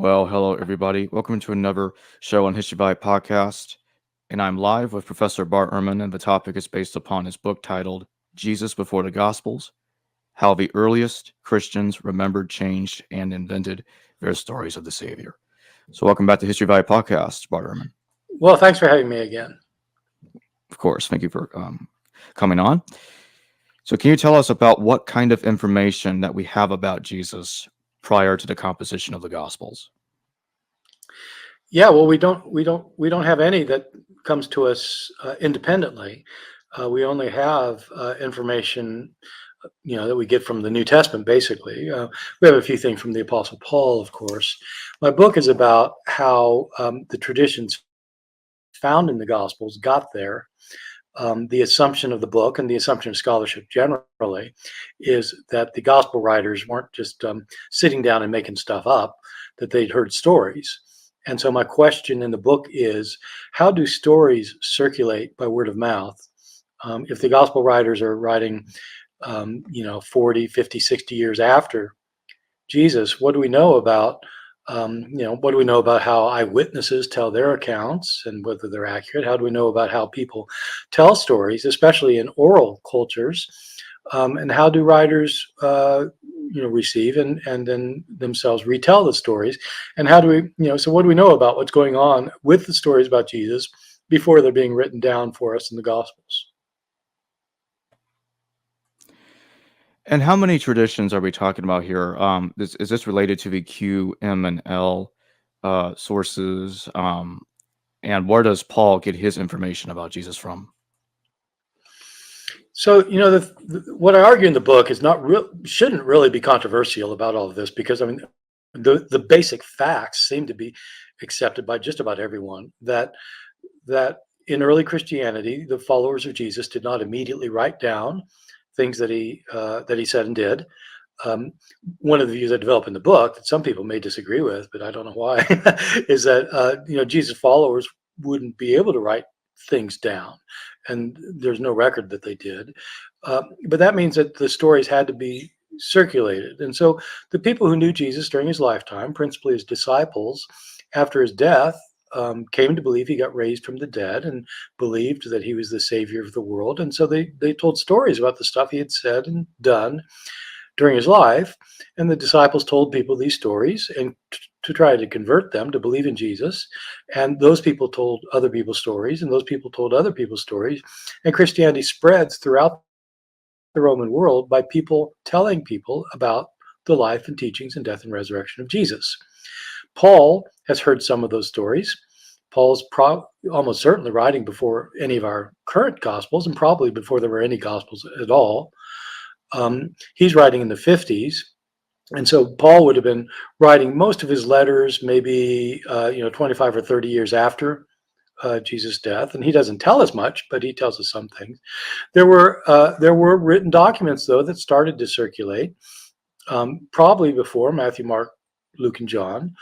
Well, hello everybody. Welcome to another show on History by Podcast. And I'm live with Professor Bart Ehrman, and the topic is based upon his book titled Jesus Before the Gospels: How the Earliest Christians Remembered, Changed, and Invented Their Stories of the Savior. So welcome back to History by Podcast, Bart Ehrman. Well, thanks for having me again. Of course, thank you for coming on. So can you tell us about what kind of information that we have about Jesus prior to the composition of the Gospels? Yeah, well, we don't have any that comes to us independently. We only have information, that we get from the New Testament. Basically, we have a few things from the Apostle Paul, of course. My book is about how the traditions found in the Gospels got there. The assumption of the book and the assumption of scholarship generally is that the gospel writers weren't just sitting down and making stuff up, that they'd heard stories. And so my question in the book is, how do stories circulate by word of mouth? If the gospel writers are writing, 40, 50, 60 years after Jesus, what do we know about what do we know about how eyewitnesses tell their accounts and whether they're accurate? How do we know about how people tell stories, especially in oral cultures? And how do writers, receive and then themselves retell the stories? And how do we, so what do we know about what's going on with the stories about Jesus before they're being written down for us in the Gospels? And how many traditions are we talking about here? Is this related to the Q, M, and L sources? And where does Paul get his information about Jesus from? So, what I argue in the book is not real, shouldn't really be controversial about all of this, because I mean, the basic facts seem to be accepted by just about everyone, that in early Christianity, the followers of Jesus did not immediately write down things that he said and did. Um, One of the views I develop in the book that some people may disagree with, but I don't know why, is that Jesus' followers wouldn't be able to write things down, and there's no record that they did. But that means that the stories had to be circulated, and so the people who knew Jesus during his lifetime, principally his disciples, after his death, came to believe he got raised from the dead and believed that he was the savior of the world. And so they told stories about the stuff he had said and done during his life. And the disciples told people these stories and to try to convert them to believe in Jesus. And those people told other people stories, and those people told other people stories. And Christianity spreads throughout the Roman world by people telling people about the life and teachings and death and resurrection of Jesus. Paul has heard some of those stories. Paul's almost certainly writing before any of our current gospels, and probably before there were any gospels at all. He's writing in the 50s. And so Paul would have been writing most of his letters maybe 25 or 30 years after Jesus' death. And he doesn't tell us much, but he tells us some things. There were written documents, though, that started to circulate, probably before Matthew, Mark, Luke, and John.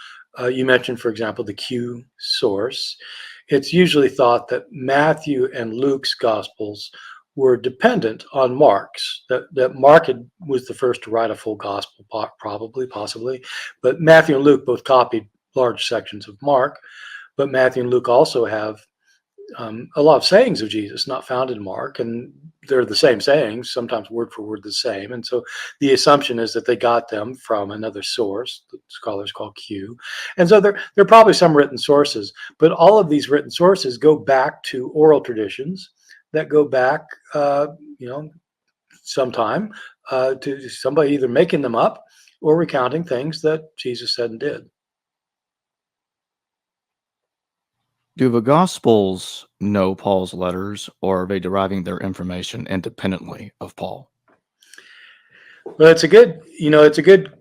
You mentioned, for example, the Q source. It's usually thought that Matthew and Luke's Gospels were dependent on Mark's, that Mark was the first to write a full Gospel, possibly. But Matthew and Luke both copied large sections of Mark. But Matthew and Luke also have a lot of sayings of Jesus not found in Mark, and they're the same sayings, sometimes word for word the same. And so the assumption is that they got them from another source that scholars call Q. And so there are probably some written sources, but all of these written sources go back to oral traditions that go back, sometime to somebody either making them up or recounting things that Jesus said and did. Do the Gospels know Paul's letters, or are they deriving their information independently of Paul? Well, it's a good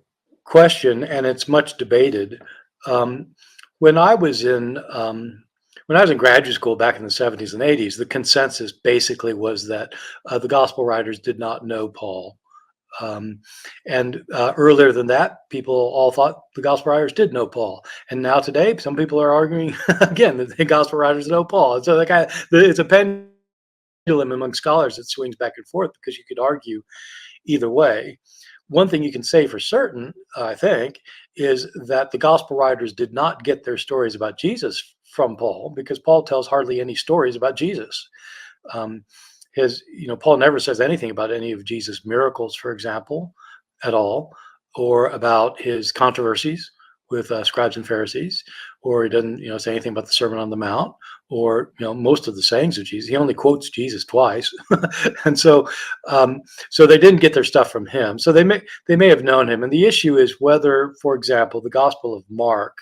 question, and it's much debated. Um, when I was in graduate school back in the 70s and 80s, the consensus basically was that the gospel writers did not know Paul. And earlier than that, people all thought the gospel writers did know Paul. And now today, some people are arguing again that the gospel writers know Paul. And so it's a pendulum among scholars that swings back and forth, because you could argue either way. one thing you can say for certain, I think, is that the gospel writers did not get their stories about Jesus from Paul, because Paul tells hardly any stories about Jesus. Um, Paul never says anything about any of Jesus' miracles, for example, at all, or about his controversies with scribes and Pharisees, or he doesn't, say anything about the Sermon on the Mount, or most of the sayings of Jesus. He only quotes Jesus twice, and so they didn't get their stuff from him. So they may have known him, and the issue is whether, for example, the Gospel of Mark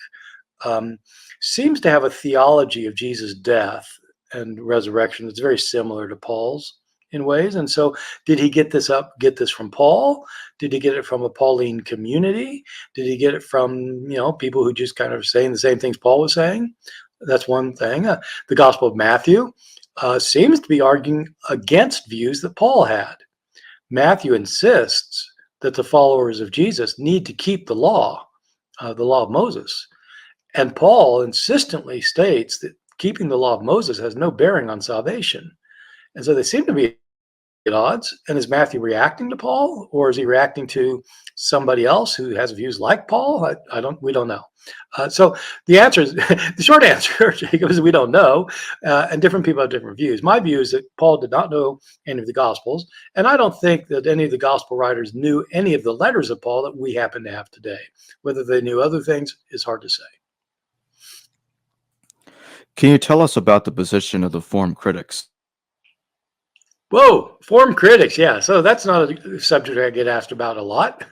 um, seems to have a theology of Jesus' death and resurrection that's very similar to Paul's in ways. And so, did he get this from Paul? Did he get it from a Pauline community? Did he get it from people who just kind of saying the same things Paul was saying? That's one thing. The Gospel of Matthew seems to be arguing against views that Paul had. Matthew insists that the followers of Jesus need to keep the law of Moses. And Paul insistently states that keeping the law of Moses has no bearing on salvation. And so they seem to be at odds. And is Matthew reacting to Paul, or is he reacting to somebody else who has views like Paul? We don't know. So the answer is, the short answer, Jacob, is we don't know. And different people have different views. My view is that Paul did not know any of the Gospels. And I don't think that any of the Gospel writers knew any of the letters of Paul that we happen to have today. Whether they knew other things is hard to say. Can you tell us about the position of the form critics? Whoa, form critics. Yeah. So that's not a subject I get asked about a lot.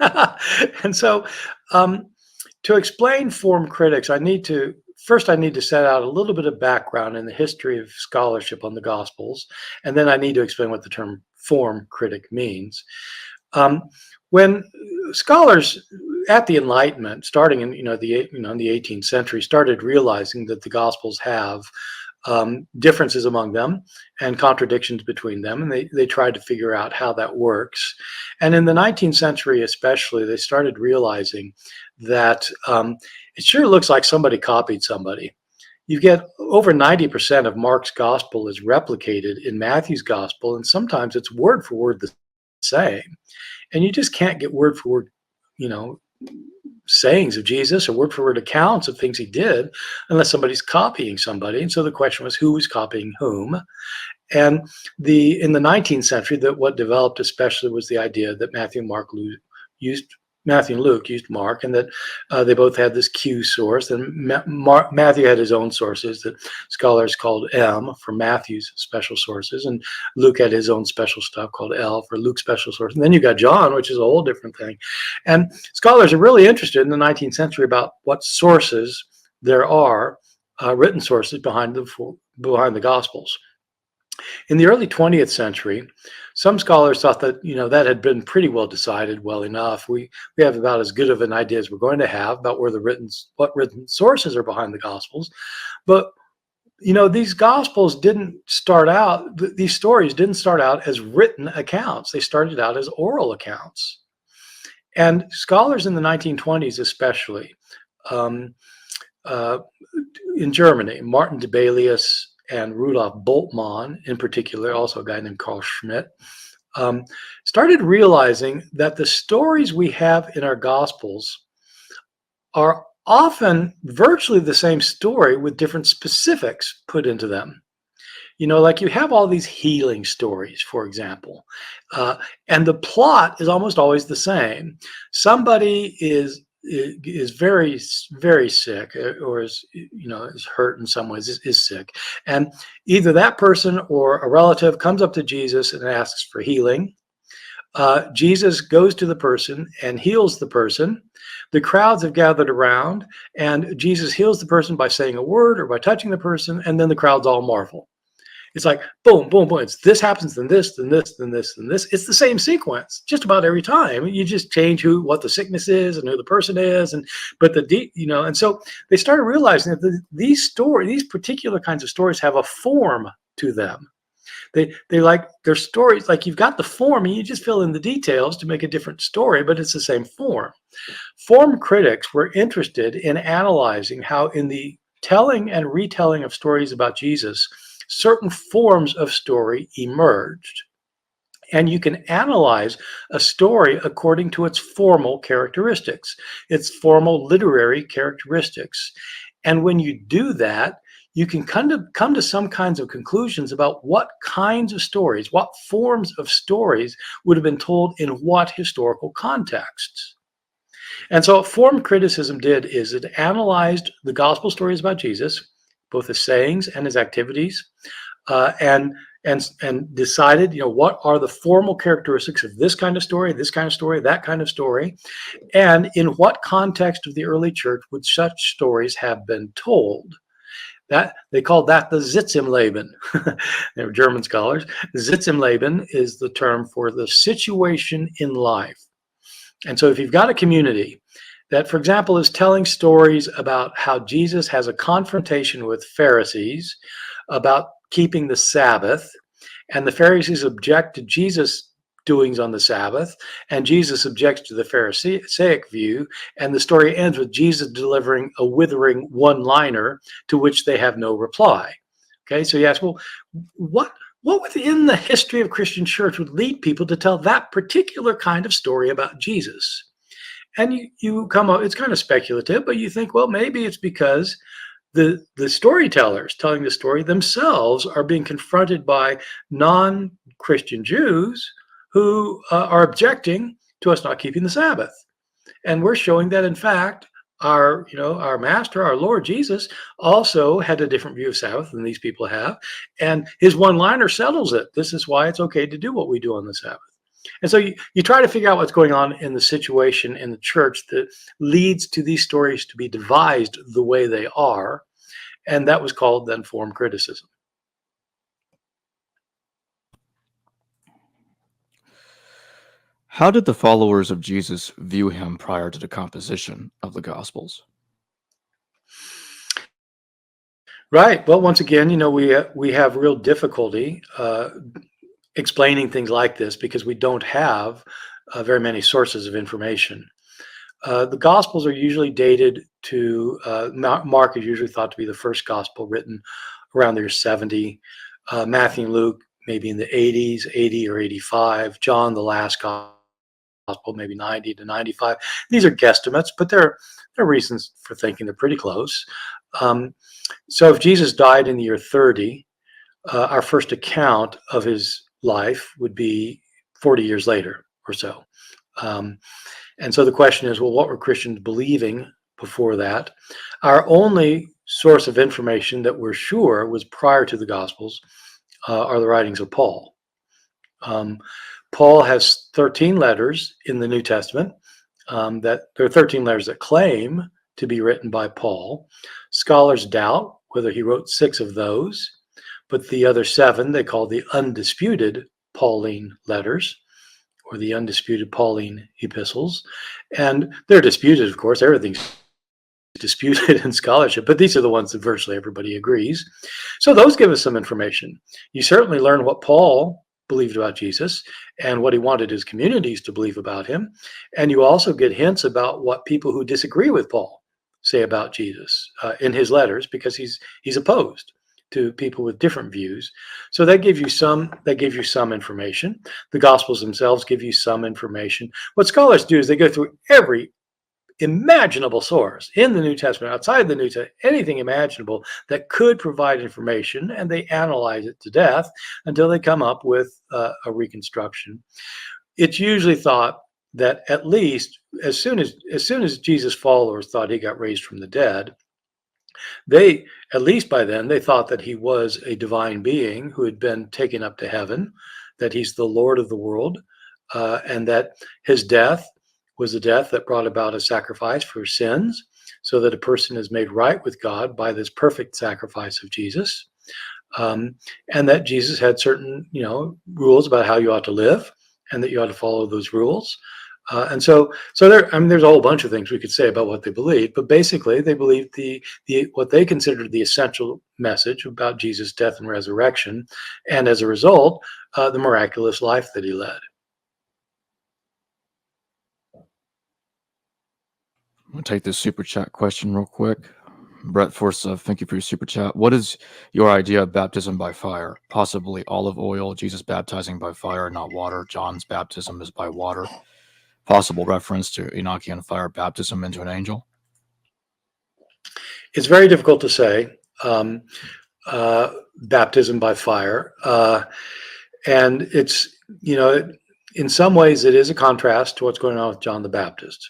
And so to explain form critics, I need to set out a little bit of background in the history of scholarship on the Gospels. And then I need to explain what the term form critic means. When scholars at the Enlightenment, starting in in the 18th century, started realizing that the Gospels have differences among them and contradictions between them, and they tried to figure out how that works. And in the 19th century especially, they started realizing that it sure looks like somebody copied somebody. You get over 90% of Mark's gospel is replicated in Matthew's gospel, and sometimes it's word for word the same. And you just can't get word for word, sayings of Jesus or word for word accounts of things he did unless somebody's copying somebody. And so the question was, who was copying whom? And in the 19th century, what developed especially was the idea that Matthew and Luke used Mark, and that they both had this Q source. And Matthew had his own sources that scholars called M for Matthew's special sources, and Luke had his own special stuff called L for Luke's special source. And then you got John, which is a whole different thing. And scholars are really interested in the 19th century about what sources there are, written sources behind the Gospels. In the early 20th century, some scholars thought that that had been pretty well decided well enough. We have about as good of an idea as we're going to have about what written sources are behind the Gospels. But these Gospels these stories didn't start out as written accounts. They started out as oral accounts. And scholars in the 1920s especially, in Germany, Martin Debelius and Rudolf Bultmann in particular, also a guy named Carl Schmidt, started realizing that the stories we have in our Gospels are often virtually the same story with different specifics put into them. Like you have all these healing stories, for example, and the plot is almost always the same. Somebody is very, very sick, or is hurt in some ways, is sick, and either that person or a relative comes up to Jesus and asks for healing. Jesus goes to the person and heals the person. The crowds have gathered around, and Jesus heals the person by saying a word or by touching the person, and then the crowds all marvel. It's like, boom, boom, boom. It's this happens, then this, then this, then this, then this. It's the same sequence just about every time. You just change what the sickness is and who the person is, and so they started realizing that these particular kinds of stories have a form to them. They're stories, like you've got the form and you just fill in the details to make a different story, but it's the same form. Form critics were interested in analyzing how in the telling and retelling of stories about Jesus, certain forms of story emerged. And you can analyze a story according to its formal characteristics, its formal literary characteristics. And when you do that, you can come to some kinds of conclusions about what kinds of stories, what forms of stories would have been told in what historical contexts. And so what form criticism did is it analyzed the gospel stories about Jesus, both his sayings and his activities, and decided, what are the formal characteristics of this kind of story, this kind of story, that kind of story, and in what context of the early church would such stories have been told. That they called that the Sitzimleben. They were German scholars. Sitzimleben is the term for the situation in life. And so if you've got a community that, for example, is telling stories about how Jesus has a confrontation with Pharisees about keeping the Sabbath, and the Pharisees object to Jesus' doings on the Sabbath, and Jesus objects to the Pharisaic view, and the story ends with Jesus delivering a withering one-liner to which they have no reply. Okay, so you ask, well, what within the history of Christian church would lead people to tell that particular kind of story about Jesus? And you come up, it's kind of speculative, but you think, well, maybe it's because the storytellers telling the story themselves are being confronted by non-Christian Jews who are objecting to us not keeping the Sabbath. And we're showing that, in fact, our master, our Lord Jesus, also had a different view of Sabbath than these people have. And his one-liner settles it. This is why it's okay to do what we do on the Sabbath. And so you try to figure out what's going on in the situation in the church that leads to these stories to be devised the way they are. And that was called then form criticism. How did the followers of Jesus view him prior to the composition of the Gospels? Right. Well, once again, we have real difficulty explaining things like this because we don't have very many sources of information. The Gospels are usually dated to Mark is usually thought to be the first Gospel written around the year 70. Matthew and Luke maybe in the 80s, 80 or 85. John, the last Gospel, maybe 90 to 95. These are guesstimates, but there are reasons for thinking they're pretty close. So if Jesus died in the year 30, our first account of his life would be 40 years later or so. And so the question is, well, what were Christians believing before that? Our only source of information that we're sure was prior to the Gospels are the writings of Paul. Paul has 13 letters in the New Testament. That there are 13 letters that claim to be written by Paul. Scholars doubt whether he wrote 6 of those, but the other 7 they call the undisputed Pauline letters, or the undisputed Pauline epistles. And they're disputed, of course. Everything's disputed in scholarship, but these are the ones that virtually everybody agrees. So those give us some information. You certainly learn what Paul believed about Jesus and what he wanted his communities to believe about him. And you also get hints about what people who disagree with Paul say about Jesus in his letters, because he's opposed to people with different views. So that gives you some information. The Gospels themselves give you some information. What scholars do is they go through every imaginable source in the New Testament, outside the New Testament, anything imaginable that could provide information, and they analyze it to death until they come up with a reconstruction. It's usually thought that at least as soon as Jesus' followers thought he got raised from the dead, they, at least by then, they thought that he was a divine being who had been taken up to heaven, that he's the Lord of the world, and that his death was a death that brought about a sacrifice for sins, so that a person is made right with God by this perfect sacrifice of Jesus, and that Jesus had certain, rules about how you ought to live, and that you ought to follow those rules. And so there's a whole bunch of things we could say about what they believed, but basically they believed the what they considered the essential message about Jesus' death and resurrection, and as a result, the miraculous life that he led. I'm going to take this super chat question real quick. Brett Forsyth, thank you for your super chat. What is your idea of baptism by fire? Possibly olive oil, Jesus baptizing by fire, not water. John's baptism is by water. Possible reference to Enochian fire baptism into an angel? It's very difficult to say. Baptism by fire. And it's, in some ways it is a contrast to what's going on with John the Baptist.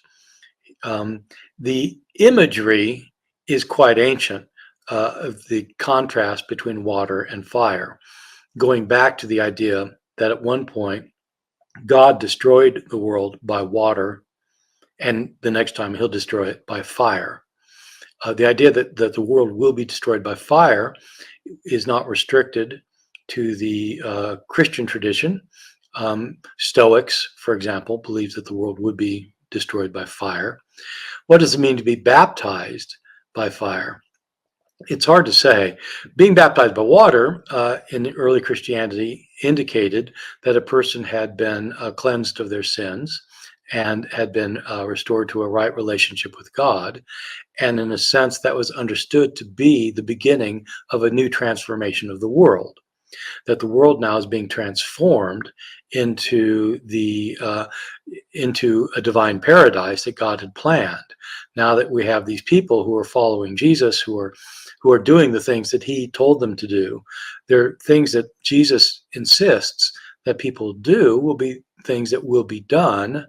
The imagery is quite ancient, of the contrast between water and fire, going back to the idea that at one point God destroyed the world by water, and the next time he'll destroy it by fire. The idea that the world will be destroyed by fire is not restricted to the Christian tradition. Stoics, for example, believe that the world would be destroyed by fire. What does it mean to be baptized by fire? It's hard to say. Being baptized by water in early Christianity indicated that a person had been cleansed of their sins and had been restored to a right relationship with God. And in a sense, that was understood to be the beginning of a new transformation of the world. That the world now is being transformed into into a divine paradise that God had planned. Now that we have these people who are following Jesus, who are doing the things that he told them to do, they're things that Jesus insists that people do will be things that will be done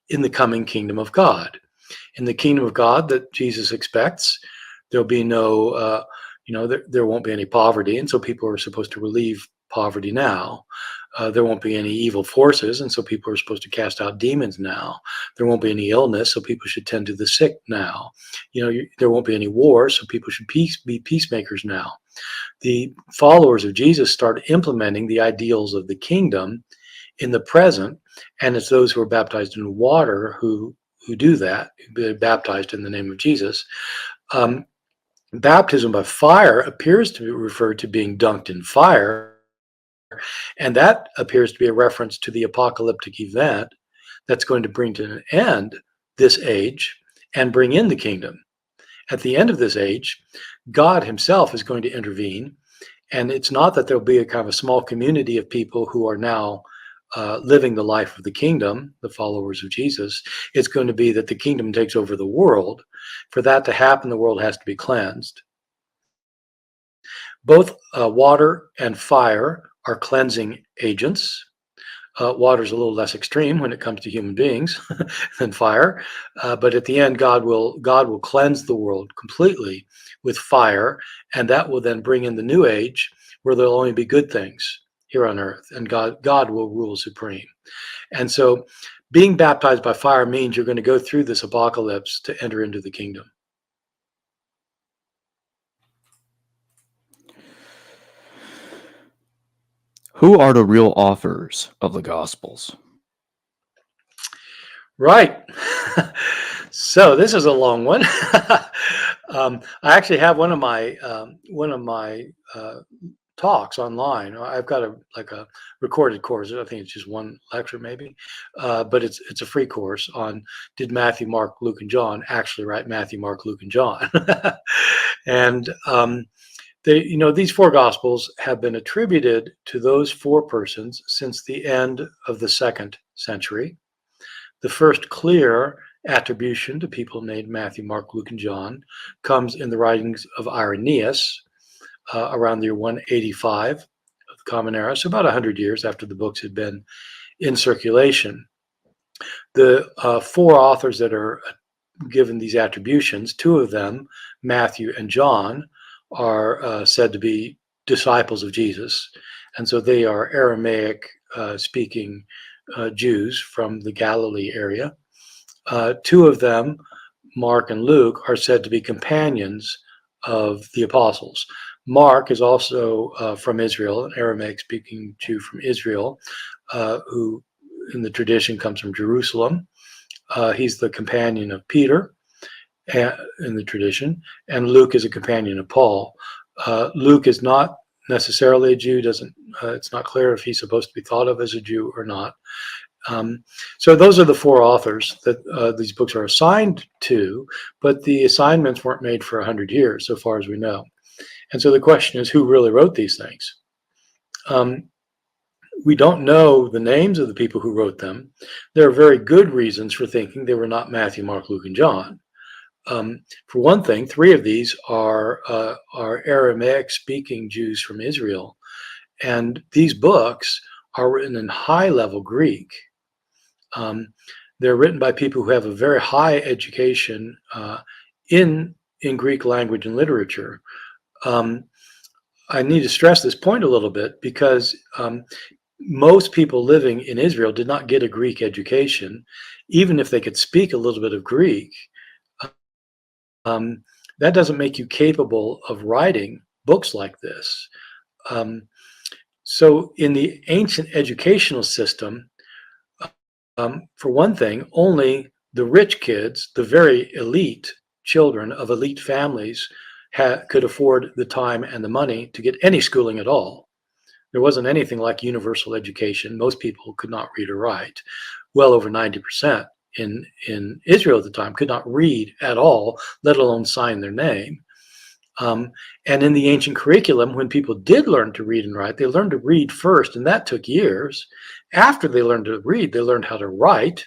in the coming kingdom of God. In the kingdom of God that Jesus expects, there'll be no there won't be any poverty, and so people are supposed to relieve poverty now. There won't be any evil forces, and so people are supposed to cast out demons now. There won't be any illness, so people should tend to the sick now. There won't be any war, so people should be peacemakers now. The followers of Jesus start implementing the ideals of the kingdom in the present, and it's those who are baptized in water who do that, baptized in the name of Jesus. Baptism by fire appears to be referred to being dunked in fire, and that appears to be a reference to the apocalyptic event that's going to bring to an end this age and bring in the kingdom. At the end of this age, God himself is going to intervene, and it's not that there'll be a kind of a small community of people who are now living the life of the kingdom, the followers of Jesus. It's going to be that the kingdom takes over the world. For that to happen, the world has to be cleansed. Both water and fire are cleansing agents. Water is a little less extreme when it comes to human beings than fire, but at the end, God will cleanse the world completely with fire, and that will then bring in the new age where there'll only be good things here on earth, and God will rule supreme. And so being baptized by fire means you're going to go through this apocalypse to enter into the kingdom. Who are the real authors of the Gospels? Right. So this is a long one. I actually have one of my talks online. I've got a recorded course. I think it's just one lecture maybe, but it's a free course on did Matthew, Mark, Luke, and John actually write Matthew, Mark, Luke, and John? And these four Gospels have been attributed to those four persons since the end of the 2nd century. The first clear attribution to people named Matthew, Mark, Luke, and John comes in the writings of Irenaeus around the year 185 of the Common Era, so about 100 years after the books had been in circulation. The four authors that are given these attributions, two of them, Matthew and John, are said to be disciples of Jesus, and so they are Aramaic speaking Jews from the Galilee area. Two of them, Mark and Luke, are said to be companions of the apostles. Mark is also from Israel, an Aramaic speaking Jew from Israel, who in the tradition comes from Jerusalem. He's the companion of Peter in the tradition, and Luke is a companion of Paul. Luke is not necessarily a Jew. It's not clear if he's supposed to be thought of as a Jew or not. So those are the four authors that these books are assigned to, but the assignments weren't made for 100 years, so far as we know. And so the question is, who really wrote these things? We don't know the names of the people who wrote them. There are very good reasons for thinking they were not Matthew, Mark, Luke, and John. For one thing, three of these are Aramaic-speaking Jews from Israel, and these books are written in high-level Greek. They're written by people who have a very high education in Greek language and literature. I need to stress this point a little bit because most people living in Israel did not get a Greek education, even if they could speak a little bit of Greek. That doesn't make you capable of writing books like this. So in the ancient educational system, for one thing, only the rich kids, the very elite children of elite families, could afford the time and the money to get any schooling at all. There wasn't anything like universal education. Most people could not read or write. Well over 90% in Israel at the time could not read at all, let alone sign their name. And in the ancient curriculum, when people did learn to read and write, they learned to read first, and that took years. After they learned to read, they learned how to write.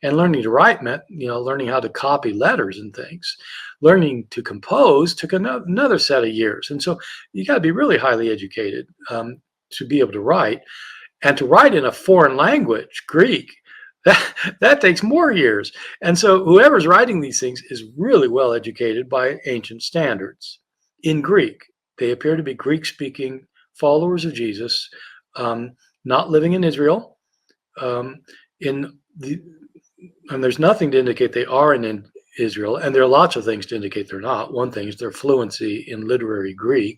And learning to write meant, learning how to copy letters and things. Learning to compose took another set of years. And so you got to be really highly educated to be able to write. And to write in a foreign language, Greek, that takes more years. And so whoever's writing these things is really well educated by ancient standards in Greek. They appear to be Greek-speaking followers of Jesus, not living in Israel. And there's nothing to indicate they are in Israel, and there are lots of things to indicate they're not. One thing is their fluency in literary Greek.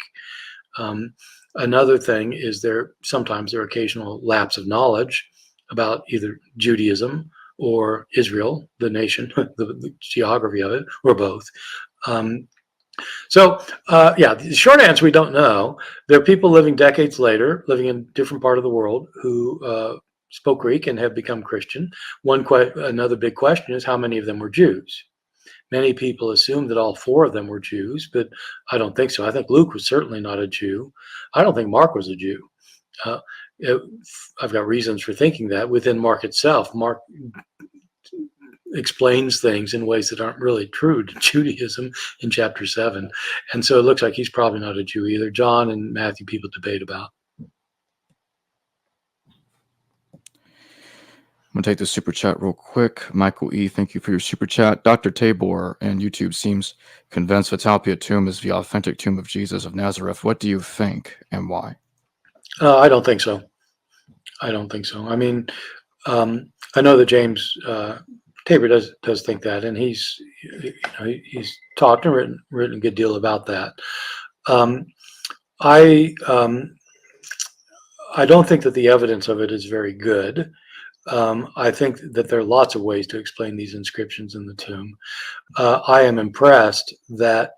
Another thing is sometimes their occasional lapse of knowledge about either Judaism or Israel, the nation, the geography of it, or both. The short answer, we don't know. There are people living decades later, living in a different part of the world, who spoke Greek and have become Christian. Another big question is how many of them were Jews? Many people assume that all four of them were Jews, but I don't think so. I think Luke was certainly not a Jew. I don't think Mark was a Jew. I've got reasons for thinking that. Within Mark itself, Mark explains things in ways that aren't really true to Judaism in chapter 7. And so it looks like he's probably not a Jew either. John and Matthew people debate about. I'm going to take the super chat real quick. Michael E., thank you for your super chat. Dr. Tabor and YouTube seems convinced the Talpiot tomb is the authentic tomb of Jesus of Nazareth. What do you think and why? I don't think so. I mean, I know that James Tabor does think that, and he's talked and written a good deal about that. I don't think that the evidence of it is very good. I think that there are lots of ways to explain these inscriptions in the tomb. I am impressed that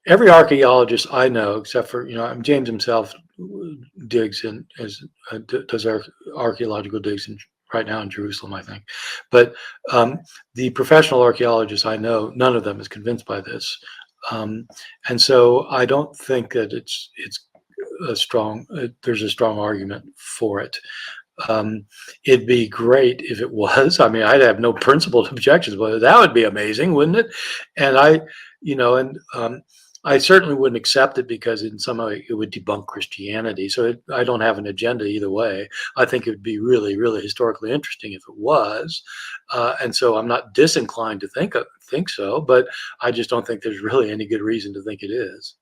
every archaeologist I know, except for James himself, digs in does archaeological digs right now in Jerusalem, I think. But the professional archaeologists I know, none of them is convinced by this, and so I don't think that it's there's a strong argument for it. It'd be great if it was. I mean, I'd have no principled objections, but that would be amazing, wouldn't it? And I certainly wouldn't accept it because in some way it would debunk Christianity. So I don't have an agenda either way. I think it would be really, really historically interesting if it was. And so I'm not disinclined to think so, but I just don't think there's really any good reason to think it is.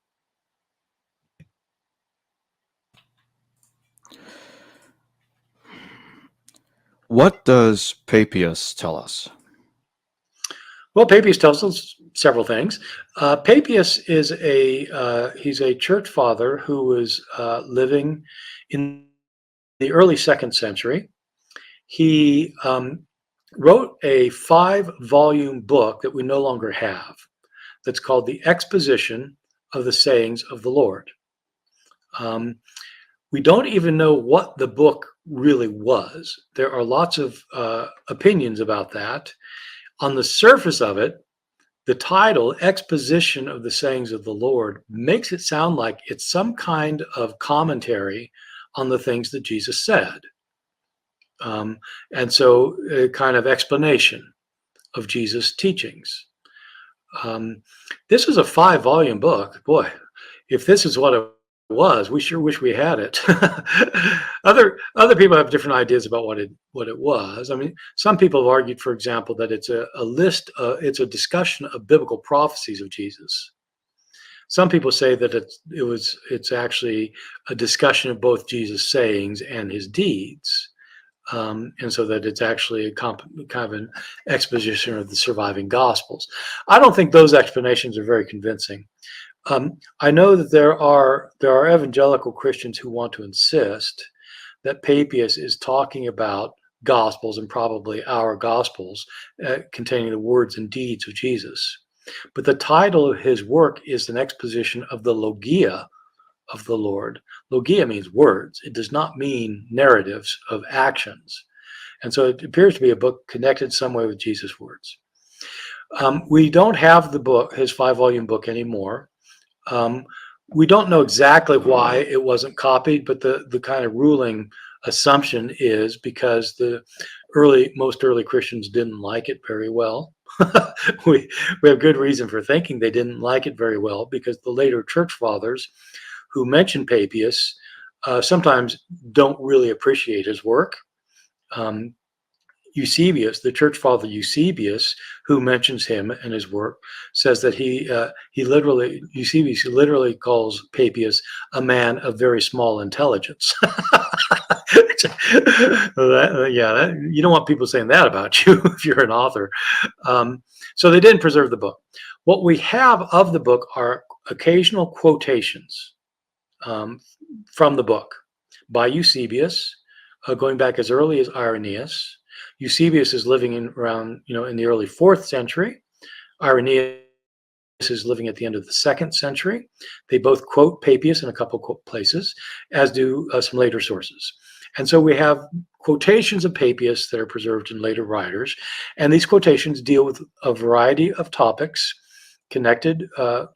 What does Papias tell us? Well, Papias tells us several things. Papias is he's a church father who was living in the early 2nd century. He wrote a 5-volume book that we no longer have that's called The Exposition of the Sayings of the Lord. We don't even know what the book really was. There are lots of opinions about that. On the surface of it, the title, Exposition of the Sayings of the Lord, makes it sound like it's some kind of commentary on the things that Jesus said. And so a kind of explanation of Jesus' teachings. This is a 5-volume book. Boy, if this is what it was, we sure wish we had it. Other people have different ideas about what it was. I mean, some people have argued, for example, that it's a list, it's a discussion of biblical prophecies of Jesus. Some people say that it's actually a discussion of both Jesus' sayings and his deeds. And so that it's actually a kind of an exposition of the surviving Gospels. I don't think those explanations are very convincing. I know that there are evangelical Christians who want to insist that Papias is talking about Gospels, and probably our Gospels, containing the words and deeds of Jesus. But the title of his work is an exposition of the Logia of the Lord. Logia means words. It does not mean narratives of actions. And so it appears to be a book connected some way with Jesus' words. We don't have the book, his 5-volume book, anymore. We don't know exactly why it wasn't copied, but the kind of ruling assumption is because most early Christians didn't like it very well. we have good reason for thinking they didn't like it very well, because the later church fathers who mention Papias sometimes don't really appreciate his work. Eusebius, the church father Eusebius, who mentions him and his work, says that Eusebius literally calls Papias a man of very small intelligence. You don't want people saying that about you if you're an author. So they didn't preserve the book. What we have of the book are occasional quotations from the book by Eusebius, going back as early as Irenaeus. Eusebius is living around in the early 4th century. Irenaeus is living at the end of the 2nd century. They both quote Papias in a couple of places, as do some later sources. And so we have quotations of Papias that are preserved in later writers, and these quotations deal with a variety of topics connected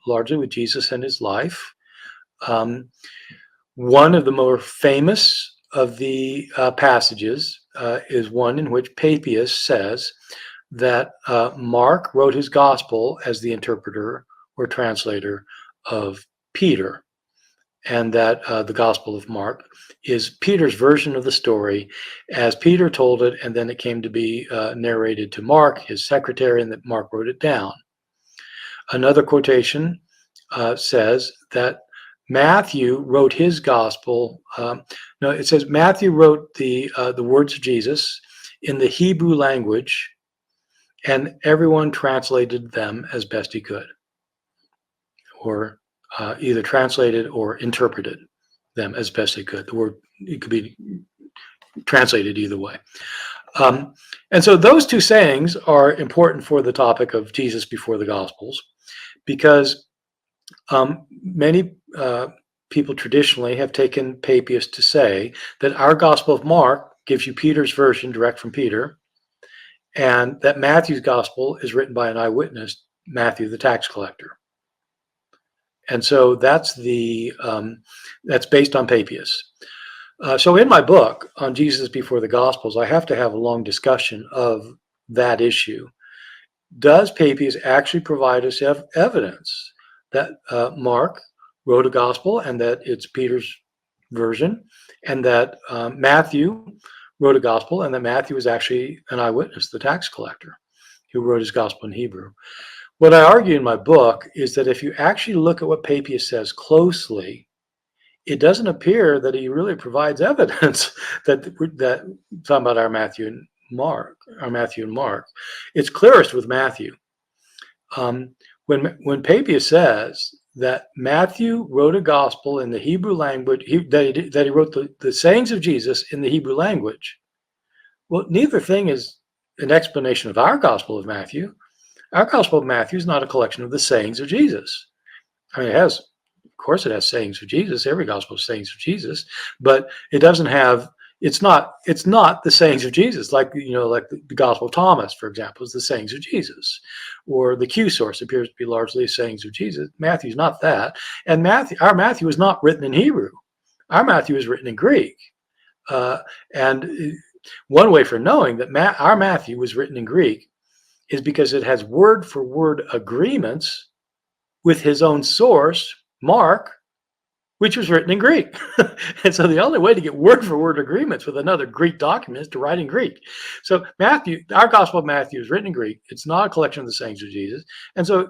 largely with Jesus and his life. One of the more famous of the passages is one in which Papias says that Mark wrote his gospel as the interpreter or translator of Peter, and that the Gospel of Mark is Peter's version of the story as Peter told it, and then it came to be narrated to Mark, his secretary, and that Mark wrote it down. Another quotation says that Matthew wrote his gospel. It says Matthew wrote the words of Jesus in the Hebrew language, and everyone translated them as best he could, or either translated or interpreted them as best he could. It could be translated either way. And so those two sayings are important for the topic of Jesus before the Gospels, because many people traditionally have taken Papias to say that our Gospel of Mark gives you Peter's version direct from Peter, and that Matthew's Gospel is written by an eyewitness, Matthew the tax collector. And so that's based on Papias. So in my book on Jesus before the Gospels, I have to have a long discussion of that issue. Does Papias actually provide us evidence that Mark wrote a gospel and that it's Peter's version, and that Matthew wrote a gospel and that Matthew was actually an eyewitness, the tax collector, who wrote his gospel in Hebrew? What I argue in my book is that if you actually look at what Papias says closely, it doesn't appear that he really provides evidence that talking about our Matthew and Mark. It's clearest with Matthew. When Papias says that Matthew wrote a gospel in the Hebrew language, that he wrote the sayings of Jesus in the Hebrew language, well, neither thing is an explanation of our Gospel of Matthew. Our Gospel of Matthew is not a collection of the sayings of Jesus. I mean, of course it has sayings of Jesus. Every gospel has sayings of Jesus, but it doesn't have it's not the sayings of Jesus, like like the Gospel of Thomas, for example, is the sayings of Jesus, or the Q source appears to be largely the sayings of Jesus. Matthew's not that, and our Matthew is not written in Hebrew. Our Matthew is written in Greek, and one way for knowing that our Matthew was written in Greek is because it has word for word agreements with his own source, Mark, which was written in Greek. And so the only way to get word for word agreements with another Greek document is to write in Greek. So Matthew, our Gospel of Matthew is written in Greek. It's not a collection of the sayings of Jesus. And so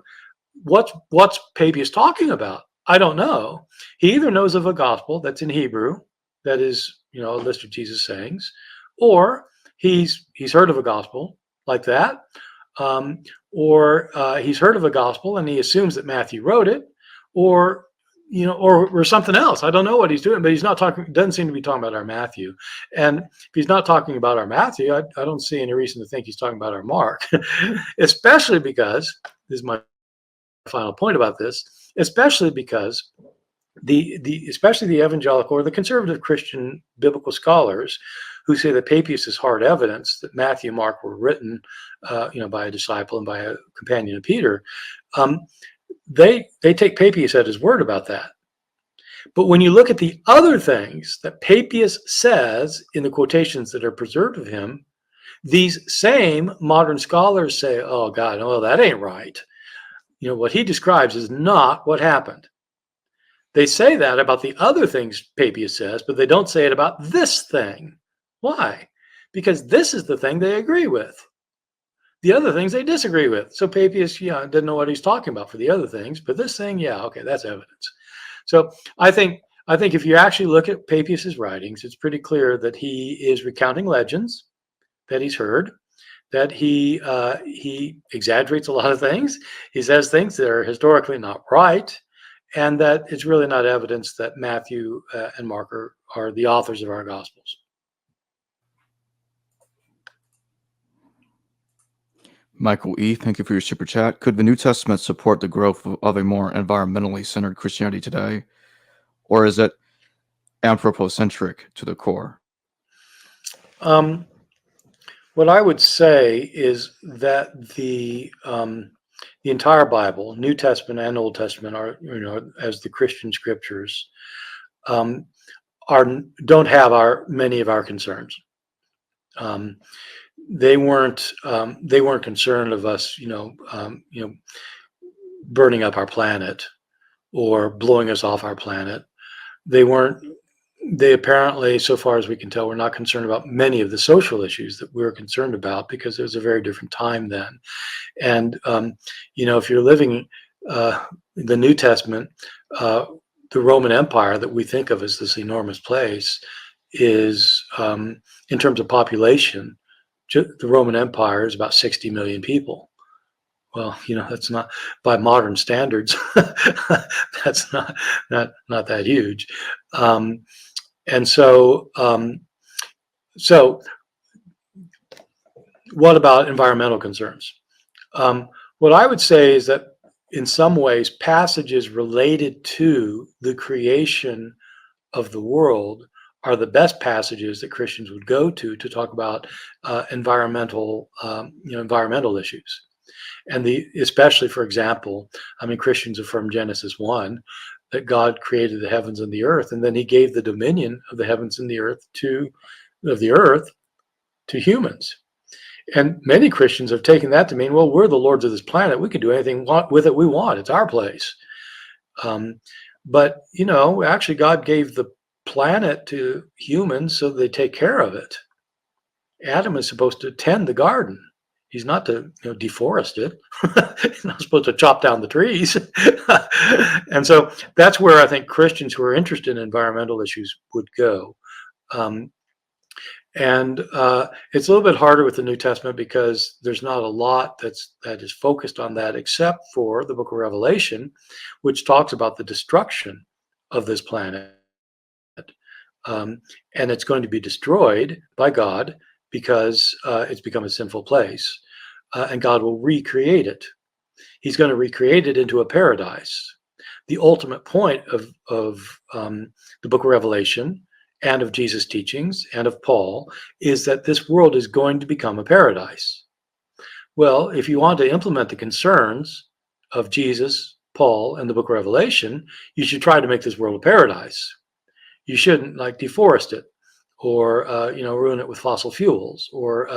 what's Papias talking about? I don't know. He either knows of a gospel that's in Hebrew, that is, a list of Jesus' sayings, or he's heard of a gospel like that, or he's heard of a gospel and he assumes that Matthew wrote it, or or something else. I don't know what he's doing, but he's not talking. Doesn't seem to be talking about our Matthew. And if he's not talking about our Matthew, I don't see any reason to think he's talking about our Mark, especially because this is my final point about this. Especially because especially the evangelical or the conservative Christian biblical scholars who say that Papias is hard evidence that Matthew and Mark were written, by a disciple and by a companion of Peter. They take Papias at his word about that. But when you look at the other things that Papias says in the quotations that are preserved of him, these same modern scholars say, "Oh God, well, that ain't right. What he describes is not what happened." They say that about the other things Papias says, but they don't say it about this thing. Why? Because this is the thing they agree with. The other things they disagree with. So Papias, didn't know what he's talking about for the other things, but this thing, okay, that's evidence. So I think if you actually look at Papias's writings, it's pretty clear that he is recounting legends that he's heard, that he exaggerates a lot of things. He says things that are historically not right, and that it's really not evidence that Matthew and Mark are the authors of our Gospels. Michael E., thank you for your super chat. Could the New Testament support the growth of a more environmentally centered Christianity today, or is it anthropocentric to the core? What I would say is that the entire Bible, New Testament and Old Testament, are as the Christian scriptures, don't have many of our concerns. They weren't concerned of us, burning up our planet or blowing us off our planet. They apparently, so far as we can tell, were not concerned about many of the social issues that we were concerned about, because it was a very different time then. And if you're living the New Testament, the Roman Empire that we think of as this enormous place is, in terms of population, the Roman Empire is about 60 million people. Well, that's not, by modern standards, that's not that huge. And so what about environmental concerns? What I would say is that in some ways, passages related to the creation of the world are the best passages that Christians would go to talk about environmental issues. And especially, for example, Christians affirm Genesis 1, that God created the heavens and the earth, and then he gave the dominion of the heavens and the earth to humans. And many Christians have taken that to mean, well, we're the lords of this planet. We can do anything with it we want. It's our place. But, actually God gave the planet to humans so they take care of it. Adam is supposed to tend the garden. He's not to deforest it. He's not supposed to chop down the trees. And so that's where I think Christians who are interested in environmental issues would go. And it's a little bit harder with the New Testament because there's not a lot that is focused on that, except for the book of Revelation, which talks about the destruction of this planet. And it's going to be destroyed by God because it's become a sinful place, and God will recreate it. He's going to recreate it into a paradise. The ultimate point of the book of Revelation and of Jesus' teachings and of Paul is that this world is going to become a paradise. Well, if you want to implement the concerns of Jesus, Paul, and the book of Revelation, you should try to make this world a paradise. You shouldn't like deforest it or ruin it with fossil fuels or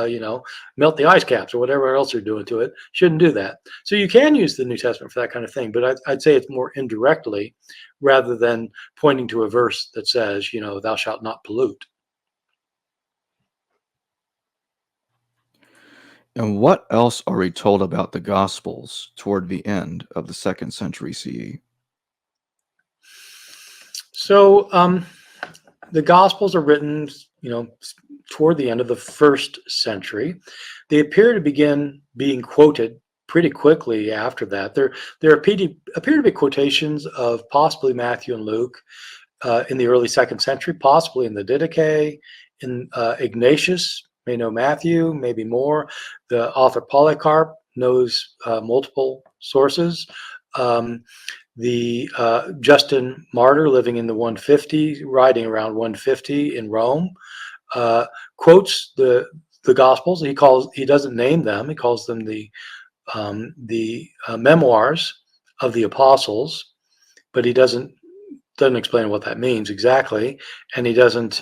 melt the ice caps or whatever else they're doing to it. Shouldn't do that. So you can use the New Testament for that kind of thing, but I'd say it's more indirectly rather than pointing to a verse that says, thou shalt not pollute. And what else are we told about the Gospels toward the end of the 2nd century CE? So the Gospels are written, toward the end of the 1st century. They appear to begin being quoted pretty quickly after that. There appear to be quotations of possibly Matthew and Luke in the early 2nd century, possibly in the Didache, in Ignatius may know Matthew, maybe more. The author Polycarp knows multiple sources. The Justin Martyr, living in the 150, writing around 150 in Rome, quotes the Gospels. He doesn't name them. He calls them the memoirs of the apostles, but he doesn't explain what that means exactly, and he doesn't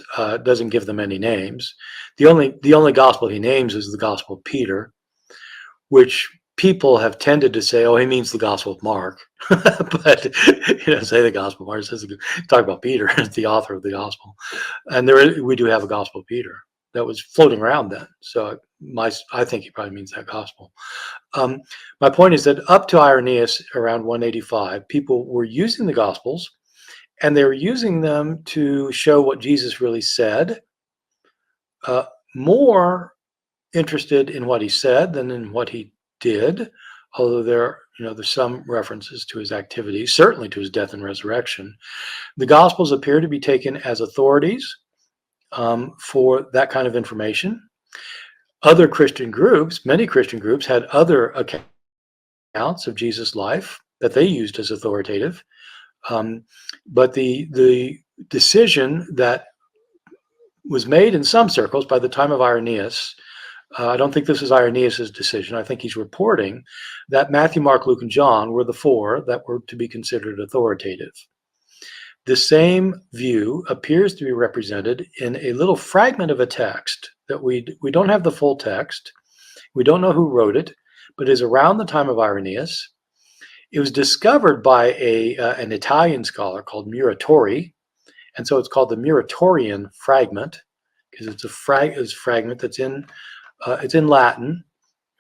give them any names. The only gospel he names is the Gospel of Peter, which people have tended to say, oh, he means the Gospel of Mark, but he doesn't say the Gospel of Mark. He says talk about Peter as the author of the Gospel, and we do have a Gospel of Peter that was floating around then. So I think he probably means that Gospel. My point is that up to Irenaeus around 185, people were using the Gospels, and they were using them to show what Jesus really said, more interested in what he said than in what he did, although there's some references to his activities, certainly to his death and resurrection. The Gospels appear to be taken as authorities for that kind of information. Other Christian groups, many Christian groups, had other accounts of Jesus' life that they used as authoritative. But the decision that was made in some circles by the time of Irenaeus, I don't think this is Irenaeus' decision. I think he's reporting that Matthew, Mark, Luke, and John were the four that were to be considered authoritative. The same view appears to be represented in a little fragment of a text that we don't have the full text. We don't know who wrote it, but is around the time of Irenaeus. It was discovered by an Italian scholar called Muratori, and so it's called the Muratorian fragment because it's a fragment that's it's in Latin,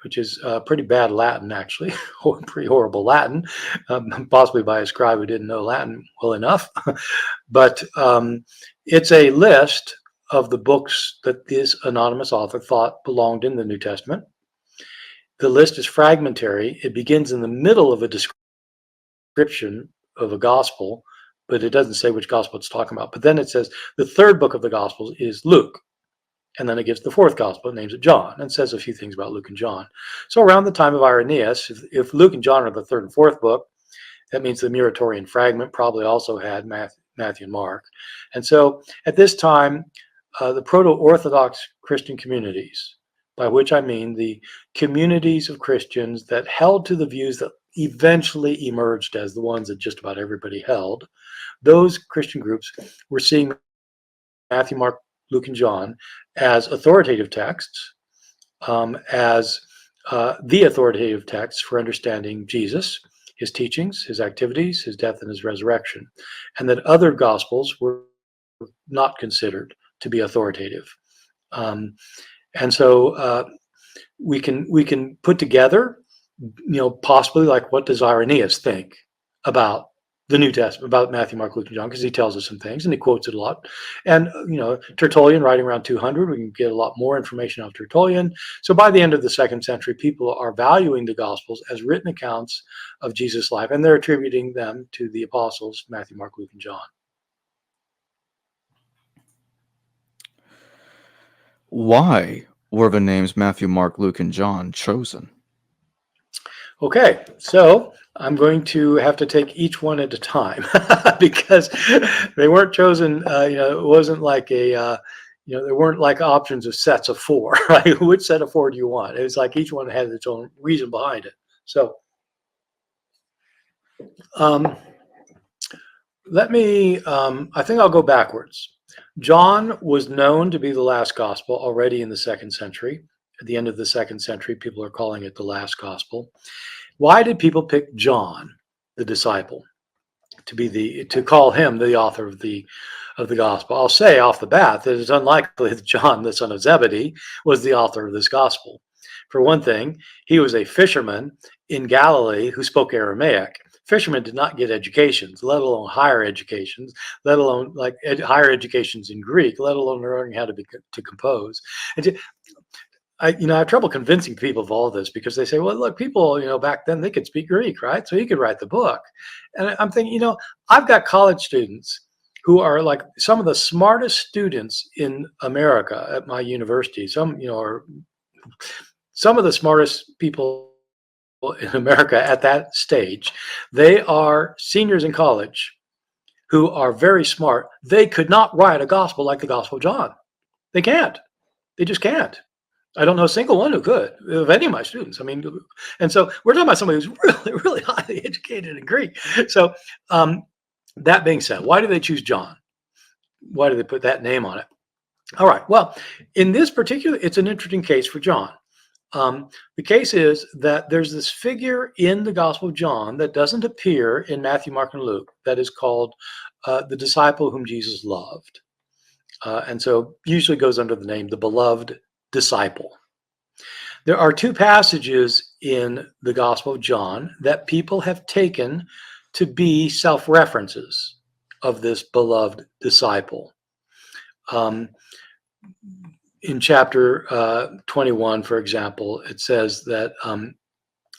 which is pretty bad Latin actually, or pretty horrible Latin, possibly by a scribe who didn't know Latin well enough. But it's a list of the books that this anonymous author thought belonged in the New Testament. The list is fragmentary. It begins in the middle of a description of a gospel, but it doesn't say which gospel it's talking about. But then it says the third book of the Gospels is Luke. And then it gives the fourth gospel, it names it John, and says a few things about Luke and John. So around the time of Irenaeus, if Luke and John are the third and fourth book, that means the Muratorian fragment probably also had Matthew and Mark. And so at this time, the proto-Orthodox Christian communities, by which I mean the communities of Christians that held to the views that eventually emerged as the ones that just about everybody held, those Christian groups were seeing Matthew, Mark, Luke, and John as authoritative texts, as the authoritative texts for understanding Jesus, his teachings, his activities, his death, and his resurrection, and that other gospels were not considered to be authoritative. And so we can put together, possibly like what does Irenaeus think about the New Testament, about Matthew, Mark, Luke, and John, because he tells us some things and he quotes it a lot. And Tertullian, writing around 200, we can get a lot more information out of Tertullian. So by the end of the 2nd century, people are valuing the Gospels as written accounts of Jesus' life, and they're attributing them to the apostles Matthew, Mark, Luke, and John. Why were the names Matthew, Mark, Luke, and John chosen? Okay, so I'm going to have to take each one at a time because they weren't chosen. It wasn't like there weren't like options of sets of four, right? Which set of four do you want? It was like each one had its own reason behind it. So um, I think I'll go backwards. John was known to be the last gospel already in the second century. At the end of the second century, people are calling it the last gospel. Why did people pick John, the disciple, to call him the author of the gospel? I'll say off the bat that it's unlikely that John, the son of Zebedee, was the author of this gospel. For one thing, he was a fisherman in Galilee who spoke Aramaic. Fishermen did not get educations, let alone higher educations, let alone higher educations in Greek, let alone learning how to compose. And I have trouble convincing people of all this because they say, well, look, people, back then they could speak Greek, right? So he could write the book. And I'm thinking, I've got college students who are like some of the smartest students in America at my university. Some, are some of the smartest people in America at that stage. They are seniors in college who are very smart. They could not write a gospel like the Gospel of John. They can't. They just can't. I don't know a single one who could, of any of my students. I mean, and so we're talking about somebody who's really, really highly educated in Greek. So that being said, why do they choose John? Why do they put that name on it? All right. Well, in this particular, it's an interesting case for John. The case is that there's this figure in the Gospel of John that doesn't appear in Matthew, Mark, and Luke that is called the disciple whom Jesus loved. And so usually goes under the name the beloved disciple. There are two passages in the Gospel of John that people have taken to be self-references of this beloved disciple. In chapter 21, for example, it says that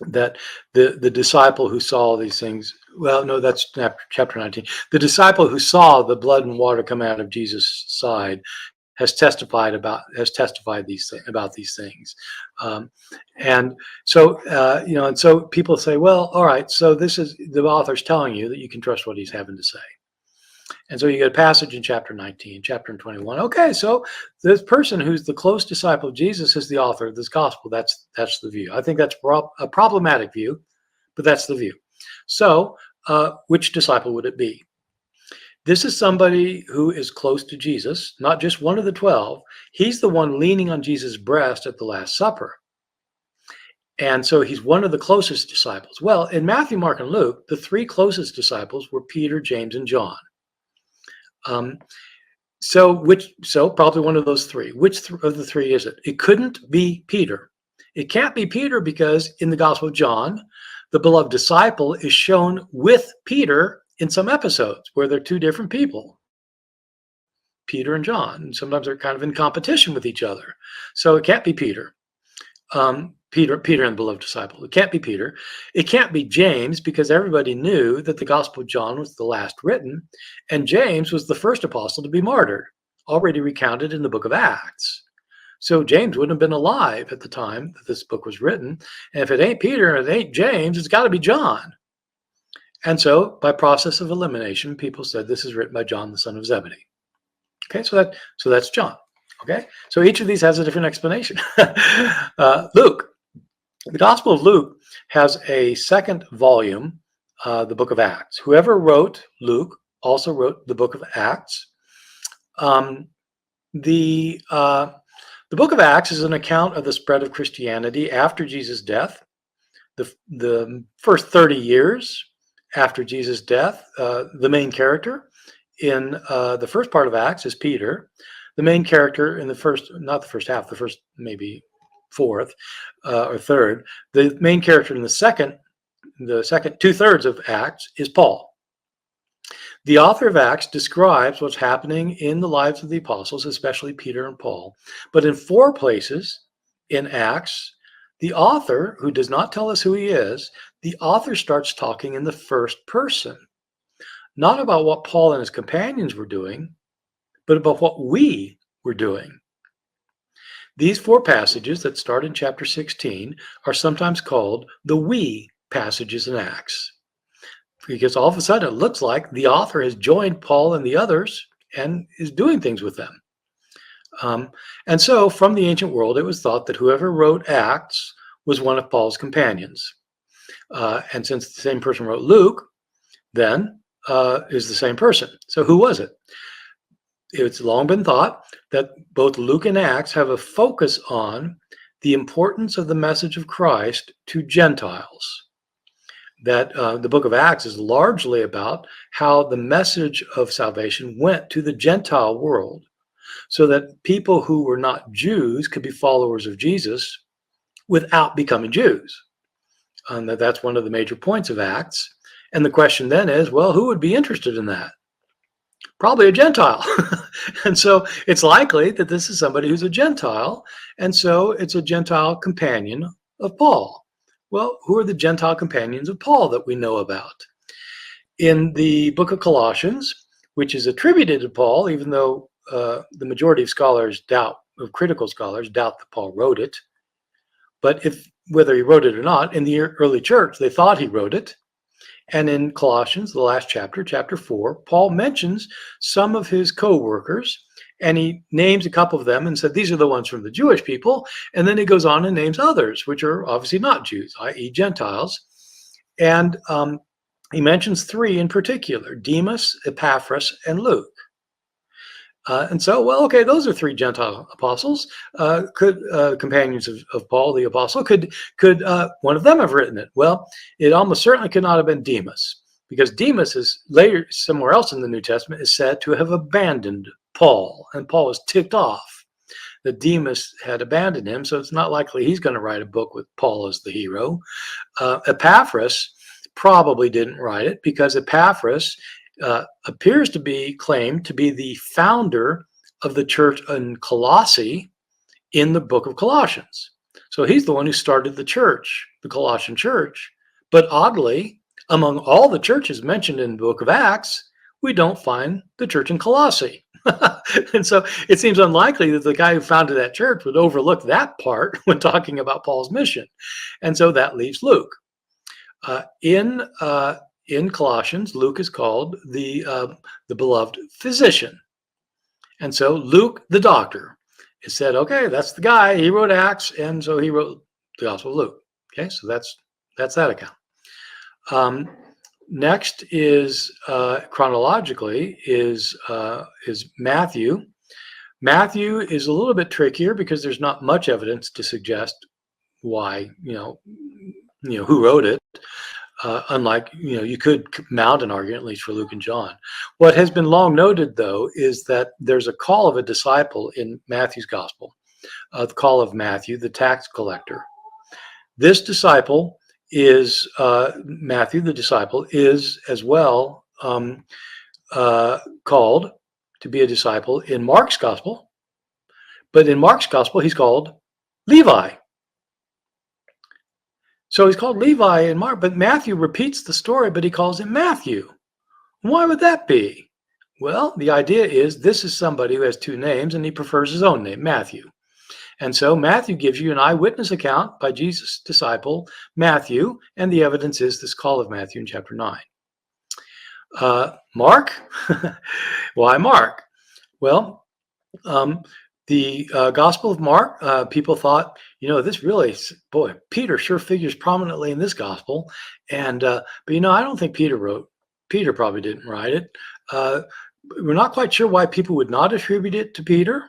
that the disciple who saw these things, well, no, that's chapter 19. The disciple who saw the blood and water come out of Jesus' side has testified about these things, and so and so people say, well, all right, so this is the author's telling you that you can trust what he's having to say. And so you get a passage in chapter 19, chapter 21. Okay, so this person who's the close disciple of Jesus is the author of this gospel. That's the view. I think that's a problematic view, but that's the view. So which disciple would it be? This is somebody who is close to Jesus, not just one of the 12. He's the one leaning on Jesus' breast at the Last Supper. And so he's one of the closest disciples. Well, in Matthew, Mark, and Luke, the three closest disciples were Peter, James, and John. So probably one of those three. Which of the three is it? It couldn't be Peter. It can't be Peter because in the Gospel of John, the beloved disciple is shown with Peter in some episodes where they're two different people, Peter and John. And sometimes they're kind of in competition with each other. So it can't be Peter. Peter and the beloved disciple. It can't be Peter. It can't be James because everybody knew that the Gospel of John was the last written, and James was the first apostle to be martyred, already recounted in the book of Acts. So James wouldn't have been alive at the time that this book was written. And if it ain't Peter and it ain't James, it's got to be John. And so by process of elimination, people said this is written by John, the son of Zebedee. Okay, so that's John. Okay, so each of these has a different explanation. Luke. The Gospel of Luke has a second volume, the book of Acts. Whoever wrote Luke also wrote the book of Acts. The book of Acts is an account of the spread of Christianity after Jesus' death. The first 30 years after Jesus' death, the main character in the first part of Acts is Peter. The main character in the first maybe fourth or third, the main character in the second 2/3 of Acts is Paul. The author of Acts describes what's happening in the lives of the apostles, especially Peter and Paul. But in 4 places in Acts, the author, who does not tell us who he is, the author starts talking in the first person, not about what Paul and his companions were doing, but about what we were doing. These 4 passages that start in chapter 16 are sometimes called the we passages in Acts, because all of a sudden it looks like the author has joined Paul and the others and is doing things with them. And so from the ancient world, it was thought that whoever wrote Acts was one of Paul's companions. And since the same person wrote Luke, then is the same person. So who was it? It's long been thought that both Luke and Acts have a focus on the importance of the message of Christ to Gentiles. That the book of Acts is largely about how the message of salvation went to the Gentile world, so that people who were not Jews could be followers of Jesus without becoming Jews. And that's one of the major points of Acts. And the question then is, well, who would be interested in that? Probably a Gentile. And so it's likely that this is somebody who's a Gentile. And so it's a Gentile companion of Paul. Well, who are the Gentile companions of Paul that we know about? In the book of Colossians, which is attributed to Paul, even though the majority of scholars critical scholars doubt that Paul wrote it. But whether he wrote it or not, in the early church, they thought he wrote it. And in Colossians, the last chapter, chapter 4, Paul mentions some of his co-workers, and he names a couple of them and said, these are the ones from the Jewish people. And then he goes on and names others, which are obviously not Jews, i.e. Gentiles. And he mentions 3 in particular, Demas, Epaphras, and Luke. And so, well, okay, those are 3 Gentile apostles. Companions of Paul the apostle. Could one of them have written it? Well, it almost certainly could not have been Demas, because Demas is later somewhere else in the New Testament is said to have abandoned Paul, and Paul was ticked off that Demas had abandoned him. So it's not likely he's going to write a book with Paul as the hero. Epaphras probably didn't write it, because Epaphras appears to be claimed to be the founder of the church in Colossae in the book of Colossians. So he's the one who started the church, the Colossian church. But oddly, among all the churches mentioned in the book of Acts, we don't find the church in Colossae. And so it seems unlikely that the guy who founded that church would overlook that part when talking about Paul's mission. And so that leaves Luke. In Colossians, Luke is called the beloved physician. And so Luke, the doctor, is said, okay, that's the guy. He wrote Acts, and so he wrote the Gospel of Luke. Okay, so that's that account. Next is chronologically is Matthew. Matthew is a little bit trickier because there's not much evidence to suggest why, who wrote it. Unlike, you could mount an argument, at least for Luke and John. What has been long noted, though, is that there's a call of a disciple in Matthew's gospel, the call of Matthew, the tax collector. This disciple is, Matthew, the disciple, is as well called to be a disciple in Mark's gospel. But in Mark's gospel, he's called Levi. So he's called Levi in Mark, but Matthew repeats the story, but he calls him Matthew. Why would that be? Well, the idea is this is somebody who has 2 names, and he prefers his own name, Matthew. And so Matthew gives you an eyewitness account by Jesus' disciple, Matthew, and the evidence is this call of Matthew in chapter 9. Mark? Why Mark? Well, the Gospel of Mark, people thought, this really, boy, Peter sure figures prominently in this gospel. And, but, I don't think Peter wrote. Peter probably didn't write it. We're not quite sure why people would not attribute it to Peter.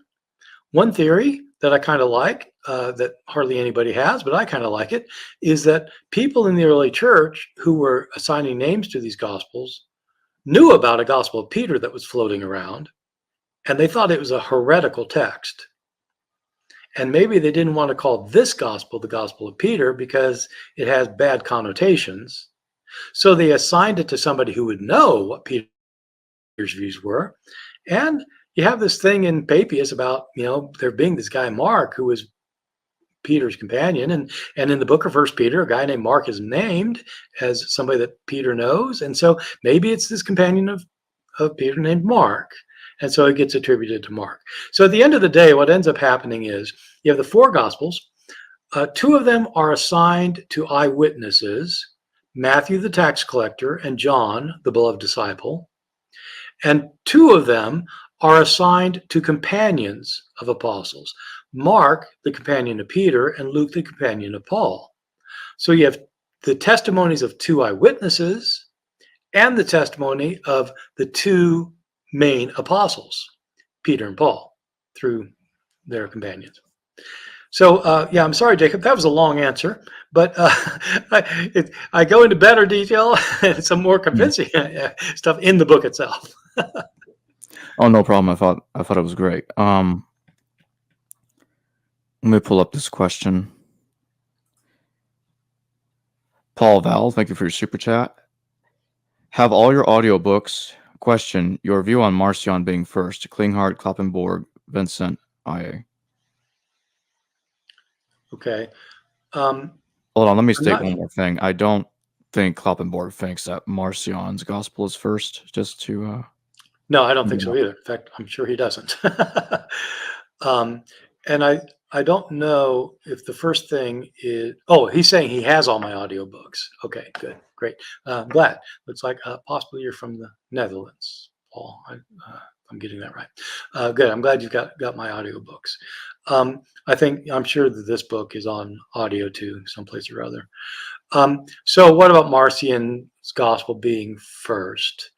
One theory that I kind of like, that hardly anybody has, but I kind of like it, is that people in the early church who were assigning names to these gospels knew about a gospel of Peter that was floating around, and they thought it was a heretical text. And maybe they didn't want to call this gospel the Gospel of Peter because it has bad connotations. So they assigned it to somebody who would know what Peter's views were. And you have this thing in Papias about, there being this guy Mark who was Peter's companion. And in the book of 1 Peter, a guy named Mark is named as somebody that Peter knows. And so maybe it's this companion of Peter named Mark. And so it gets attributed to Mark. So at the end of the day, what ends up happening is you have the four Gospels. Two of them are assigned to eyewitnesses, Matthew the tax collector and John, the beloved disciple. And two of them are assigned to companions of apostles, Mark, the companion of Peter, and Luke, the companion of Paul. So you have the testimonies of two eyewitnesses and the testimony of the two main apostles, Peter and Paul, through their companions. So, yeah, I'm sorry, Jacob, that was a long answer, but I go into better detail and some more convincing stuff in the book itself. Oh, no problem. I thought it was great. Let me pull up this question. Paul Val, thank you for your super chat. Have all your audiobooks. Question, your view on Marcion being first. Klinghardt, Kloppenborg, Vincent, IA. Okay. Hold on, let me state not- one more thing. I don't think Kloppenborg thinks that Marcion's gospel is first, just to... No, I don't think so either. In fact, I'm sure he doesn't. And I don't know if the first thing is, oh, he's saying he has all my audiobooks. Okay, good, great. Glad. Looks like possibly you're from the Netherlands, Paul. I'm getting that right. Good. I'm glad you've got my audiobooks. I'm sure that this book is on audio too, someplace or other. So what about Marcion's gospel being first?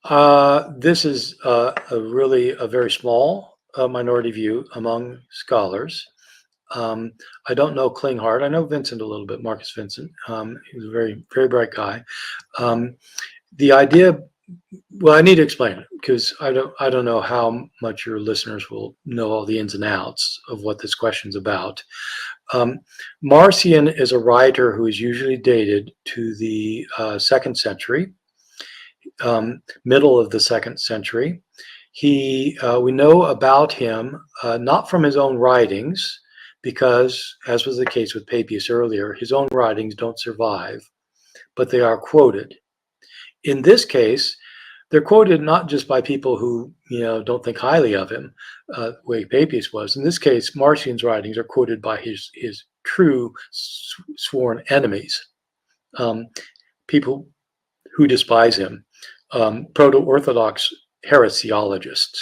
This is really a very small minority view among scholars. I don't know Klinghardt. I know Vincent a little bit, Marcus Vincent. He was a very, very bright guy. The idea, well, I need to explain it because I don't know how much your listeners will know all the ins and outs of what this question's about. Marcion is a writer who is usually dated to the 2nd century. Middle of the 2nd century. We know about him not from his own writings, because, as was the case with Papias earlier, his own writings don't survive, but they are quoted. In this case, they're quoted not just by people who don't think highly of him, the way Papias was. In this case, Marcion's writings are quoted by his true sworn enemies, people who despise him. Proto-Orthodox heresiologists.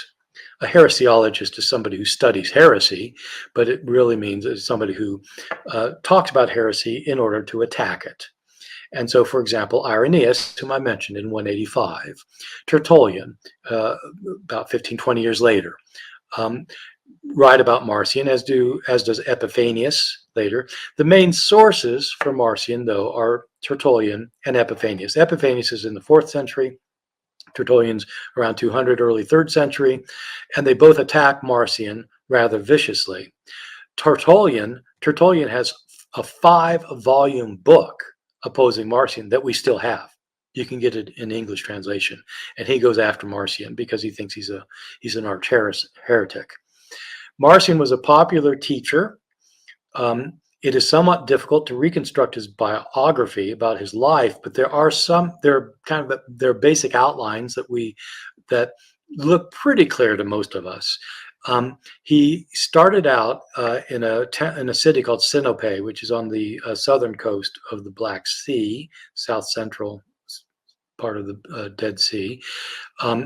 A heresiologist is somebody who studies heresy, but it really means it's somebody who talks about heresy in order to attack it. And so, for example, Irenaeus, whom I mentioned in 185, Tertullian, about 15, 20 years later, write about Marcion, as does Epiphanius later. The main sources for Marcion, though, are Tertullian and Epiphanius. Epiphanius is in the 4th century. Tertullian's around 200, early 3rd century, and they both attack Marcion rather viciously. Tertullian has a 5-volume book opposing Marcion that we still have. You can get it in English translation, and he goes after Marcion because he thinks he's an arch heretic. Marcion was a popular teacher. It is somewhat difficult to reconstruct his biography about his life, but there are basic outlines that look pretty clear to most of us. He started out in a city called Sinope, which is on the southern coast of the Black Sea, south central part of the Dead Sea.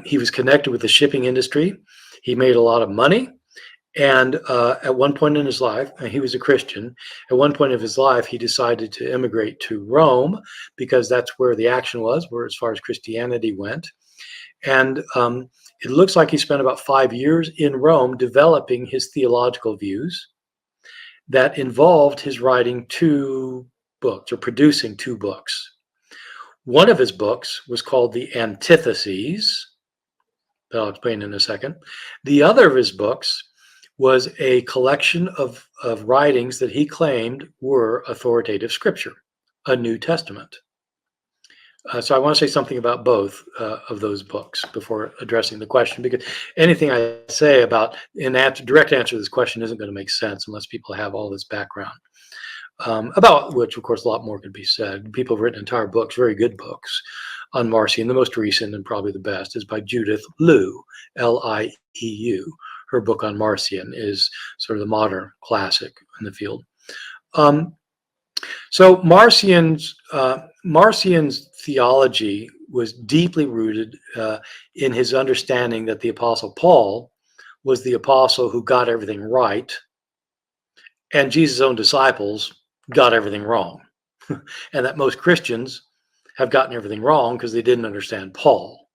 He was connected with the shipping industry. He made a lot of money. And at one point in his life, and he was a Christian, at one point of his life, he decided to immigrate to Rome because that's where the action was, where as far as Christianity went. And it looks like he spent about 5 years in Rome developing his theological views that involved his writing 2 books or producing 2 books. One of his books was called the Antitheses, that I'll explain in a second. The other of his books was a collection of writings that he claimed were authoritative scripture, a New Testament. So I want to say something about both of those books before addressing the question, because anything I say about direct answer to this question isn't going to make sense unless people have all this background, about which, of course, a lot more could be said. People have written entire books, very good books, on Marcion. The most recent and probably the best is by Judith Liu, Lieu. Her book on Marcion is sort of the modern classic in the field. So Marcion's theology was deeply rooted in his understanding that the Apostle Paul was the apostle who got everything right, and Jesus' own disciples got everything wrong, and that most Christians have gotten everything wrong because they didn't understand Paul.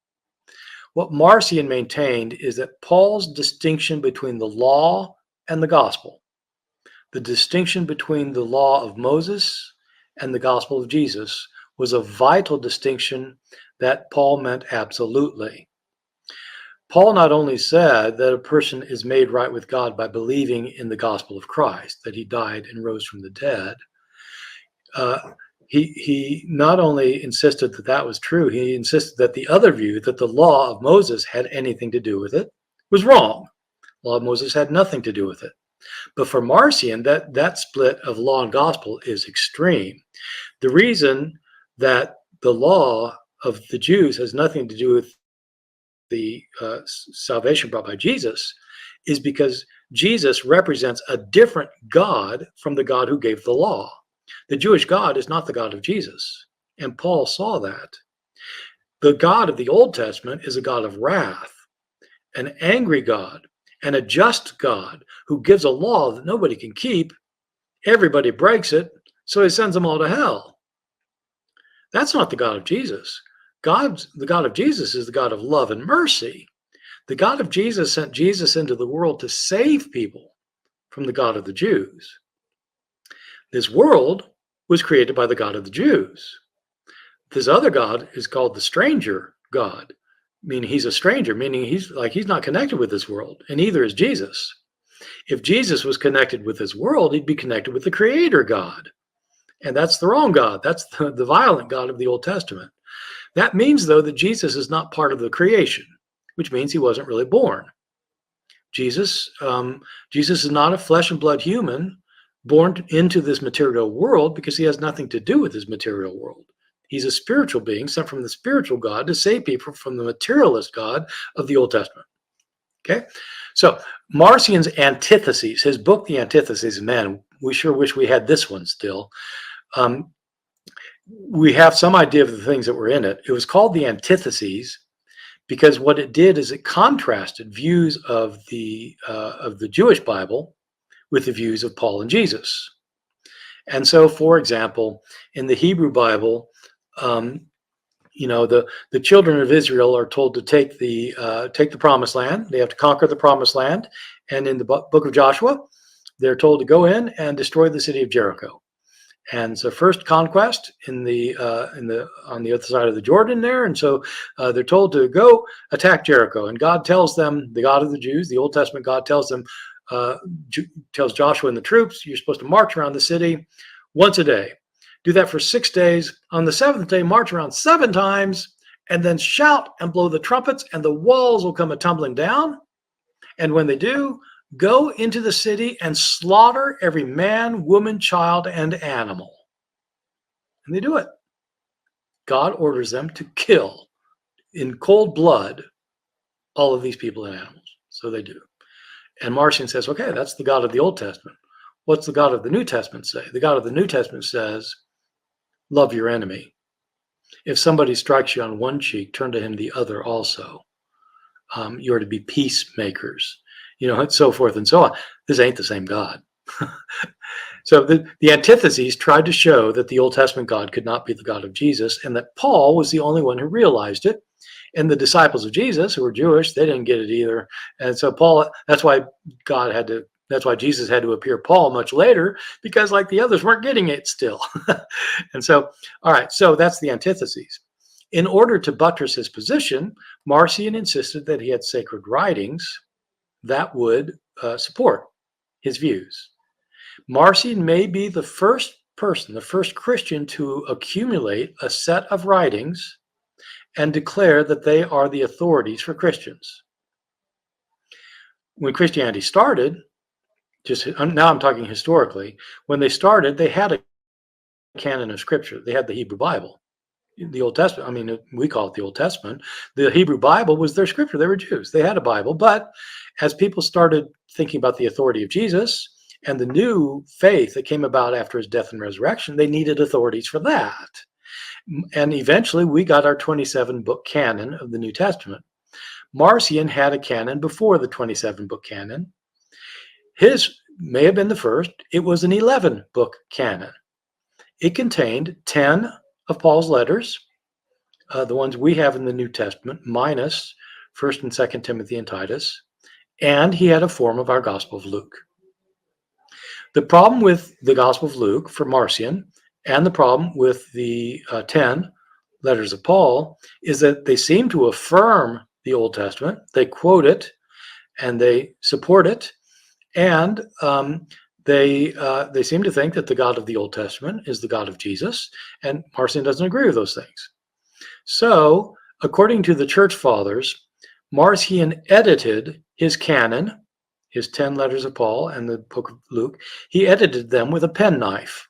What Marcion maintained is that Paul's distinction between the law and the gospel, the distinction between the law of Moses and the gospel of Jesus, was a vital distinction that Paul meant absolutely. Paul not only said that a person is made right with God by believing in the gospel of Christ, that he died and rose from the dead, he not only insisted that that was true, he insisted that the other view, that the law of Moses had anything to do with it, was wrong. The law of Moses had nothing to do with it. But for Marcion, that split of law and gospel is extreme. The reason that the law of the Jews has nothing to do with the salvation brought by Jesus is because Jesus represents a different God from the God who gave the law. The Jewish God is not the God of Jesus, and Paul saw that. The God of the Old Testament is a God of wrath, an angry God, and a just God who gives a law that nobody can keep. Everybody breaks it, so he sends them all to hell. That's not the God of Jesus. The God of Jesus is the God of love and mercy. The God of Jesus sent Jesus into the world to save people from the God of the Jews. This world was created by the God of the Jews. This other God is called the stranger God, meaning he's a stranger, meaning he's not connected with this world, and neither is Jesus. If Jesus was connected with this world, he'd be connected with the Creator God. And that's the wrong God. That's the violent God of the Old Testament. That means, though, that Jesus is not part of the creation, which means he wasn't really born. Jesus is not a flesh and blood human born into this material world because he has nothing to do with this material world. He's a spiritual being sent from the spiritual God to save people from the materialist God of the Old Testament. Okay? So Marcion's antitheses, his book, The Antitheses, man, we sure wish we had this one still. We have some idea of the things that were in it. It was called The Antitheses because what it did is it contrasted views of the Jewish Bible with the views of Paul and Jesus. And so, for example, in the Hebrew Bible, the children of Israel are told to take the promised land. They have to conquer the promised land. And in the book of Joshua, they're told to go in and destroy the city of Jericho. And so first conquest on the other side of the Jordan there. And so they're told to go attack Jericho. And God tells them, the God of the Jews, the Old Testament God tells them, tells Joshua and the troops, you're supposed to march around the city once a day. Do that for 6 days. On the seventh day, march around 7 times, and then shout and blow the trumpets, and the walls will come a-tumbling down. And when they do, go into the city and slaughter every man, woman, child, and animal. And they do it. God orders them to kill in cold blood all of these people and animals. So they do. And Marcion says, okay, that's the God of the Old Testament. What's the God of the New Testament say? The God of the New Testament says, love your enemy. If somebody strikes you on one cheek, turn to him the other also. You're to be peacemakers, and so forth and so on. This ain't the same God. So the antitheses tried to show that the Old Testament God could not be the God of Jesus, and that Paul was the only one who realized it. And the disciples of Jesus, who were Jewish, they didn't get it either. And so that's why Jesus had to appear Paul much later, because like the others weren't getting it still. And so, all right, so that's the antitheses. In order to buttress his position, Marcion insisted that he had sacred writings that would support his views. Marcion may be the first person, the first Christian to accumulate a set of writings and declare that they are the authorities for Christians. When Christianity started, now I'm talking historically, when they started, they had a canon of scripture. They had the Hebrew Bible. the Old Testament. I mean, we call it the Old Testament. The Hebrew Bible was their scripture. They were Jews. They had a Bible. But as people started thinking about the authority of Jesus and the new faith that came about after his death and resurrection, they needed authorities for that. And eventually we got our 27-book canon of the New Testament. Marcion had a canon before the 27-book canon. His may have been the first. It was an 11-book canon. It contained 10 of Paul's letters, the ones we have in the New Testament, minus 1st and 2nd Timothy and Titus, and he had a form of our Gospel of Luke. The problem with the Gospel of Luke for Marcion, and the problem with the 10 letters of Paul, is that they seem to affirm the Old Testament. They quote it, and they support it, and they seem to think that the God of the Old Testament is the God of Jesus, and Marcion doesn't agree with those things. So, according to the church fathers, Marcion edited his canon, his 10 letters of Paul and the book of Luke. He edited them with a penknife,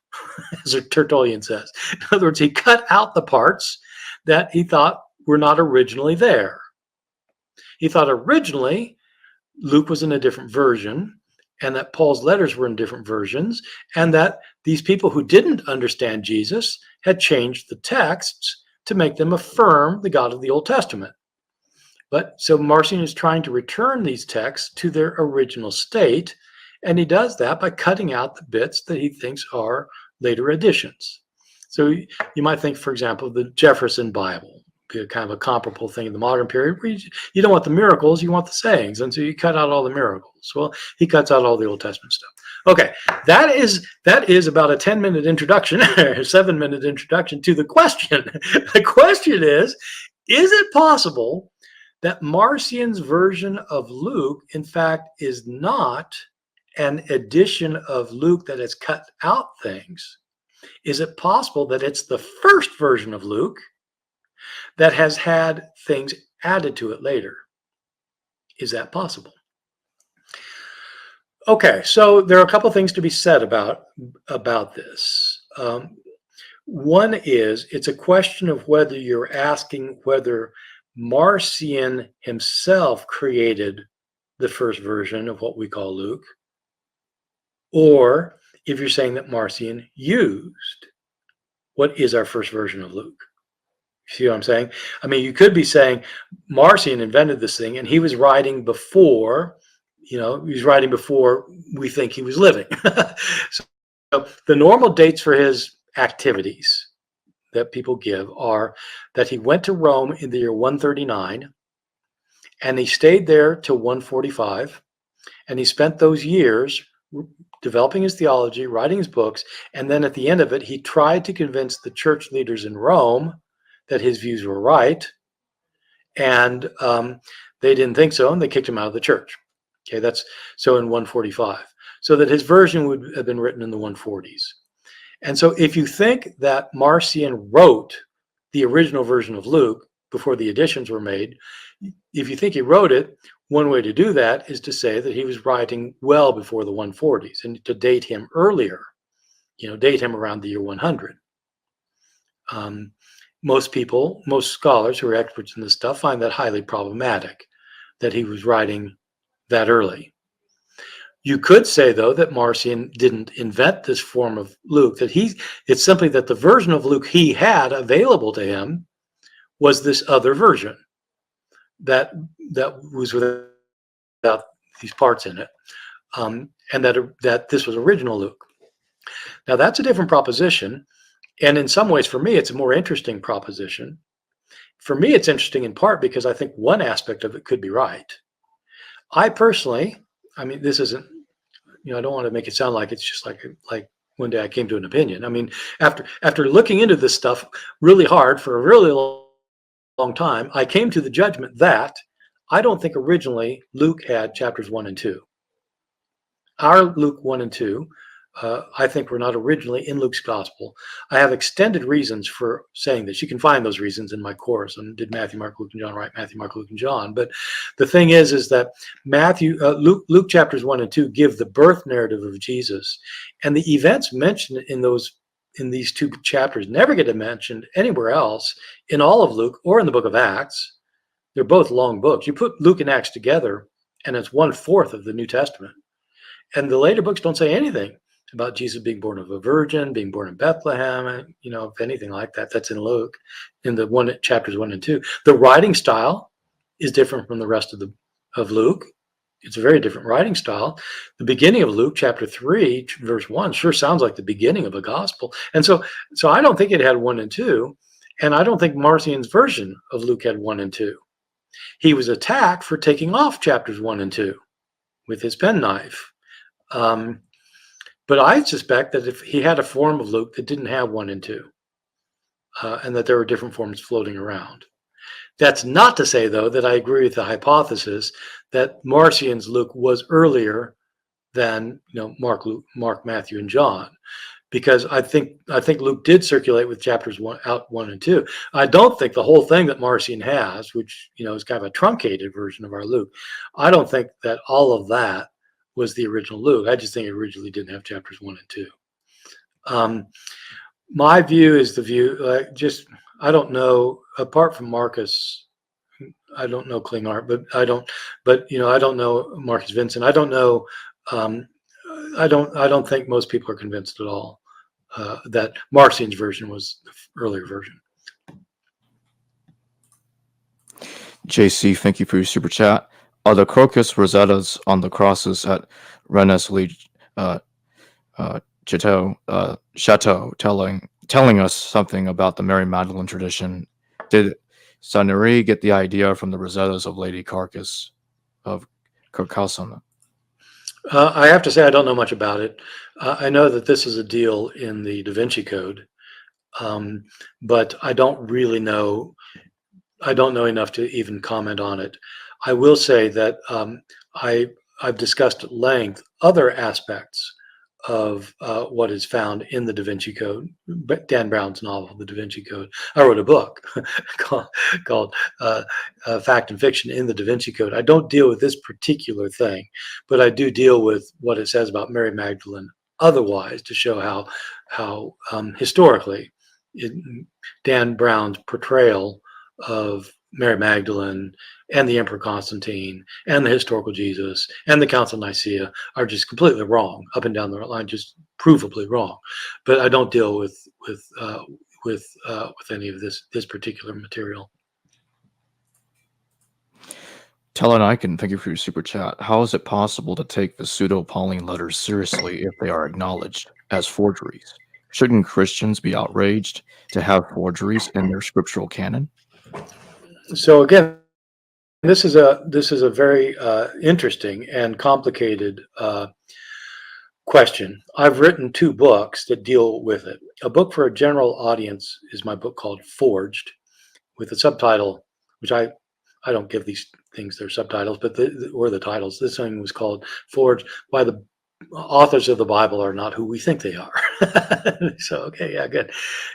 as Tertullian says. In other words, he cut out the parts that he thought were not originally there. He thought originally Luke was in a different version, and that Paul's letters were in different versions, and that these people who didn't understand Jesus had changed the texts to make them affirm the God of the Old Testament. But so Marcion is trying to return these texts to their original state, and he does that by cutting out the bits that he thinks are later additions. So you might think, for example, the Jefferson Bible, kind of a comparable thing in the modern period, where you don't want the miracles, you want the sayings, and so you cut out all the miracles. Well, he cuts out all the Old Testament stuff. Okay, that is about a 10-minute introduction, 7-minute introduction to the question. The question is it possible that Marcion's version of Luke, in fact, is not an edition of Luke that has cut out things? Is it possible that it's the first version of Luke that has had things added to it later? Is that possible? Okay, so there are a couple things to be said about this. One is, it's a question of whether you're asking whether Marcion himself created the first version of what we call Luke, or if you're saying that Marcion used what is our first version of Luke. See what I'm saying? I mean, you could be saying Marcion invented this thing and he was writing before, he was writing before we think he was living. So the normal dates for his activities that people give are that he went to Rome in the year 139 and he stayed there till 145, and he spent those years developing his theology, writing his books, and then at the end of it, he tried to convince the church leaders in Rome that his views were right, and they didn't think so, and they kicked him out of the church. Okay, that's so in 145. So that his version would have been written in the 140s. And so if you think that Marcion wrote the original version of Luke before the additions were made, if you think he wrote it, one way to do that is to say that he was writing well before the 140s and to date him earlier, date him around the year 100. Most scholars who are experts in this stuff find that highly problematic, that he was writing that early. You could say, though, that Marcion didn't invent this form of Luke, that it's simply that the version of Luke he had available to him was this other version that was without these parts in it, and that this was original Luke. Now, that's a different proposition, and in some ways, for me, it's a more interesting proposition. For me, it's interesting in part because I think one aspect of it could be right. I personally, I mean, this isn't, I don't want to make it sound like it's just like one day I came to an opinion. I mean, after looking into this stuff really hard for a really long time, I came to the judgment that I don't think originally Luke had chapters 1 and 2. Our Luke 1 and 2, I think were not originally in Luke's gospel. I have extended reasons for saying this. You can find those reasons in my course. And did Matthew, Mark, Luke, and John write Matthew, Mark, Luke, and John? But the thing is that Luke chapters 1 and 2 give the birth narrative of Jesus, and the events mentioned in those in these two chapters never get mentioned anywhere else in all of Luke or in the book of Acts. They're both long books. You put Luke and Acts together, and it's 1/4 of the New Testament. And the later books don't say anything about Jesus being born of a virgin, being born in Bethlehem, if anything like that. That's in Luke, in the chapters 1 and 2. The writing style is different from the rest of Luke. It's a very different writing style. The beginning of Luke, chapter 3, verse 1, sure sounds like the beginning of a gospel. And so I don't think it had 1 and 2, and I don't think Marcion's version of Luke had 1 and 2. He was attacked for taking off chapters 1 and 2 with his penknife. But I suspect that if he had a form of Luke that didn't have 1 and 2, and that there were different forms floating around. That's not to say, though, that I agree with the hypothesis that Marcion's Luke was earlier than Mark, Matthew, and John, because I think Luke did circulate with chapters 1 and 2. I don't think the whole thing that Marcion has, which is kind of a truncated version of our Luke, I don't think that all of that was the original Luke. I just think it originally didn't have chapters 1 and 2. My view is the view, I don't know, apart from Marcus, I don't know Klinghardt, but I don't know Marcus Vincent. I don't know, I don't think most people are convinced at all that Marcion's version was the earlier version. JC, thank you for your super chat. Are the crocus rosettas on the crosses at Rennes Chateau telling us something about the Mary Magdalene tradition? Did Saneri get the idea from the rosettas of Lady Carcass of Carcassonne? I have to say I don't know much about it. I know that this is a deal in the Da Vinci Code, but I don't really know. I don't know enough to even comment on it. I will say that I've discussed at length other aspects of what is found in the Da Vinci Code, Dan Brown's novel, The Da Vinci Code. I wrote a book called Fact and Fiction in the Da Vinci Code. I don't deal with this particular thing, but I do deal with what it says about Mary Magdalene otherwise, to show how historically Dan Brown's portrayal of Mary Magdalene and the Emperor Constantine and the historical Jesus and the Council of Nicaea are just completely wrong, up and down the line, just provably wrong. But I don't deal with any of this particular material. Teleniken, thank you for your super chat. How is it possible to take the pseudo-Pauline letters seriously if they are acknowledged as forgeries? Shouldn't Christians be outraged to have forgeries in their scriptural canon? So again, this is a very interesting and complicated question. I've written 2 books that deal with it. A book for a general audience is my book called Forged, with a subtitle, which I don't give these things their subtitles, but the titles. This thing was called Forged, Why the Authors of the Bible Are Not Who We Think They Are. So, okay, yeah, good.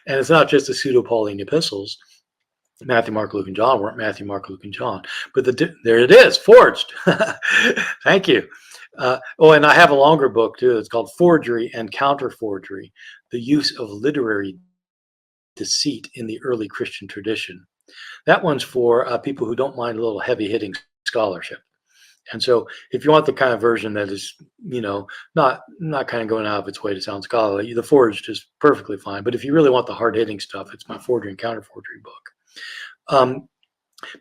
And it's not just the pseudo-Pauline epistles. Matthew, Mark, Luke, and John weren't Matthew, Mark, Luke, and John. But there it is, Forged. Thank you. And I have a longer book, too. It's called Forgery and Counter-Forgery, The Use of Literary Deceit in the Early Christian Tradition. That one's for people who don't mind a little heavy-hitting scholarship. And so if you want the kind of version that is, not kind of going out of its way to sound scholarly, the Forged is perfectly fine. But if you really want the hard-hitting stuff, it's my Forgery and Counter-Forgery book.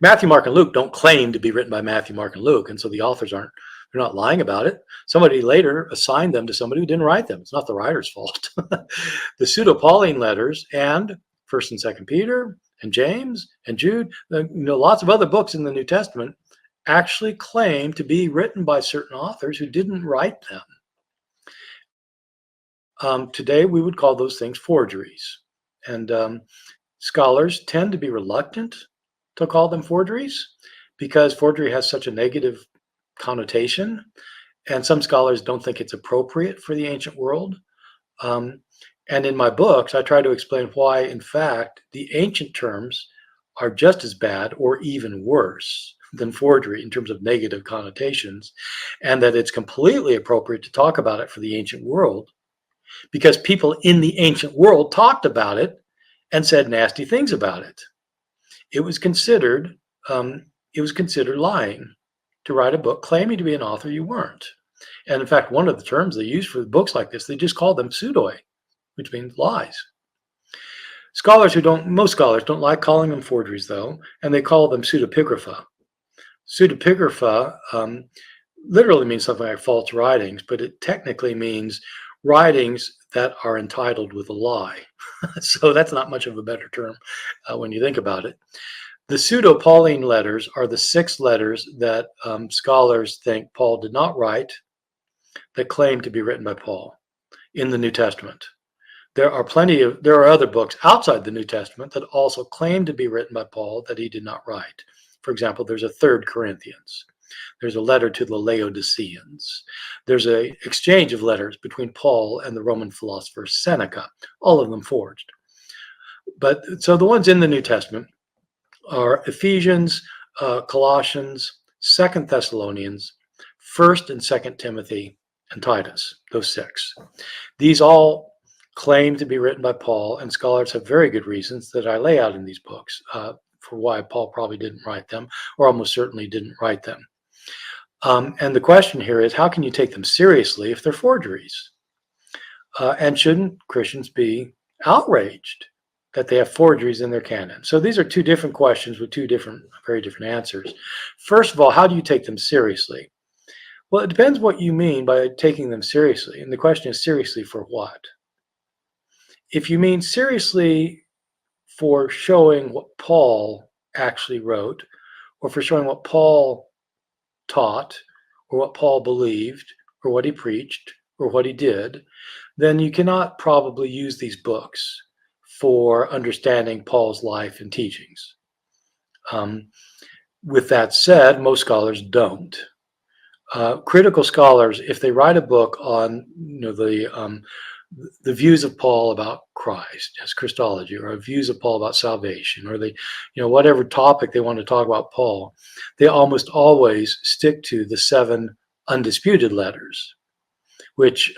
Matthew, Mark, and Luke don't claim to be written by Matthew, Mark, and Luke, and so the authors they're not lying about it. Somebody later assigned them to somebody who didn't write them. It's not the writer's fault. The pseudo-Pauline letters and 1st and 2nd Peter and James and Jude, lots of other books in the New Testament actually claim to be written by certain authors who didn't write them. Today we would call those things forgeries, and scholars tend to be reluctant to call them forgeries because forgery has such a negative connotation, and some scholars don't think it's appropriate for the ancient world. And in my books, I try to explain why, in fact, the ancient terms are just as bad or even worse than forgery in terms of negative connotations, and that it's completely appropriate to talk about it for the ancient world, because people in the ancient world talked about it and said nasty things about it. It was considered lying to write a book claiming to be an author you weren't. And in fact, one of the terms they use for books like this, they just call them pseudoi, which means lies. Most scholars don't like calling them forgeries, though, and they call them pseudepigrapha. Pseudepigrapha literally means something like false writings, but it technically means writings that are entitled with a lie. So that's not much of a better term when you think about it. The pseudo-Pauline letters are the 6 letters that scholars think Paul did not write that claim to be written by Paul in the New Testament. There are other books outside the New Testament that also claim to be written by Paul that he did not write. For example, there's a 3rd Corinthians. There's a letter to the Laodiceans. There's an exchange of letters between Paul and the Roman philosopher Seneca, all of them forged. But so the ones in the New Testament are Ephesians, Colossians, 2nd Thessalonians, 1st and 2nd Timothy, and Titus, those 6. These all claim to be written by Paul, and scholars have very good reasons that I lay out in these books for why Paul probably didn't write them, or almost certainly didn't write them. And the question here is, how can you take them seriously if they're forgeries? And shouldn't Christians be outraged that they have forgeries in their canon? So these are 2 different questions with 2 very different answers. First of all, how do you take them seriously? Well, it depends what you mean by taking them seriously. And the question is, seriously for what? If you mean seriously for showing what Paul actually wrote, or for showing what Paul taught, or what Paul believed, or what he preached, or what he did, then you cannot probably use these books for understanding Paul's life and teachings. With that said, most scholars don't. Critical scholars, if they write a book on the views of Paul about Christ as Christology, or views of Paul about salvation, or whatever topic they want to talk about Paul, they almost always stick to the 7 undisputed letters, which,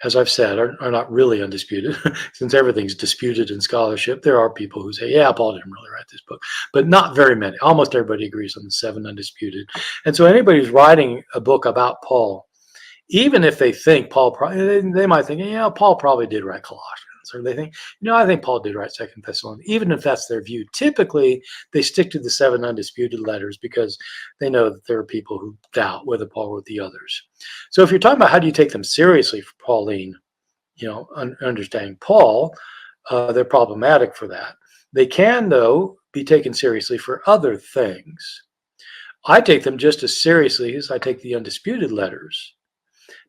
as I've said, are not really undisputed. Since everything's disputed in scholarship, there are people who say, yeah, Paul didn't really write this book, but not very many. Almost everybody agrees on the 7 undisputed. And so anybody who's writing a book about Paul, even if they think they might think, yeah, Paul probably did write Colossians, or they think, I think Paul did write 2nd Thessalonians. Even if that's their view, typically they stick to the 7 undisputed letters because they know that there are people who doubt whether Paul wrote the others. So if you're talking about how do you take them seriously for Pauline, understanding Paul, they're problematic for that. They can, though, be taken seriously for other things. I take them just as seriously as I take the undisputed letters,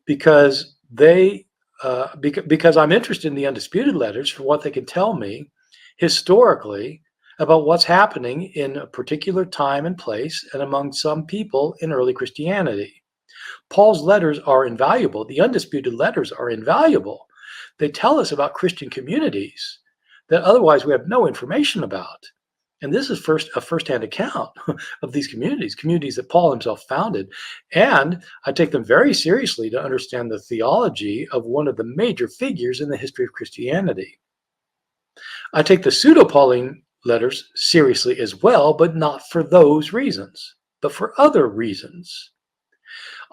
because because I'm interested in the undisputed letters for what they can tell me historically about what's happening in a particular time and place and among some people in early Christianity. Paul's letters are invaluable. The undisputed letters are invaluable. They tell us about Christian communities that otherwise we have no information about. And this is a first-hand account of these communities that Paul himself founded. And I take them very seriously to understand the theology of one of the major figures in the history of Christianity. I take the pseudo-Pauline letters seriously as well, but not for those reasons, but for other reasons.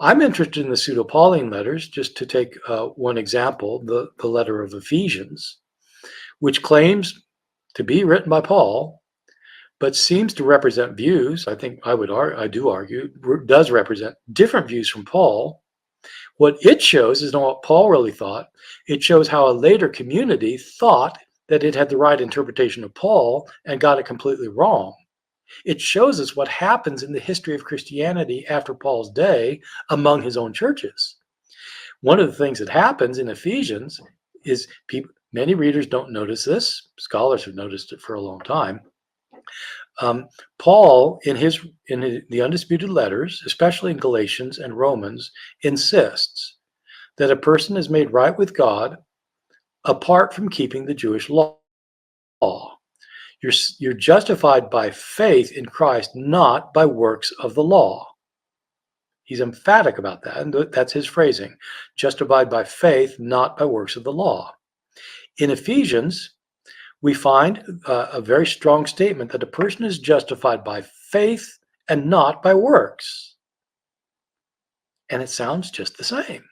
I'm interested in the pseudo-Pauline letters, just to take one example, the letter of Ephesians, which claims to be written by Paul, but seems to represent views, I do argue, does represent different views from Paul. What it shows is not what Paul really thought. It shows how a later community thought that it had the right interpretation of Paul and got it completely wrong. It shows us what happens in the history of Christianity after Paul's day among his own churches. One of the things that happens in Ephesians is many readers don't notice this. Scholars have noticed it for a long time. Paul, in the undisputed letters, especially in Galatians and Romans, insists that a person is made right with God apart from keeping the Jewish law. You're justified by faith in Christ, not by works of the law. He's emphatic about that, and that's his phrasing. Justified by faith, not by works of the law. In Ephesians, we find a very strong statement that a person is justified by faith and not by works. And it sounds just the same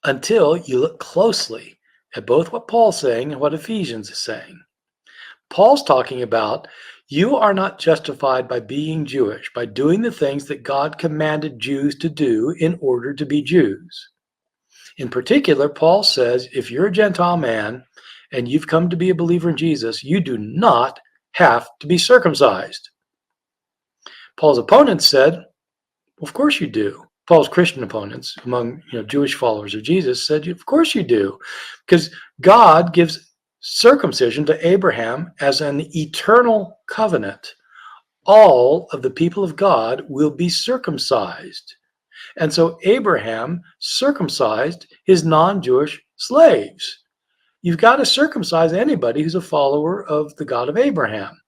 until you look closely at both what Paul's saying and what Ephesians is saying. Paul's talking about you are not justified by being Jewish, by doing the things that God commanded Jews to do in order to be Jews. In particular, Paul says if you're a Gentile man and you've come to be a believer in Jesus, you do not have to be circumcised. Paul's opponents said, well, of course you do. Paul's Christian opponents among Jewish followers of Jesus said, of course you do, because God gives circumcision to Abraham as an eternal covenant. All of the people of God will be circumcised. And so Abraham circumcised his non-Jewish slaves. You've got to circumcise anybody who's a follower of the God of Abraham.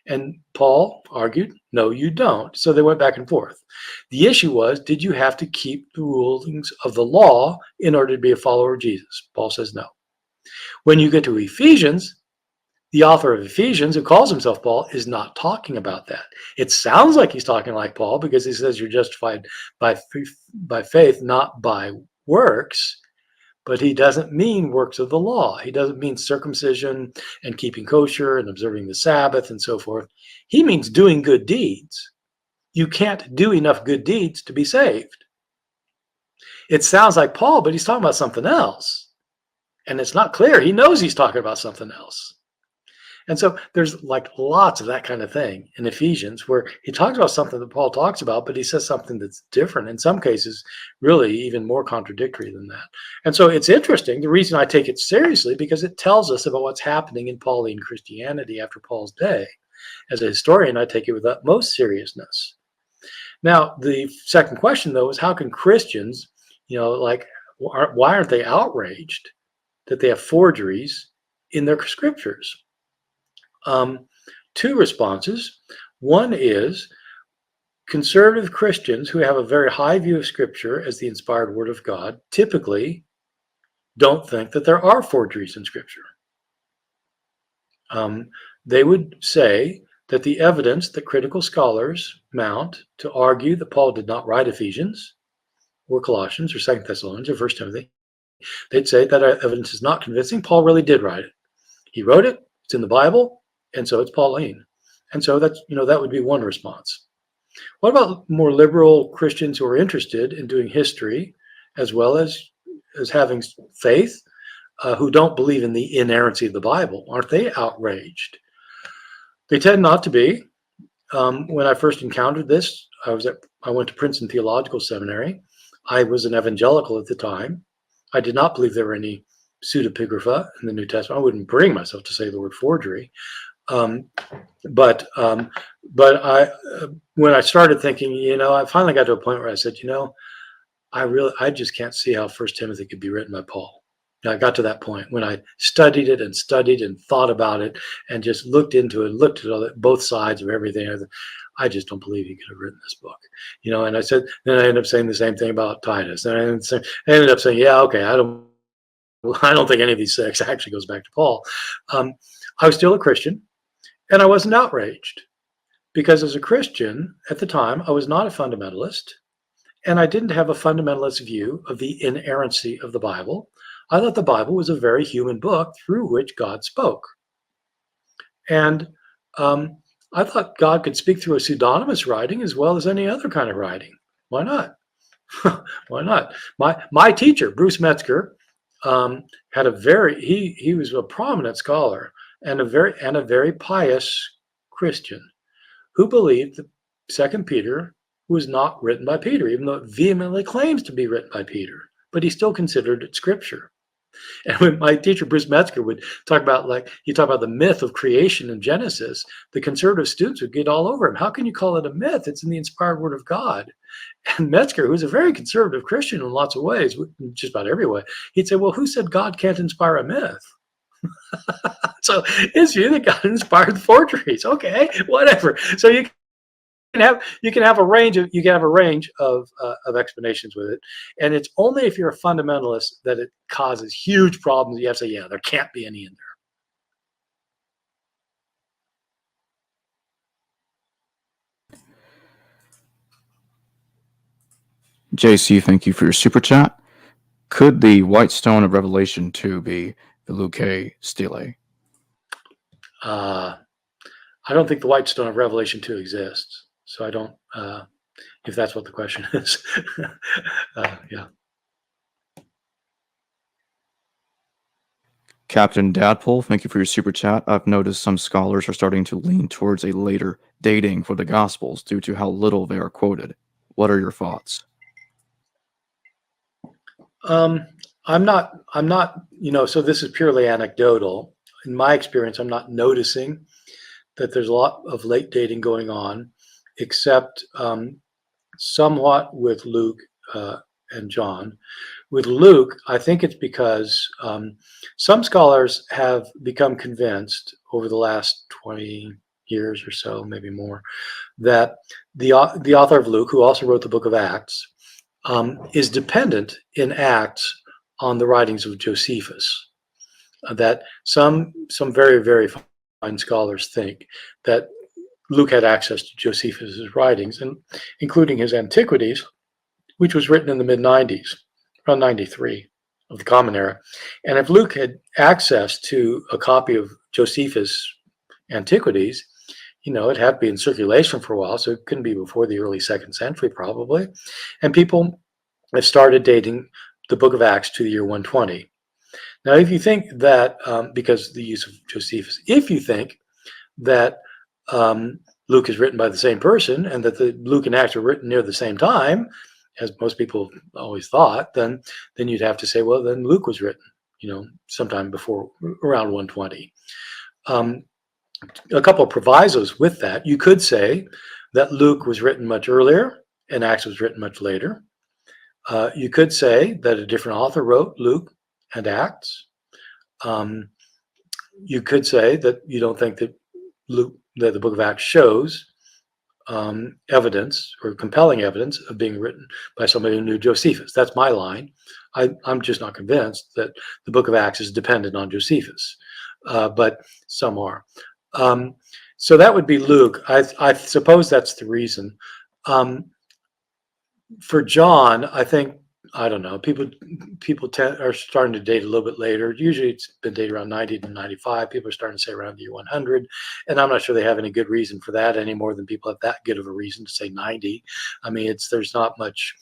And Paul argued, no, you don't. So they went back and forth. The issue was, did you have to keep the rulings of the law in order to be a follower of Jesus? Paul says no. When you get to Ephesians, the author of Ephesians, who calls himself Paul, is not talking about that. It sounds like he's talking like Paul because he says you're justified by faith, not by works. But he doesn't mean works of the law. He doesn't mean circumcision and keeping kosher and observing the Sabbath and so forth. He means doing good deeds. You can't do enough good deeds to be saved. It sounds like Paul, but he's talking about something else. And it's not clear. He knows he's talking about something else. And so there's like lots of that kind of thing in Ephesians where he talks about something that Paul talks about, but he says something that's different, in some cases, really even more contradictory than that. And so it's interesting. The reason I take it seriously, because it tells us about what's happening in Pauline Christianity after Paul's day. As a historian, I take it with utmost seriousness. Now, the second question, though, is how can Christians, why aren't they outraged that they have forgeries in their scriptures? Two responses. One is conservative Christians who have a very high view of Scripture as the inspired Word of God typically don't think that there are forgeries in Scripture. They would say that the evidence that critical scholars mount to argue that Paul did not write Ephesians or Colossians or 2 Thessalonians or 1 Timothy, they'd say that evidence is not convincing. Paul really did write it. He wrote it. It's in the Bible. And so it's Pauline. And so that's, that would be one response. What about more liberal Christians who are interested in doing history as well as having faith, who don't believe in the inerrancy of the Bible? Aren't they outraged? They tend not to be. When I first encountered this, I went to Princeton Theological Seminary. I was an evangelical at the time. I did not believe there were any pseudepigrapha in the New Testament. I wouldn't bring myself to say the word forgery. But when I started thinking, I finally got to a point where I said, I just can't see how 1 Timothy could be written by Paul. I got to that point when I studied and thought about it and just looked into it, looked at both sides of everything. I just don't believe he could have written this book, and I said, then I ended up saying the same thing about Titus. And I ended up saying, yeah, okay, I don't think any of these six actually goes back to Paul. I was still a Christian. And I wasn't outraged because as a Christian at the time, I was not a fundamentalist and I didn't have a fundamentalist view of the inerrancy of the Bible. I thought the Bible was a very human book through which God spoke. And I thought God could speak through a pseudonymous writing as well as any other kind of writing. Why not? Why not? My teacher, Bruce Metzger, had he was a prominent scholar and a very pious Christian who believed that 2 Peter was not written by Peter, even though it vehemently claims to be written by Peter, but he still considered it scripture. And when my teacher, Bruce Metzger, would talk about the myth of creation in Genesis, the conservative students would get all over him. How can you call it a myth? It's in the inspired Word of God. And Metzger, who's a very conservative Christian in lots of ways, just about every way, he'd say, well, who said God can't inspire a myth? So his view that God inspired forgeries. Okay, whatever. So you can have a range of explanations with it, and it's only if you're a fundamentalist that it causes huge problems. You have to say, yeah, there can't be any in there. JC, thank you for your super chat. Could the White Stone of Revelation 2 be the Luque Stele? I don't think the White Stone of Revelation 2 exists, so I don't. If that's what the question is, yeah. Captain Dadpole, thank you for your super chat. I've noticed some scholars are starting to lean towards a later dating for the Gospels due to how little they are quoted. What are your thoughts? I'm not. So this is purely anecdotal. In my experience, I'm not noticing that there's a lot of late dating going on, except somewhat with Luke and John. With Luke, I think it's because some scholars have become convinced over the last 20 years or so, maybe more, that the author of Luke, who also wrote the book of Acts, is dependent in Acts on the writings of Josephus. That some very, very fine scholars think that Luke had access to Josephus's writings, and including his Antiquities, which was written in the mid-90s, around 93 of the Common Era. And if Luke had access to a copy of Josephus' Antiquities, it had to be in circulation for a while, so it couldn't be before the early 2nd century probably. And people have started dating the book of Acts to the year 120. Now, if you think that, because the use of Josephus, if you think that Luke is written by the same person and that the Luke and Acts are written near the same time, as most people always thought, then you'd have to say, well, then Luke was written, sometime before around 120. A couple of provisos with that. You could say that Luke was written much earlier and Acts was written much later. You could say that a different author wrote Luke and Acts. You could say that you don't think that the book of Acts shows evidence or compelling evidence of being written by somebody who knew Josephus. That's my line. I'm just not convinced that the book of Acts is dependent on Josephus, but some are. So that would be Luke. I suppose that's the reason. For John, I think, I don't know, people are starting to date a little bit later. Usually it's been dated around 90 to 95. People are starting to say around the year 100. And I'm not sure they have any good reason for that any more than people have that good of a reason to say 90. I mean, there's not much,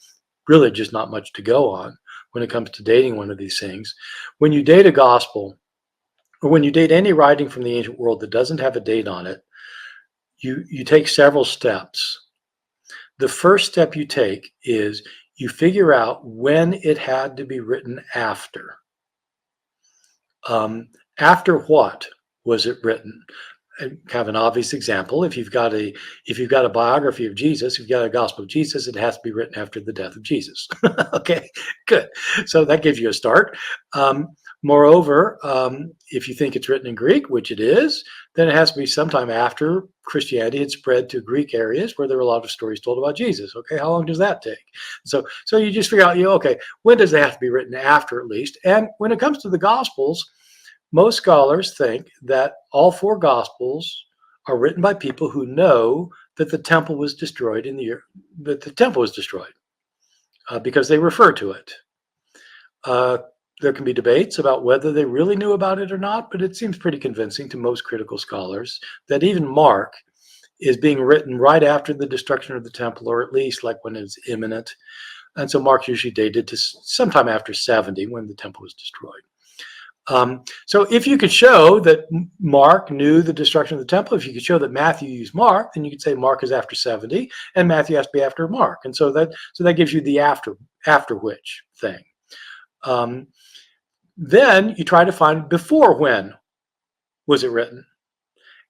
really just not much to go on when it comes to dating one of these things. When you date a gospel, or when you date any writing from the ancient world that doesn't have a date on it, you take several steps. The first step you take is you figure out when it had to be written after. After what was it written? And have an obvious example. If you've got a biography of Jesus, if you've got a gospel of Jesus, it has to be written after the death of Jesus. Okay, good. So that gives you a start. Moreover, if you think it's written in Greek, which it is, then it has to be sometime after Christianity had spread to Greek areas where there were a lot of stories told about Jesus. Okay, how long does that take? So you just figure out, okay, when does it have to be written after at least? And when it comes to the Gospels, most scholars think that all 4 Gospels are written by people who know that the temple was destroyed because they refer to it. There can be debates about whether they really knew about it or not, but it seems pretty convincing to most critical scholars that even Mark is being written right after the destruction of the temple, or at least like when it's imminent. And so Mark's usually dated to sometime after 70 when the temple was destroyed. So if you could show that Mark knew the destruction of the temple, if you could show that Matthew used Mark, then you could say Mark is after 70 and Matthew has to be after Mark. And so that gives you the after which thing. Then you try to find before when was it written.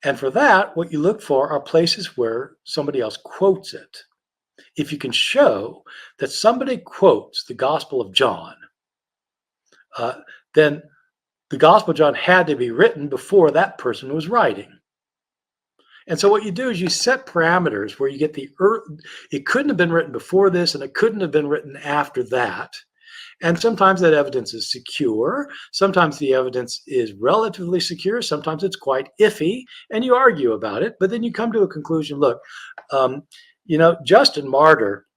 And for that, what you look for are places where somebody else quotes it. If you can show that somebody quotes the Gospel of John, then the Gospel of John had to be written before that person was writing. And so what you do is you set parameters where you get it couldn't have been written before this, and it couldn't have been written after that. And sometimes that evidence is secure. Sometimes the evidence is relatively secure. Sometimes it's quite iffy, and you argue about it. But then you come to a conclusion. Look, Justin Martyr,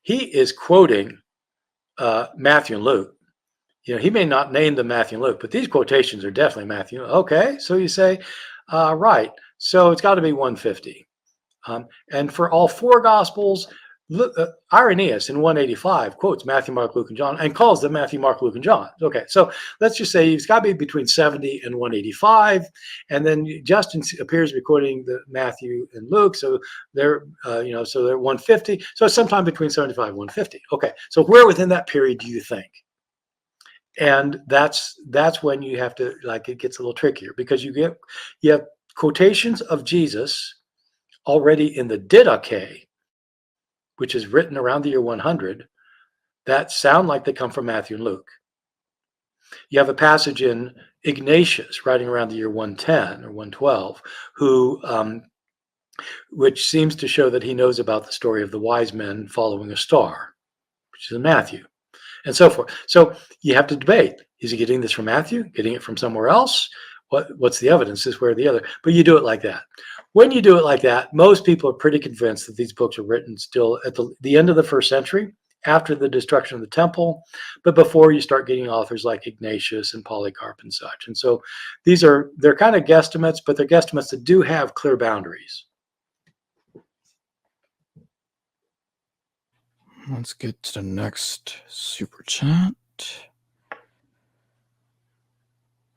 he is quoting Matthew and Luke. He may not name them Matthew and Luke, but these quotations are definitely Matthew. Okay, so you say, right. So it's got to be 150. And for all four Gospels, Irenaeus in 185 quotes Matthew, Mark, Luke, and John and calls them Matthew, Mark, Luke, and John. Okay, so let's just say it's got to be between 70 and 185, and then Justin appears to be quoting the Matthew and Luke, so they're so they're 150. So it's sometime between 75 and 150. Okay, so where within that period do you think? And that's when you have to, it gets a little trickier, because you have quotations of Jesus already in the Didache, which is written around the year 100, that sound like they come from Matthew and Luke. You have a passage in Ignatius writing around the year 110 or 112, which seems to show that he knows about the story of the wise men following a star, which is in Matthew, and so forth. So you have to debate. Is he getting this from Matthew? Getting it from somewhere else? What's the evidence, this way or the other? But you do it like that. When you do it like that, most people are pretty convinced that these books are written still at the end of the first century, after the destruction of the temple, but before you start getting authors like Ignatius and Polycarp and such. And so they're kind of guesstimates, but they're guesstimates that do have clear boundaries. Let's get to the next super chat.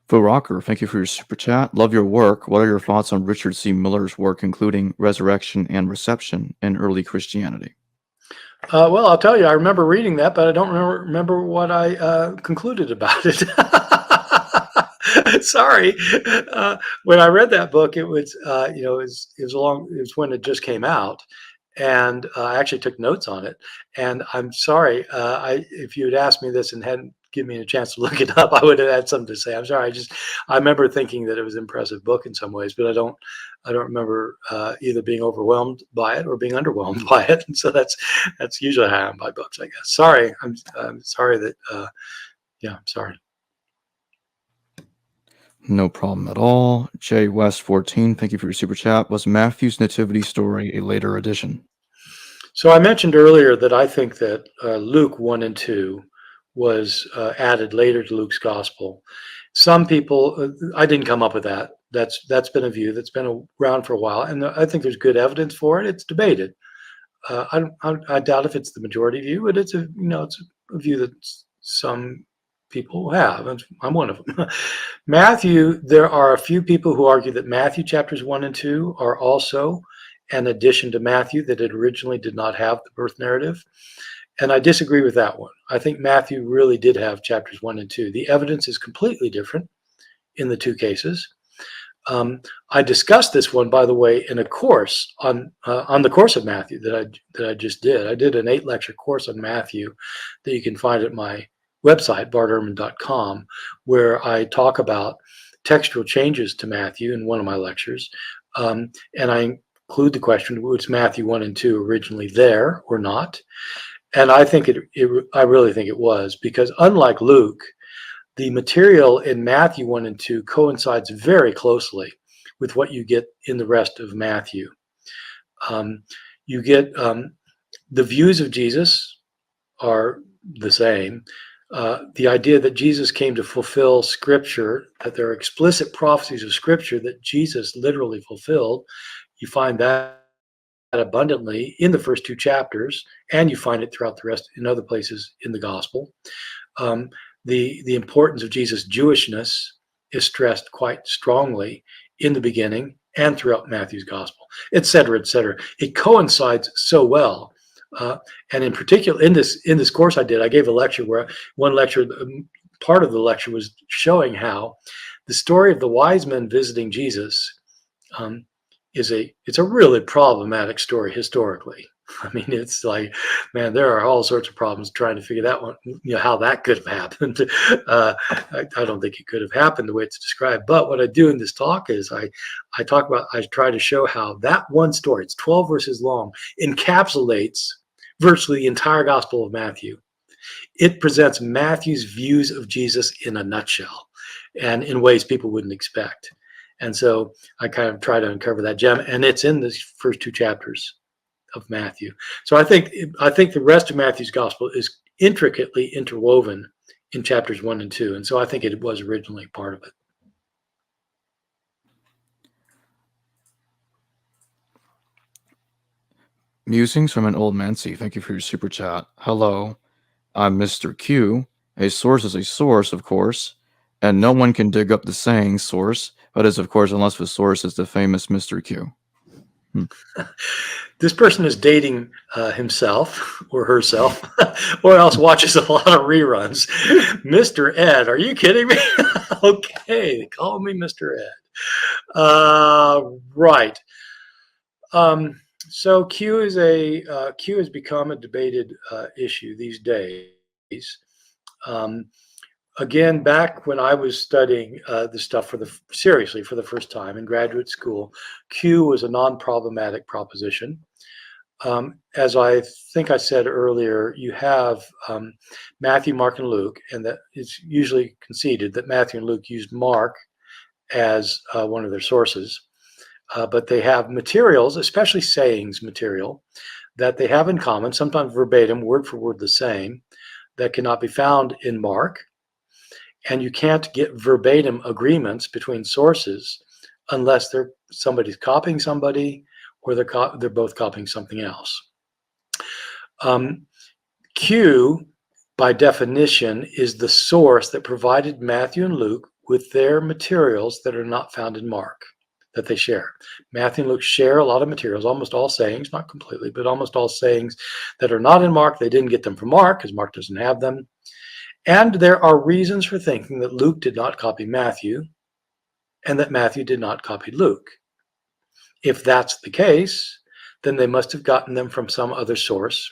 Goodacre, thank you for your super chat. Love your work. What are your thoughts on Richard C. Miller's work, including Resurrection and Reception in Early Christianity? Well, I'll tell you, I remember reading that, but I don't remember what I concluded about it. Sorry. When I read that book, it was it was when it just came out, and I actually took notes on it. And I'm sorry, if you had asked me this and hadn't given me a chance to look it up, I would have had something to say. I'm sorry. I remember thinking that it was an impressive book in some ways, but I don't remember either being overwhelmed by it or being underwhelmed by it. And so that's usually how I am by books, I guess. Sorry. I'm sorry that, I'm sorry. No problem at all. J West 14, thank you for your super chat. Was Matthew's nativity story a later addition? So I mentioned earlier that I think that Luke 1 and 2 was added later to Luke's gospel. Some people, I didn't come up with that. That's been a view that's been around for a while, and I think there's good evidence for it. It's debated. I doubt if it's the majority view, but it's a view that some people have, and I'm one of them. Matthew, there are a few people who argue that Matthew chapters 1 and 2 are also an addition to Matthew, that it originally did not have the birth narrative. And I disagree with that one. I think Matthew really did have chapters 1 and 2. The evidence is completely different in the two cases. I discussed this one, by the way, in a course on the course of Matthew that I just did. I did an 8-lecture course on Matthew that you can find at my website, bartehrman.com, where I talk about textual changes to Matthew in one of my lectures. And I include the question, was Matthew 1 and 2 originally there or not? And I think I really think it was, because unlike Luke, the material in Matthew 1 and 2 coincides very closely with what you get in the rest of Matthew. You get the views of Jesus are the same. The idea that Jesus came to fulfill Scripture, that there are explicit prophecies of Scripture that Jesus literally fulfilled, you find that abundantly in the first 2 chapters, and you find it throughout the rest in other places in the gospel. The importance of Jesus' Jewishness is stressed quite strongly in the beginning and throughout Matthew's gospel, et cetera, et cetera. It coincides so well. And in particular, in this course I did, I gave a lecture where part of the lecture was showing how the story of the wise men visiting Jesus it's a really problematic story historically. I mean, it's like, man, there are all sorts of problems trying to figure that one, how that could have happened. I don't think it could have happened the way it's described. But what I do in this talk is I try to show how that one story, it's 12 verses long, encapsulates virtually the entire Gospel of Matthew. It presents Matthew's views of Jesus in a nutshell and in ways people wouldn't expect. And so I kind of try to uncover that gem, and it's in the first 2 chapters of Matthew. So I think the rest of Matthew's gospel is intricately interwoven in chapters 1 and 2. And so I think it was originally part of it. Musings from an Old Mancy. Thank you for your super chat. Hello, I'm Mr. Q. A source is a source, of course, and no one can dig up the saying source, but is, of course, unless the source is the famous Mr. Q. This person is dating himself or herself, or else watches a lot of reruns. Mr. Ed, are you kidding me? Okay, call me Mr. Ed. Right. So Q has become a debated issue these days. Again, back when I was studying this stuff seriously for the first time in graduate school, Q was a non-problematic proposition. As I think I said earlier, you have Matthew, Mark, and Luke, and that it's usually conceded that Matthew and Luke used Mark as one of their sources. But they have materials, especially sayings material, that they have in common, sometimes verbatim, word for word the same, that cannot be found in Mark. And you can't get verbatim agreements between sources unless somebody's copying somebody or they're both copying something else. Q, by definition, is the source that provided Matthew and Luke with their materials that are not found in Mark, that they share. Matthew and Luke share a lot of materials, almost all sayings, not completely, but almost all sayings that are not in Mark. They didn't get them from Mark because Mark doesn't have them. And there are reasons for thinking that Luke did not copy Matthew and that Matthew did not copy Luke. If that's the case, then they must have gotten them from some other source.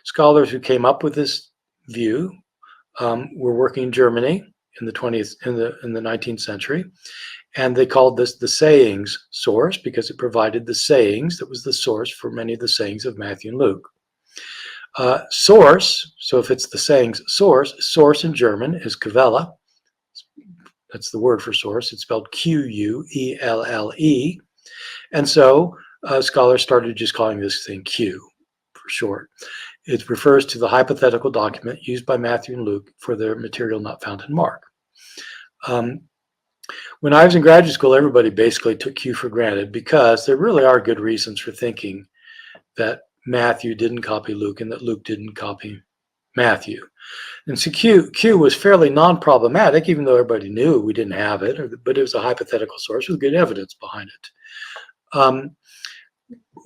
Scholars who came up with this view were working in Germany in the 19th century, and they called this the sayings source because it provided the sayings that was the source for many of the sayings of Matthew and Luke. Source, so if it's the sayings source in German is Quelle. That's the word for source. It's spelled Quelle. And so scholars started just calling this thing Q for short. It refers to the hypothetical document used by Matthew and Luke for their material not found in Mark. When I was in graduate school, everybody basically took Q for granted because there really are good reasons for thinking that Matthew didn't copy Luke and that Luke didn't copy Matthew. And so Q was fairly non-problematic, even though everybody knew we didn't have it, but it was a hypothetical source with good evidence behind it.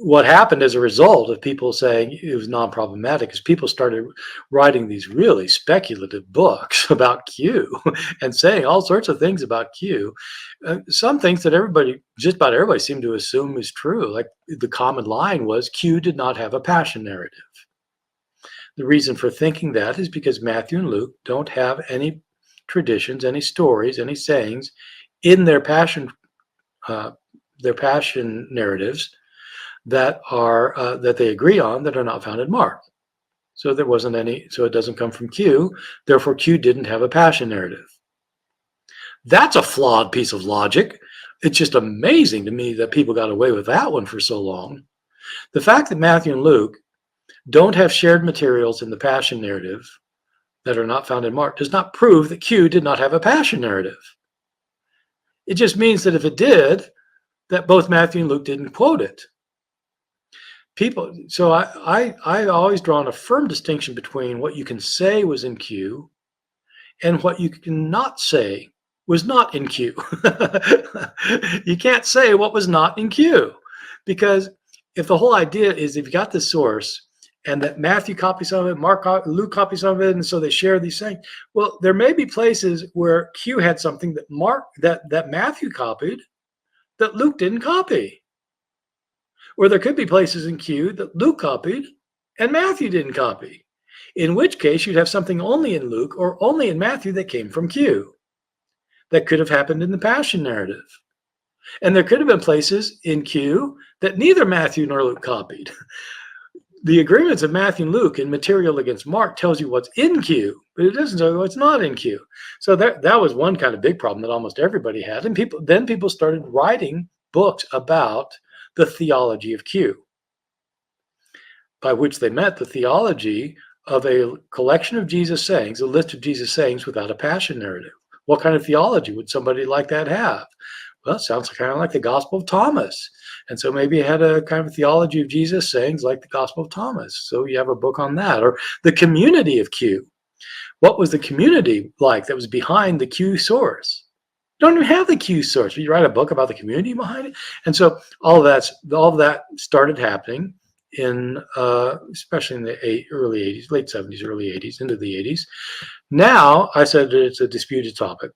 What happened as a result of people saying it was non-problematic is people started writing these really speculative books about Q and saying all sorts of things about Q. Some things that just about everybody seemed to assume is true. Like the common line was Q did not have a passion narrative. The reason for thinking that is because Matthew and Luke don't have any traditions, any stories, any sayings in their passion narratives that they agree on that are not found in Mark. So there wasn't any, so it doesn't come from Q. Therefore, Q didn't have a passion narrative. That's a flawed piece of logic. It's just amazing to me that people got away with that one for so long. The fact that Matthew and Luke don't have shared materials in the passion narrative that are not found in Mark does not prove that Q did not have a passion narrative. It just means that if it did, that both Matthew and Luke didn't quote it. So I always drawn a firm distinction between what you can say was in Q and what you cannot say was not in Q. You can't say what was not in Q, because if the whole idea is if you got the source and that Matthew copies some of it, Luke copies some of it, and so they share these things. Well, there may be places where Q had something that Matthew copied that Luke didn't copy. Or there could be places in Q that Luke copied and Matthew didn't copy, in which case you'd have something only in Luke or only in Matthew that came from Q. That could have happened in the Passion narrative. And there could have been places in Q that neither Matthew nor Luke copied. The agreements of Matthew and Luke in material against Mark tells you what's in Q, but it doesn't tell you what's not in Q. So that was one kind of big problem that almost everybody had. And people started writing books about the theology of Q, by which they meant the theology of a collection of Jesus sayings, a list of Jesus sayings without a passion narrative. What kind of theology would somebody like that have? Well, it sounds kind of like the Gospel of Thomas. And so maybe it had a kind of theology of Jesus sayings like the Gospel of Thomas. So you have a book on that. Or the community of Q. What was the community like that was behind the Q source? You don't even have the Q source, but you write a book about the community behind it. And so all of that started happening in especially in the early 80s, late 70s, early 80s, into the 80s. Now, I said that it's a disputed topic.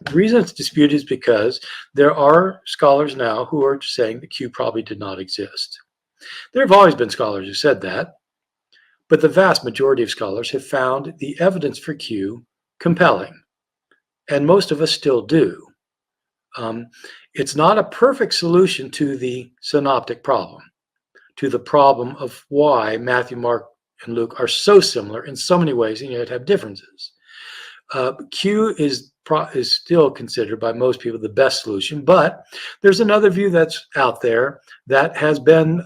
The reason it's disputed is because there are scholars now who are saying that Q probably did not exist. There have always been scholars who said that, but the vast majority of scholars have found the evidence for Q compelling, and most of us still do. It's not a perfect solution to the synoptic problem, to the problem of why Matthew, Mark, and Luke are so similar in so many ways and yet have differences. Q is still considered by most people the best solution, but there's another view that's out there that has been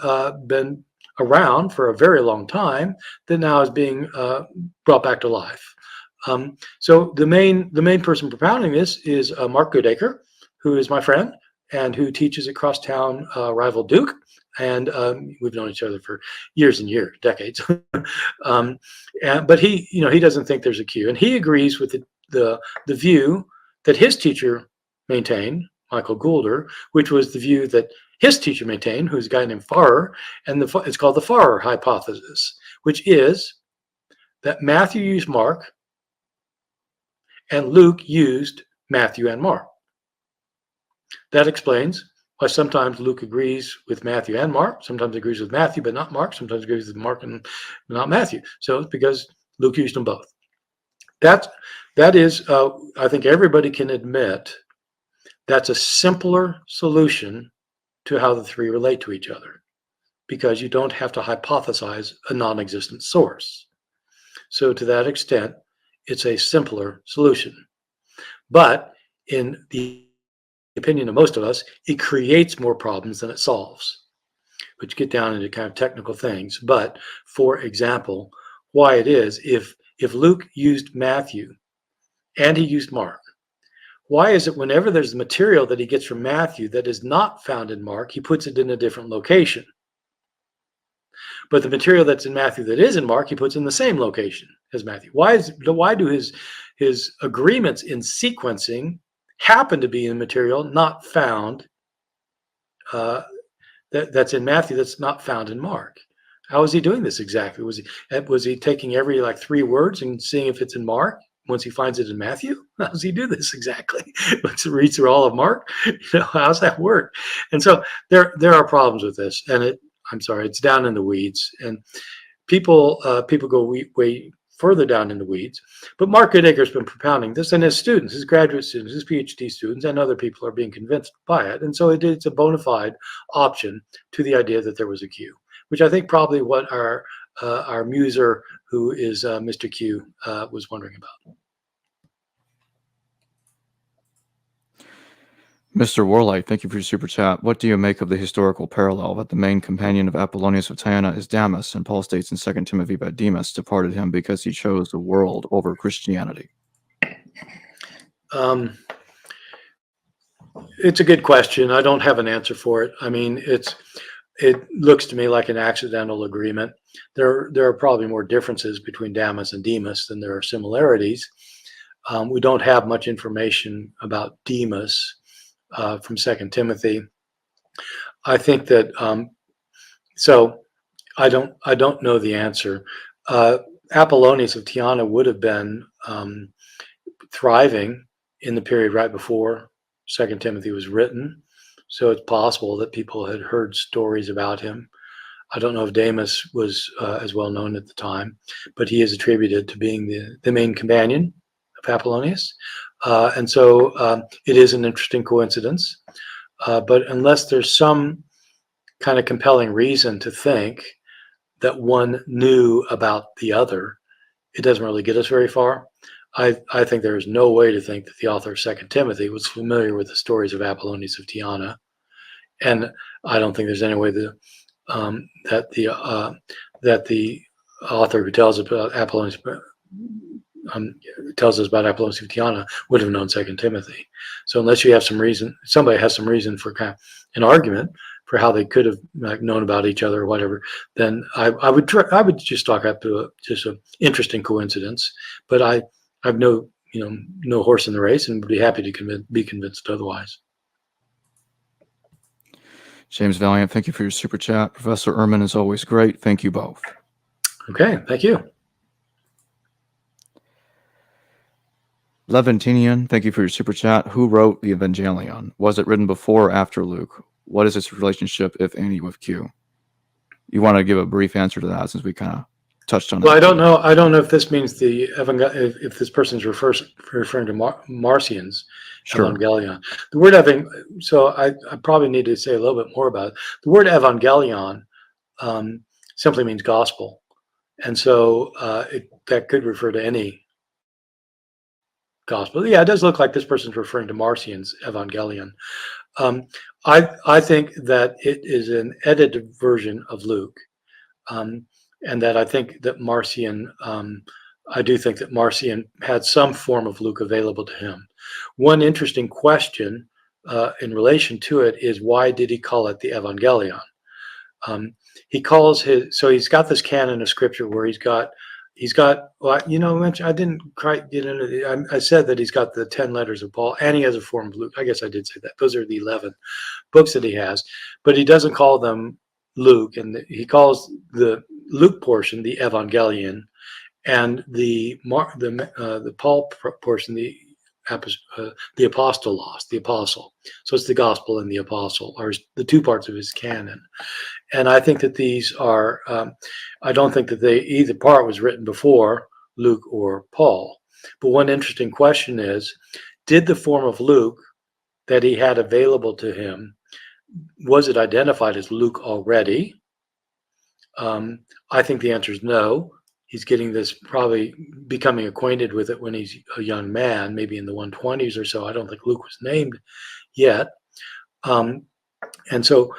around for a very long time that now is being brought back to life. So the main person propounding this is Mark Goodacre, who is my friend and who teaches at crosstown rival Duke. And we've known each other for years and years, decades. But he doesn't think there's a Q, and he agrees with the view that his teacher maintained, Michael Goulder, which was the view that his teacher maintained, who's a guy named Farrer, and it's called the Farrer hypothesis, which is that Matthew used Mark and Luke used Matthew and Mark. That explains why sometimes Luke agrees with Matthew and Mark, sometimes agrees with Matthew but not Mark, sometimes agrees with Mark and not Matthew. So it's because Luke used them both. That is, I think everybody can admit, that's a simpler solution to how the three relate to each other, because you don't have to hypothesize a non-existent source. So to that extent, it's a simpler solution. But in the opinion of most of us, it creates more problems than it solves, which get down into kind of technical things. But for example, why it is, if Luke used Matthew and he used Mark, why is it whenever there's material that he gets from Matthew that is not found in Mark, he puts it in a different location? But the material that's in Matthew that is in Mark, he puts in the same location as Matthew. Why do his agreements in sequencing happen to be in material not found that's in Matthew that's not found in Mark? How is he doing this exactly? Was he taking every 3 words and seeing if it's in Mark once he finds it in Matthew? How does he do this exactly? Let's read through all of Mark. How's that work? And so there are problems with this, and it's down in the weeds, and people go way further down in the weeds. But Mark Goodacre's been propounding this, and his students, his graduate students, his PhD students, and other people are being convinced by it. And so it's a bona fide option to the idea that there was a Q, which I think probably what our muser, who is Mr. Q, was wondering about. Mr. Warlight, thank you for your super chat. What do you make of the historical parallel that the main companion of Apollonius of Tyana is Damas, and Paul states in 2 Timothy that Demas departed him because he chose the world over Christianity? It's a good question. I don't have an answer for it. I mean, it looks to me like an accidental agreement. There are probably more differences between Damas and Demas than there are similarities. We don't have much information about Demas from 2 Timothy. I think that so I don't know the answer. Apollonius of Tyana would have been thriving in the period right before 2 Timothy was written. So it's possible that people had heard stories about him. I don't know if Damas was as well known at the time, but he is attributed to being the main companion of Apollonius. And so it is an interesting coincidence. But unless there's some kind of compelling reason to think that one knew about the other, it doesn't really get us very far. I think there is no way to think that the author of 2 Timothy was familiar with the stories of Apollonius of Tyana. And I don't think there's any way that the author who tells about Apollonius tells us about Apollonius of Tyana would have known 2 Timothy. So unless you have some reason, somebody has some reason for kind of an argument for how they could have known about each other or whatever, then I would just talk up to just an interesting coincidence. But I have no horse in the race, and would be happy to be convinced otherwise. James Valiant, thank you for your super chat. Professor Ehrman is always great. Thank you both. Okay, thank you. Levintinian, thank you for your super chat. Who wrote the Evangelion? Was it written before or after Luke? What is its relationship, if any, with Q? You want to give a brief answer to that, since we kind of touched on Well, that. I don't know. I don't know if this means if this person's referring to Marcion's Sure. Evangelion. The word so I probably need to say a little bit more about it. The word Evangelion simply means gospel, and so that could refer to any gospel. Yeah, it does look like this person's referring to Marcion's Evangelion. I think that it is an edited version of Luke, and that I think that Marcion, I do think that Marcion had some form of Luke available to him. One interesting question in relation to it is, why did he call it the Evangelion? He calls so he's got this canon of scripture where he's got, well, I didn't quite get into it. I said that he's got the 10 letters of Paul, and he has a form of Luke. I guess I did say that. Those are the 11 books that he has, but he doesn't call them Luke, and he calls the Luke portion the Evangelion, and the Paul portion the apostolos, the apostle. So it's the gospel and the apostle are the two parts of his canon. And I think that these are, I don't think that either part was written before Luke or Paul. But one interesting question is, did the form of Luke that he had available to him, was it identified as Luke already? I think the answer is no. He's getting this, probably becoming acquainted with it when he's a young man, maybe in the 120s or so. I don't think Luke was named yet. And so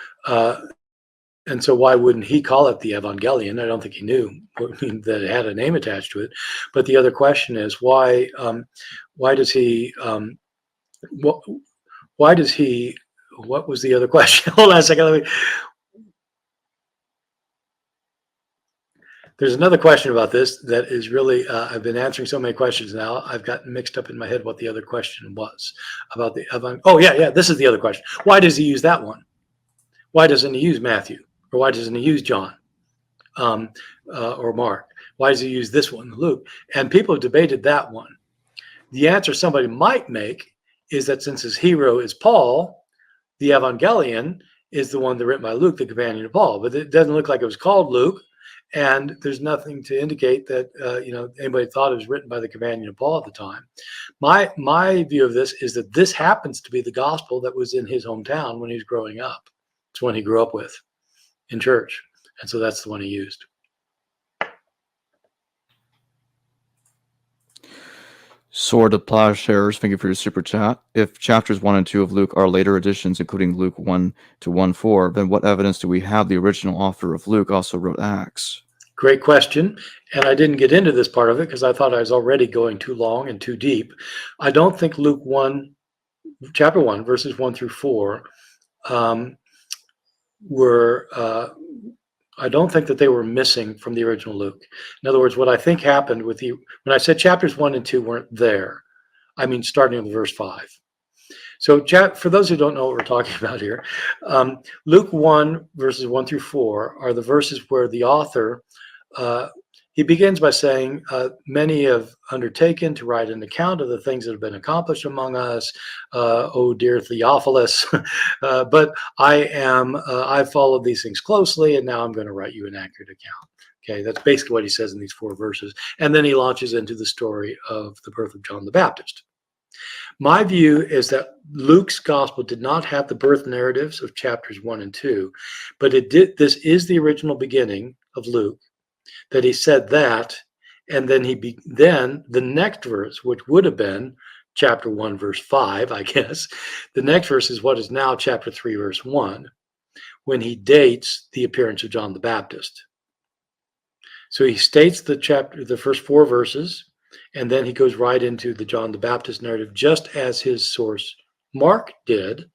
why wouldn't he call it the Evangelion? I don't think he knew that it had a name attached to it. But the other question is, why does he, what was the other question? Hold on a second. There's another question about this that is really, I've been answering so many questions now, I've gotten mixed up in my head what the other question was about the Oh, yeah, this is the other question. Why does he use that one? Why doesn't he use Matthew? Or why doesn't he use John or Mark? Why does he use this one, Luke? And people have debated that one. The answer somebody might make is that since his hero is Paul, the Evangelion is the one that written by Luke, the companion of Paul. But it doesn't look like it was called Luke. And there's nothing to indicate that anybody thought it was written by the companion of Paul at the time. My view of this is that this happens to be the gospel that was in his hometown when he was growing up. It's one he grew up with in church, and so that's the one he used. Sword of Plowshares, thank you for your super chat. If chapters 1 and 2 of Luke are later additions, including Luke 1 to 1:4, then what evidence do we have the original author of Luke also wrote Acts? Great question. And I didn't get into this part of it because I thought I was already going too long and too deep. I don't think Luke 1, chapter 1, verses 1 through 4, I don't think that they were missing from the original Luke. In other words, what I think happened when I said chapters 1 and 2 weren't there, I mean starting with verse 5. So for those who don't know what we're talking about here, Luke 1, verses 1 through 4 are the verses where the author he begins by saying, many have undertaken to write an account of the things that have been accomplished among us, oh dear Theophilus, but I've followed these things closely, and now I'm going to write you an accurate account. Okay, that's basically what he says in these 4 verses. And then he launches into the story of the birth of John the Baptist. My view is that Luke's gospel did not have the birth narratives of chapters 1 and 2, but it did. This is the original beginning of Luke, that he said that, and then then the next verse, which would have been chapter 1 verse 5, I guess, the next verse is what is now chapter 3 verse 1, when he dates the appearance of John the Baptist. So he states the first 4 verses, and then he goes right into the John the Baptist narrative, just as his source Mark did,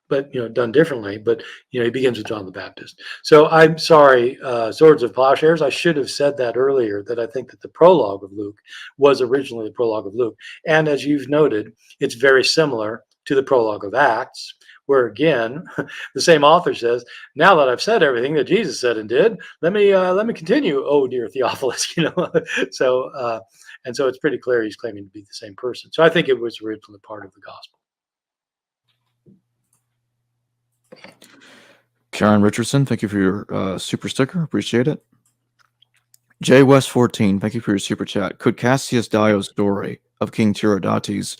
but done differently. But he begins with John the Baptist. So I'm sorry, swords of plowshares. I should have said that earlier, that I think that the prologue of Luke was originally the prologue of Luke, and as you've noted, it's very similar to the prologue of Acts, where again, the same author says, now that I've said everything that Jesus said and did, let me continue, oh dear Theophilus, So and so it's pretty clear he's claiming to be the same person. So I think it was originally part of the gospel. Karen Richardson, thank you for your super sticker. Appreciate it. J West 14, thank you for your super chat. Could Cassius Dio's story of King Tiridates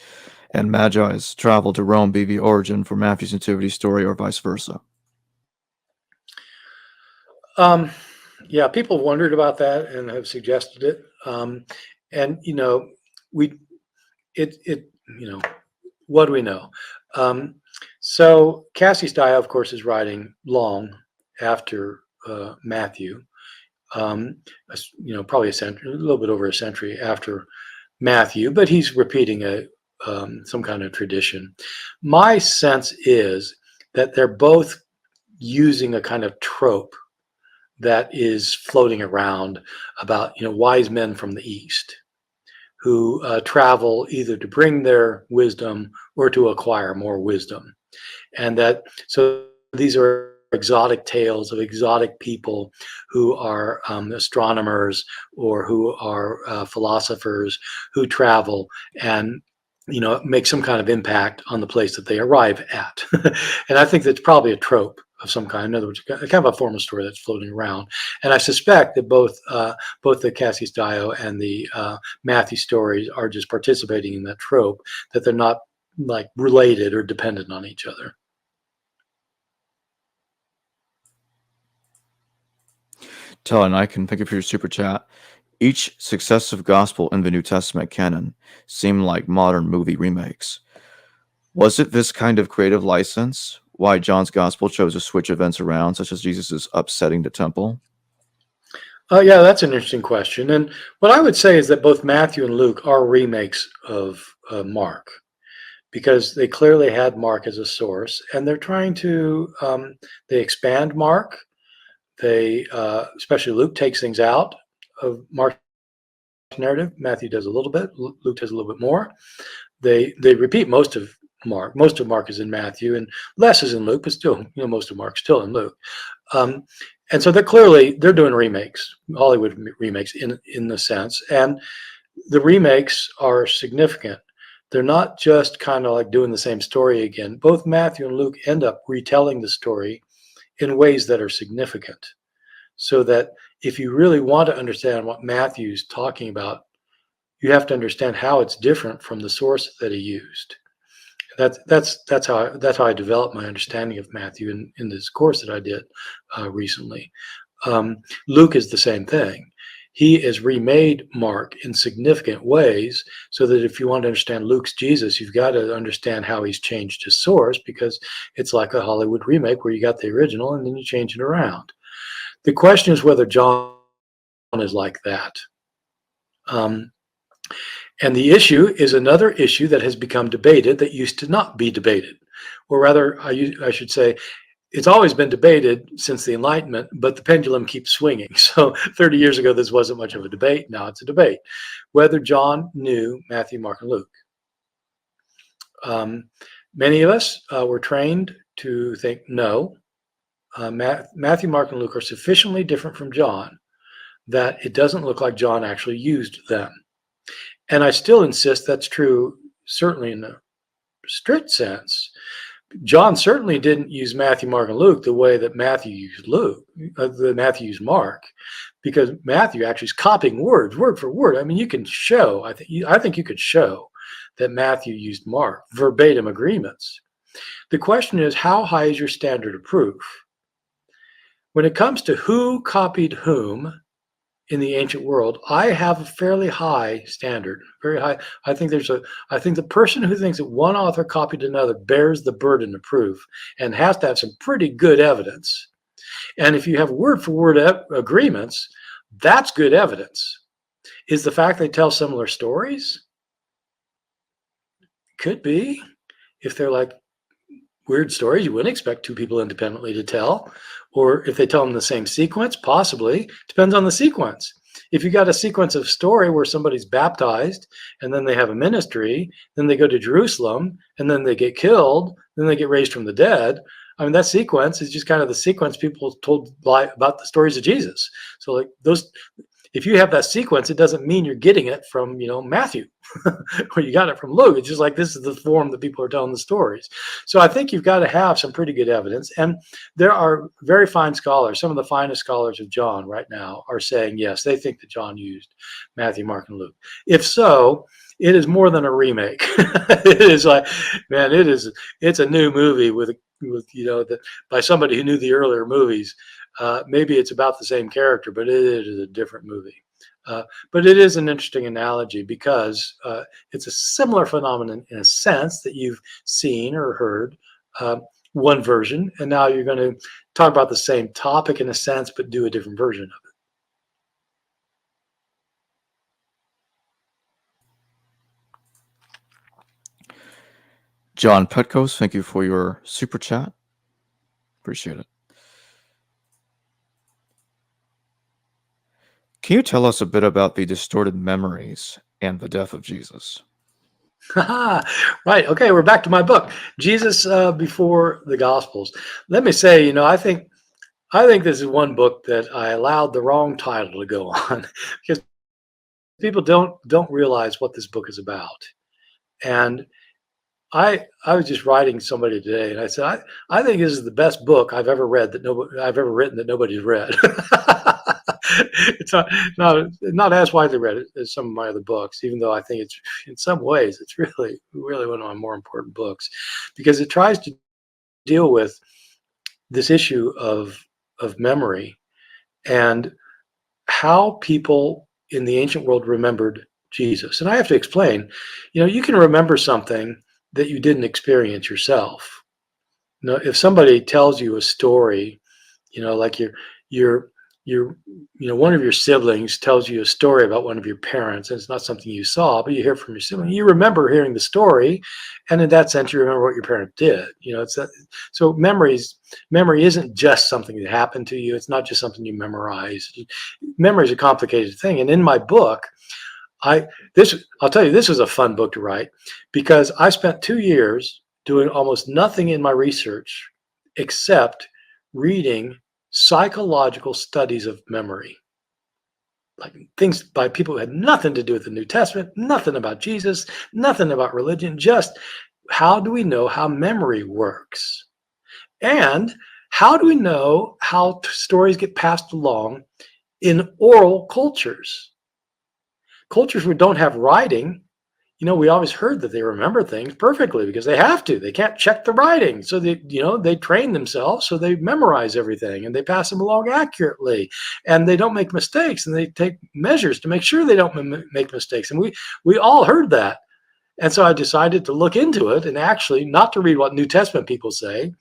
and Magi's travel to Rome be the origin for Matthew's nativity story, or vice versa? Yeah, people wondered about that and have suggested it. And what do we know? So Cassius Dio, of course, is writing long after Matthew. Probably a little bit over a century after Matthew, but he's repeating some kind of tradition. My sense is that they're both using a kind of trope that is floating around about wise men from the East who travel either to bring their wisdom or to acquire more wisdom, and so these are exotic tales of exotic people who are astronomers or who are philosophers who travel and make some kind of impact on the place that they arrive at. And I think that's probably a trope of some kind. In other words, kind of a form of story that's floating around. And I suspect that both the Cassius Dio and the Matthew stories are just participating in that trope, that they're not like related or dependent on each other. Tell I can thank you for your super chat. Each successive gospel in the New Testament canon seem like modern movie remakes. Was it this kind of creative license why John's gospel chose to switch events around, such as Jesus' upsetting the temple? Yeah, that's an interesting question. And what I would say is that both Matthew and Luke are remakes of Mark, because they clearly had Mark as a source, and they're trying to they expand Mark. They especially Luke takes things out of Mark's narrative. Matthew does a little bit. Luke does a little bit more. They repeat most of Mark. Most of Mark is in Matthew, and less is in Luke, but still, most of Mark's still in Luke. And so they're doing remakes, Hollywood remakes in the sense, and the remakes are significant. They're not just kind of like doing the same story again. Both Matthew and Luke end up retelling the story in ways that are significant, so that if you really want to understand what Matthew's talking about, you have to understand how it's different from the source that he used. That's how I developed my understanding of Matthew in this course that I did recently. Luke is the same thing. He has remade Mark in significant ways, so that if you want to understand Luke's Jesus, you've got to understand how he's changed his source, because it's like a Hollywood remake where you got the original and then you change it around. The question is whether John is like that. And the issue is another issue that has become debated that used to not be debated. Or rather, I should say, it's always been debated since the Enlightenment, but the pendulum keeps swinging. So 30 years ago, this wasn't much of a debate. Now it's a debate. Whether John knew Matthew, Mark, and Luke. Many of us were trained to think no. Matthew, Mark, and Luke are sufficiently different from John that it doesn't look like John actually used them. And I still insist that's true, certainly in a strict sense. John certainly didn't use Matthew, Mark, and Luke the way that Matthew used Matthew used Mark, because Matthew actually is copying words, word for word. I mean, you can show, I think you could show that Matthew used Mark, verbatim agreements. The question is, how high is your standard of proof? When it comes to who copied whom in the ancient world, I have a fairly high standard, very high. I think the person who thinks that one author copied another bears the burden of proof and has to have some pretty good evidence. And if you have word for word agreements, that's good evidence. Is the fact they tell similar stories? Could be. If they're like weird stories you wouldn't expect two people independently to tell. Or if they tell them the same sequence, possibly. Depends on the sequence. If you got a sequence of story where somebody's baptized and then they have a ministry, then they go to Jerusalem and then they get killed, then they get raised from the dead. I mean, that sequence is just kind of the sequence people told about the stories of Jesus. So like those, if you have that sequence, it doesn't mean you're getting it from, Matthew or you got it from Luke. It's just like this is the form that people are telling the stories. So I think you've got to have some pretty good evidence. And there are very fine scholars. Some of the finest scholars of John right now are saying, yes, they think that John used Matthew, Mark, and Luke. If so, it is more than a remake. It is like, man, it's a new movie with by somebody who knew the earlier movies. Maybe it's about the same character, but it is a different movie. But it is an interesting analogy because it's a similar phenomenon in a sense that you've seen or heard one version, and now you're going to talk about the same topic in a sense, but do a different version of it. John Petkos, thank you for your super chat. Appreciate it. Can you tell us a bit about the distorted memories and the death of Jesus? Right. Okay. We're back to my book, Jesus Before the Gospels. Let me say, I think this is one book that I allowed the wrong title to go on because people don't realize what this book is about. And I was just writing somebody today, and I said, I think this is the best book I've ever read I've ever written that nobody's read. It's not as widely read as some of my other books, even though I think it's in some ways it's really one of my more important books because it tries to deal with this issue of memory and how people in the ancient world remembered Jesus. And I have to explain, you can remember something that you didn't experience yourself. If somebody tells you a story, like one of your siblings tells you a story about one of your parents, and it's not something you saw, but you hear from your sibling. You remember hearing the story, and in that sense, you remember what your parent did. It's that. So memory isn't just something that happened to you. It's not just something you memorize. Memory is a complicated thing, and in my book, I'll tell you, this was a fun book to write because I spent 2 years doing almost nothing in my research except reading psychological studies of memory, like things by people who had nothing to do with the New Testament, nothing about Jesus, nothing about religion, just how do we know how memory works? And how do we know how stories get passed along in oral cultures? Cultures who don't have writing, we always heard that they remember things perfectly because they have to. They can't check the writing. So they train themselves, so they memorize everything and they pass them along accurately and they don't make mistakes and they take measures to make sure they don't make mistakes. And we all heard that. And so I decided to look into it and actually not to read what New Testament people say,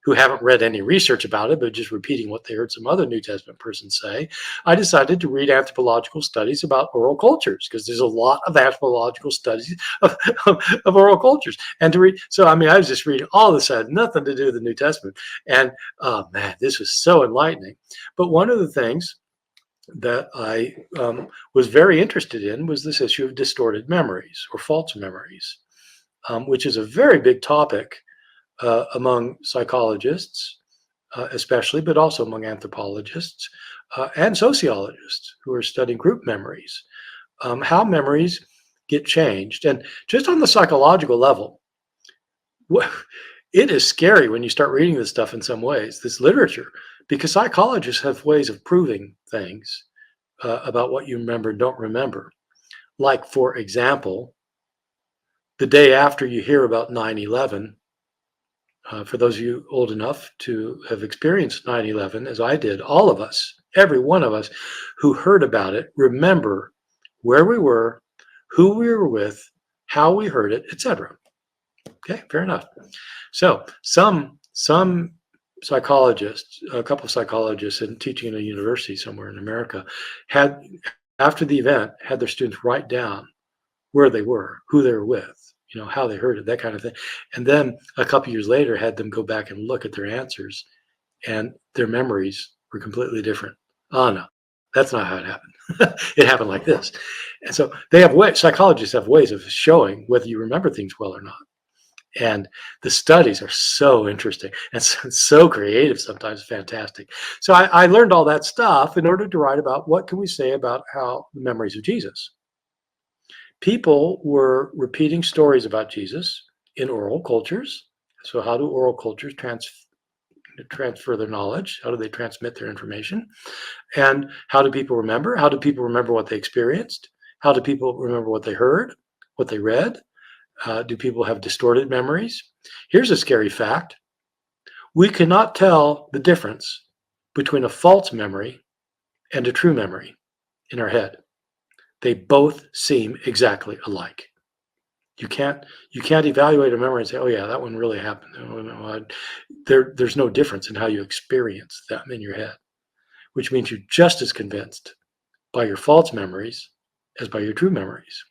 who haven't read any research about it, but just repeating what they heard some other New Testament person say. I decided to read anthropological studies about oral cultures because there's a lot of anthropological studies of oral cultures. And I was just reading all this had nothing to do with the New Testament. And oh man, this was so enlightening. But one of the things that I was very interested in was this issue of distorted memories or false memories, which is a very big topic among psychologists, especially, but also among anthropologists and sociologists who are studying group memories, how memories get changed. And just on the psychological level, it is scary when you start reading this stuff in some ways, this literature, because psychologists have ways of proving things about what you remember and don't remember. Like, for example, the day after you hear about 9/11, for those of you old enough to have experienced 9/11, as I did, all of us, every one of us who heard about it, remember where we were, who we were with, how we heard it, etc. Okay, fair enough. So some psychologists, a couple of psychologists and teaching in a university somewhere in America, had, after the event, had their students write down where they were, who they were with, how they heard it, that kind of thing. And then a couple years later, had them go back and look at their answers, and their memories were completely different. Oh no, that's not how it happened. It happened like this. And so they have ways, psychologists have ways of showing whether you remember things well or not. And the studies are so interesting and so creative, sometimes fantastic. So I learned all that stuff in order to write about what can we say about how the memories of Jesus. People were repeating stories about Jesus in oral cultures. So how do oral cultures transfer their knowledge? How do they transmit their information? And how do people remember? How do people remember what they experienced? How do people remember what they heard, what they read? Do people have distorted memories? Here's a scary fact. We cannot tell the difference between a false memory and a true memory in our head. They both seem exactly alike. You can't evaluate a memory and say, oh yeah, that one really happened. Oh, no, there's no difference in how you experience them in your head, which means you're just as convinced by your false memories as by your true memories.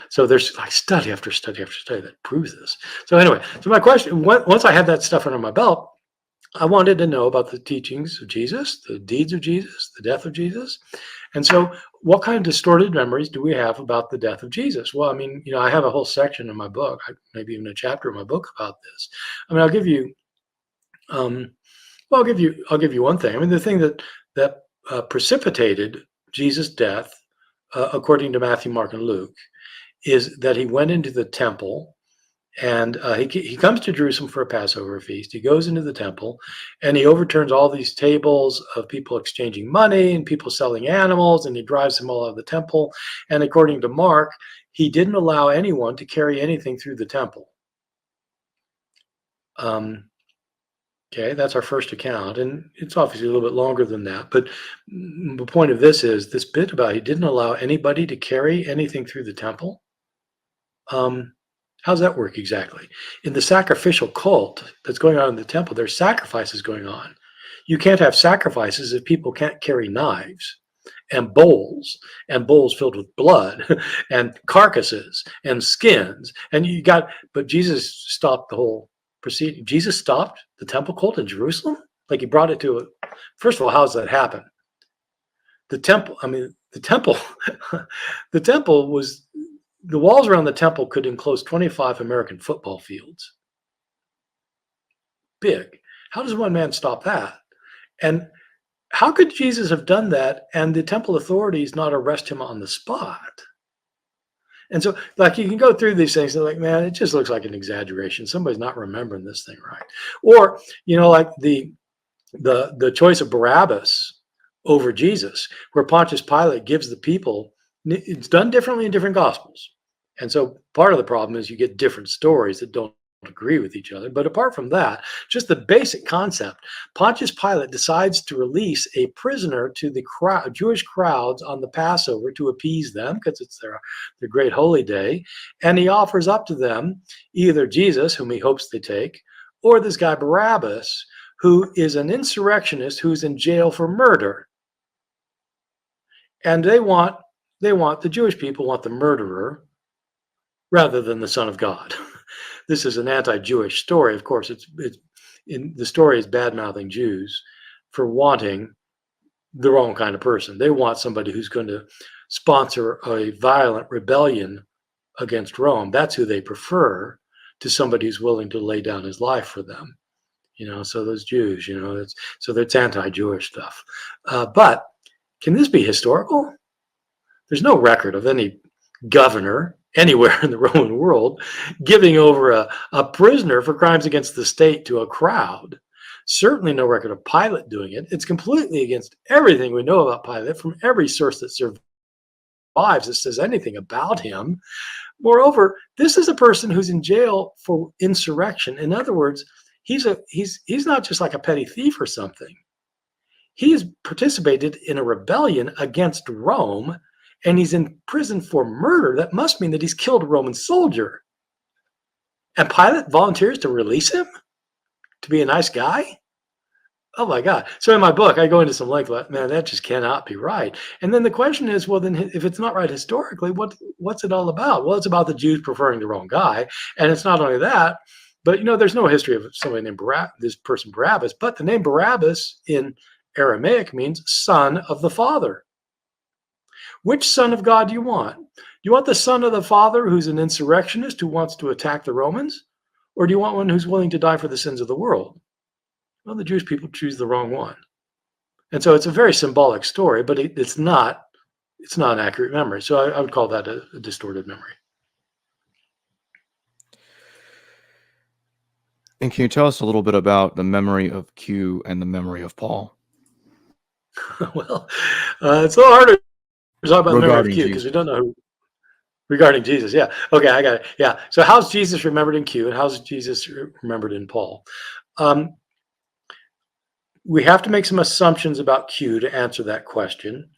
So there's like study after study after study that proves this. So anyway, so my question, once I had that stuff under my belt, I wanted to know about the teachings of Jesus, the deeds of Jesus, the death of Jesus. And so what kind of distorted memories do we have about the death of Jesus? Well, I mean, I have a whole section in my book, maybe even a chapter in my book about this. I mean, I'll give you one thing. I mean, the thing that precipitated Jesus' death, according to Matthew, Mark, and Luke, is that he went into the temple, and he comes to Jerusalem for a Passover feast. He goes into the temple, and he overturns all these tables of people exchanging money and people selling animals, and he drives them all out of the temple. And according to Mark, he didn't allow anyone to carry anything through the temple. Okay, that's our first account, and it's obviously a little bit longer than that. But the point of this is this bit about he didn't allow anybody to carry anything through the temple. How does that work exactly? In the sacrificial cult that's going on in the temple, there's sacrifices going on. You can't have sacrifices if people can't carry knives and bowls filled with blood and carcasses and skins. And but Jesus stopped the whole proceeding. Jesus stopped the temple cult in Jerusalem? Like he brought it to first of all, how does that happen? The temple the temple was, the walls around the temple could enclose 25 American football fields. Big. How does one man stop that? And how could Jesus have done that and the temple authorities not arrest him on the spot? And so, like, you can go through these things and like, man, it just looks like an exaggeration. Somebody's not remembering this thing right. Or, like the choice of Barabbas over Jesus, where Pontius Pilate gives the people, it's done differently in different gospels. And so part of the problem is you get different stories that don't agree with each other. But apart from that, just the basic concept, Pontius Pilate decides to release a prisoner to the Jewish crowds on the Passover to appease them, because it's their great holy day. And he offers up to them either Jesus, whom he hopes they take, or this guy Barabbas, who is an insurrectionist who's in jail for murder. And the Jewish people want the murderer rather than the Son of God. This is an anti-Jewish story. Of course, the story is bad-mouthing Jews for wanting the wrong kind of person. They want somebody who's going to sponsor a violent rebellion against Rome. That's who they prefer to somebody who's willing to lay down his life for them. So those Jews, so that's anti-Jewish stuff. But can this be historical? There's no record of any governor anywhere in the Roman world giving over a prisoner for crimes against the state to a crowd. Certainly no record of Pilate doing it. It's completely against everything we know about Pilate from every source that survives that says anything about him. Moreover, this is a person who's in jail for insurrection. In other words, he's not just like a petty thief or something. He has participated in a rebellion against Rome, and he's in prison for murder. That must mean that he's killed a Roman soldier. And Pilate volunteers to release him to be a nice guy? Oh my God. So in my book, I go into some length, man, that just cannot be right. And then the question is, well, then if it's not right historically, what's it all about? Well, it's about the Jews preferring the wrong guy. And it's not only that, but there's no history of somebody named this person Barabbas, but the name Barabbas in Aramaic means son of the Father. Which son of God do you want? Do you want the son of the Father who's an insurrectionist who wants to attack the Romans? Or do you want one who's willing to die for the sins of the world? Well, the Jewish people choose the wrong one. And so it's a very symbolic story, but it's not an accurate memory. So I would call that a distorted memory. And can you tell us a little bit about the memory of Q and the memory of Paul? Well, it's a little harder to talk about the memory of Q Regarding because we don't know who. Regarding Jesus, yeah. Okay, I got it. Yeah. So how's Jesus remembered in Q and how's Jesus remembered in Paul? We have to make some assumptions about Q to answer that question.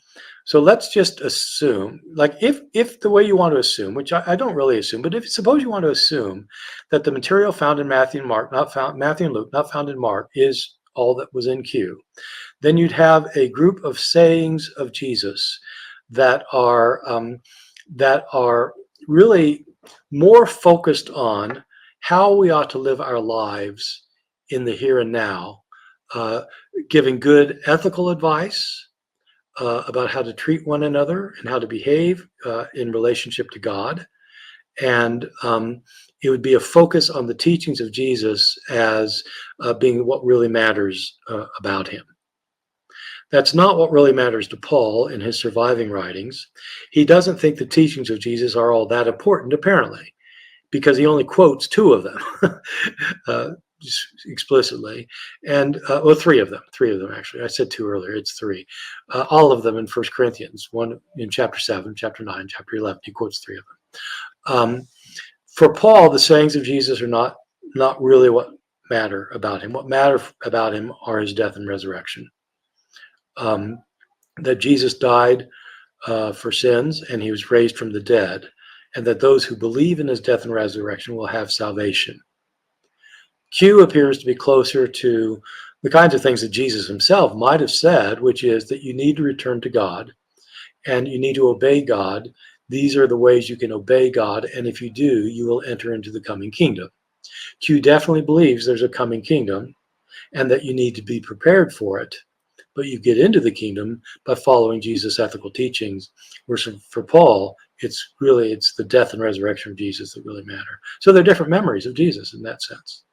So let's just assume, like if the way you want to assume, which I don't really assume, but suppose you want to assume that the material found in Matthew and Mark, Matthew and Luke, not found in Mark, is all that was in Q, then you'd have a group of sayings of Jesus that are really more focused on how we ought to live our lives in the here and now, giving good ethical advice about how to treat one another and how to behave in relationship to God. And it would be a focus on the teachings of Jesus as being what really matters about him. That's not what really matters to Paul in his surviving writings. He doesn't think the teachings of Jesus are all that important, apparently, because he only quotes two of them explicitly, and three of them actually. I said two earlier, it's three. All of them in 1 Corinthians, one in chapter 7, chapter 9, chapter 11. He quotes three of them. For Paul, the sayings of Jesus are not really what matter about him. What matter about him are his death and resurrection. That Jesus died for sins and he was raised from the dead, and that those who believe in his death and resurrection will have salvation. Q appears to be closer to the kinds of things that Jesus himself might have said, which is that you need to return to God and you need to obey God. These are the ways you can obey God, and if you do, you will enter into the coming kingdom. Q definitely believes there's a coming kingdom and that you need to be prepared for it, but you get into the kingdom by following Jesus' ethical teachings. Whereas for Paul, it's the death and resurrection of Jesus that really matter. So they're different memories of Jesus in that sense.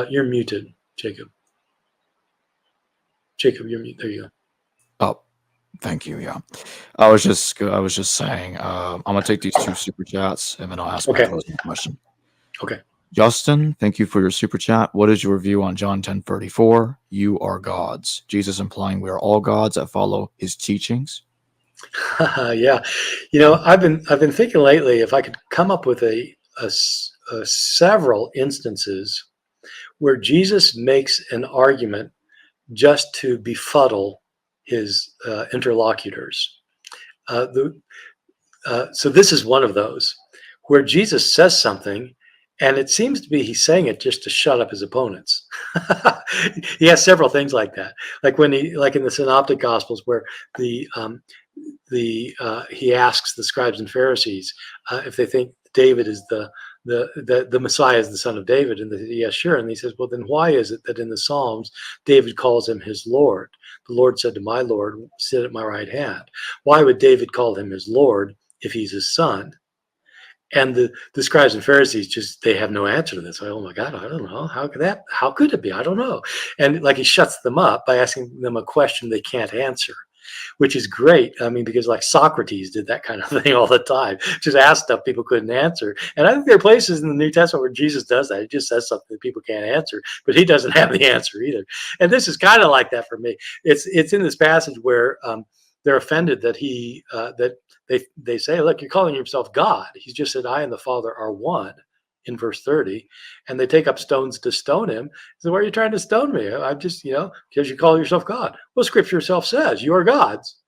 You're muted, Jacob. Jacob, you're muted. There you go. Oh, thank you. Yeah, I was just saying. I'm gonna take these two super chats and then I'll ask my closing question. Okay. Justin, thank you for your super chat. What is your view on John 10:34? You are gods. Jesus implying we are all gods that follow his teachings. Yeah, I've been thinking lately if I could come up with several instances where Jesus makes an argument just to befuddle his interlocutors. So this is one of those where Jesus says something, and it seems to be he's saying it just to shut up his opponents. He has several things like that, like in the Synoptic Gospels, where he asks the scribes and Pharisees if they think David is the the Messiah is the son of David? And they said, yes, sure. And he says, well, then why is it that in the Psalms, David calls him his Lord? The Lord said to my Lord, sit at my right hand. Why would David call him his Lord if he's his son? And the scribes and Pharisees just, they have no answer to this. Like, oh my God, I don't know. How could it be? I don't know. And like he shuts them up by asking them a question they can't answer, which is great. I mean, because like Socrates did that kind of thing all the time, just ask stuff people couldn't answer. And I think there are places in the New Testament where Jesus does that. He just says something that people can't answer, but he doesn't have the answer either. And this is kind of like that for me. It's in this passage where they're offended that that they say, look, you're calling yourself God. He's just said, I and the Father are one in verse 30. And they take up stones to stone him. So why are you trying to stone me? I'm just, because you call yourself God. Well, scripture itself says you are gods.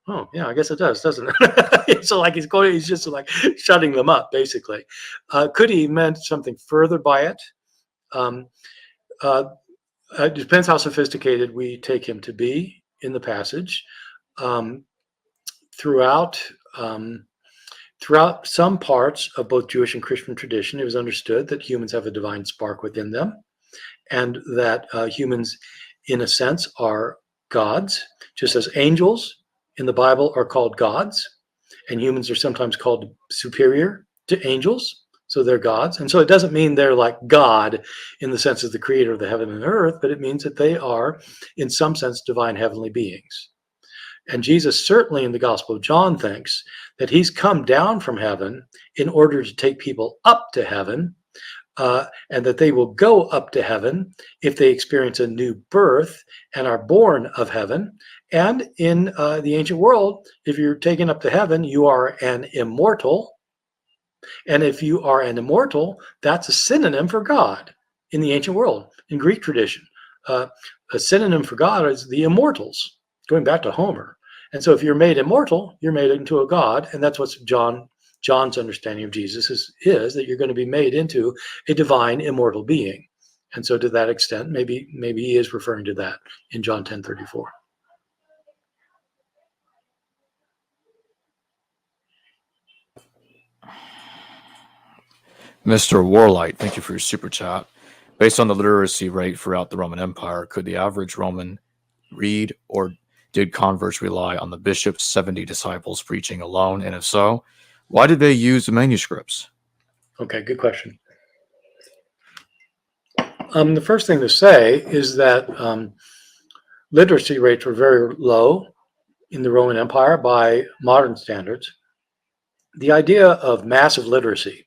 Oh, yeah, I guess it does, doesn't it? So like he's just like shutting them up, basically. Could he meant something further by it? It depends how sophisticated we take him to be in the passage. Throughout some parts of both Jewish and Christian tradition, it was understood that humans have a divine spark within them, and that humans, in a sense, are gods, just as angels in the Bible are called gods, and humans are sometimes called superior to angels, so they're gods. And so it doesn't mean they're like God in the sense of the creator of the heaven and earth, but it means that they are, in some sense, divine heavenly beings. And Jesus certainly in the Gospel of John thinks that he's come down from heaven in order to take people up to heaven, and that they will go up to heaven if they experience a new birth and are born of heaven. And in the ancient world, if you're taken up to heaven, you are an immortal. And if you are an immortal, that's a synonym for God in the ancient world, in Greek tradition. A synonym for God is the immortals, going back to Homer. And so if you're made immortal, you're made into a god. And that's what John's understanding of Jesus is that you're going to be made into a divine immortal being. And so to that extent, maybe he is referring to that in John 10:34. Mr. Warlight, thank you for your super chat. Based on the literacy rate throughout the Roman Empire, could the average Roman read, or did converts rely on the bishop's 70 disciples preaching alone? And if so, why did they use the manuscripts? Okay, good question. The first thing to say is that literacy rates were very low in the Roman Empire by modern standards. The idea of massive literacy,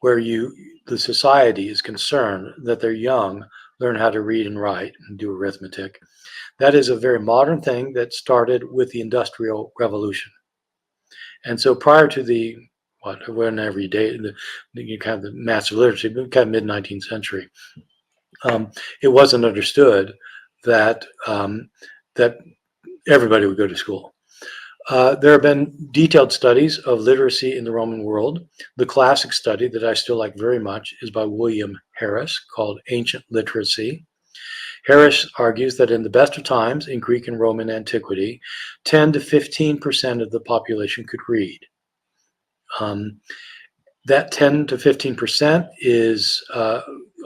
where the society is concerned that their young learn how to read and write and do arithmetic, that is a very modern thing that started with the Industrial Revolution. And so prior to the whenever you date the kind of the massive literacy, kind of mid-19th century, it wasn't understood that that everybody would go to school. There have been detailed studies of literacy in the Roman world. The classic study that I still like very much is by William Harris, called Ancient Literacy. Harris argues that in the best of times, in Greek and Roman antiquity, 10 to 15% of the population could read. That 10 to 15% is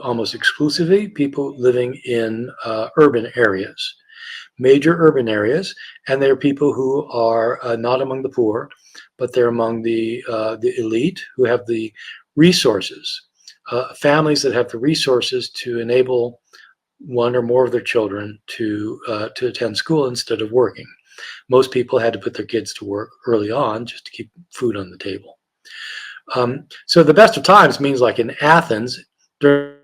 almost exclusively people living in urban areas, major urban areas, and they're people who are not among the poor, but they're among the elite who have the resources, families that have the resources to enable one or more of their children to attend school instead of working. Most people had to put their kids to work early on just to keep food on the table. So the best of times means like in Athens during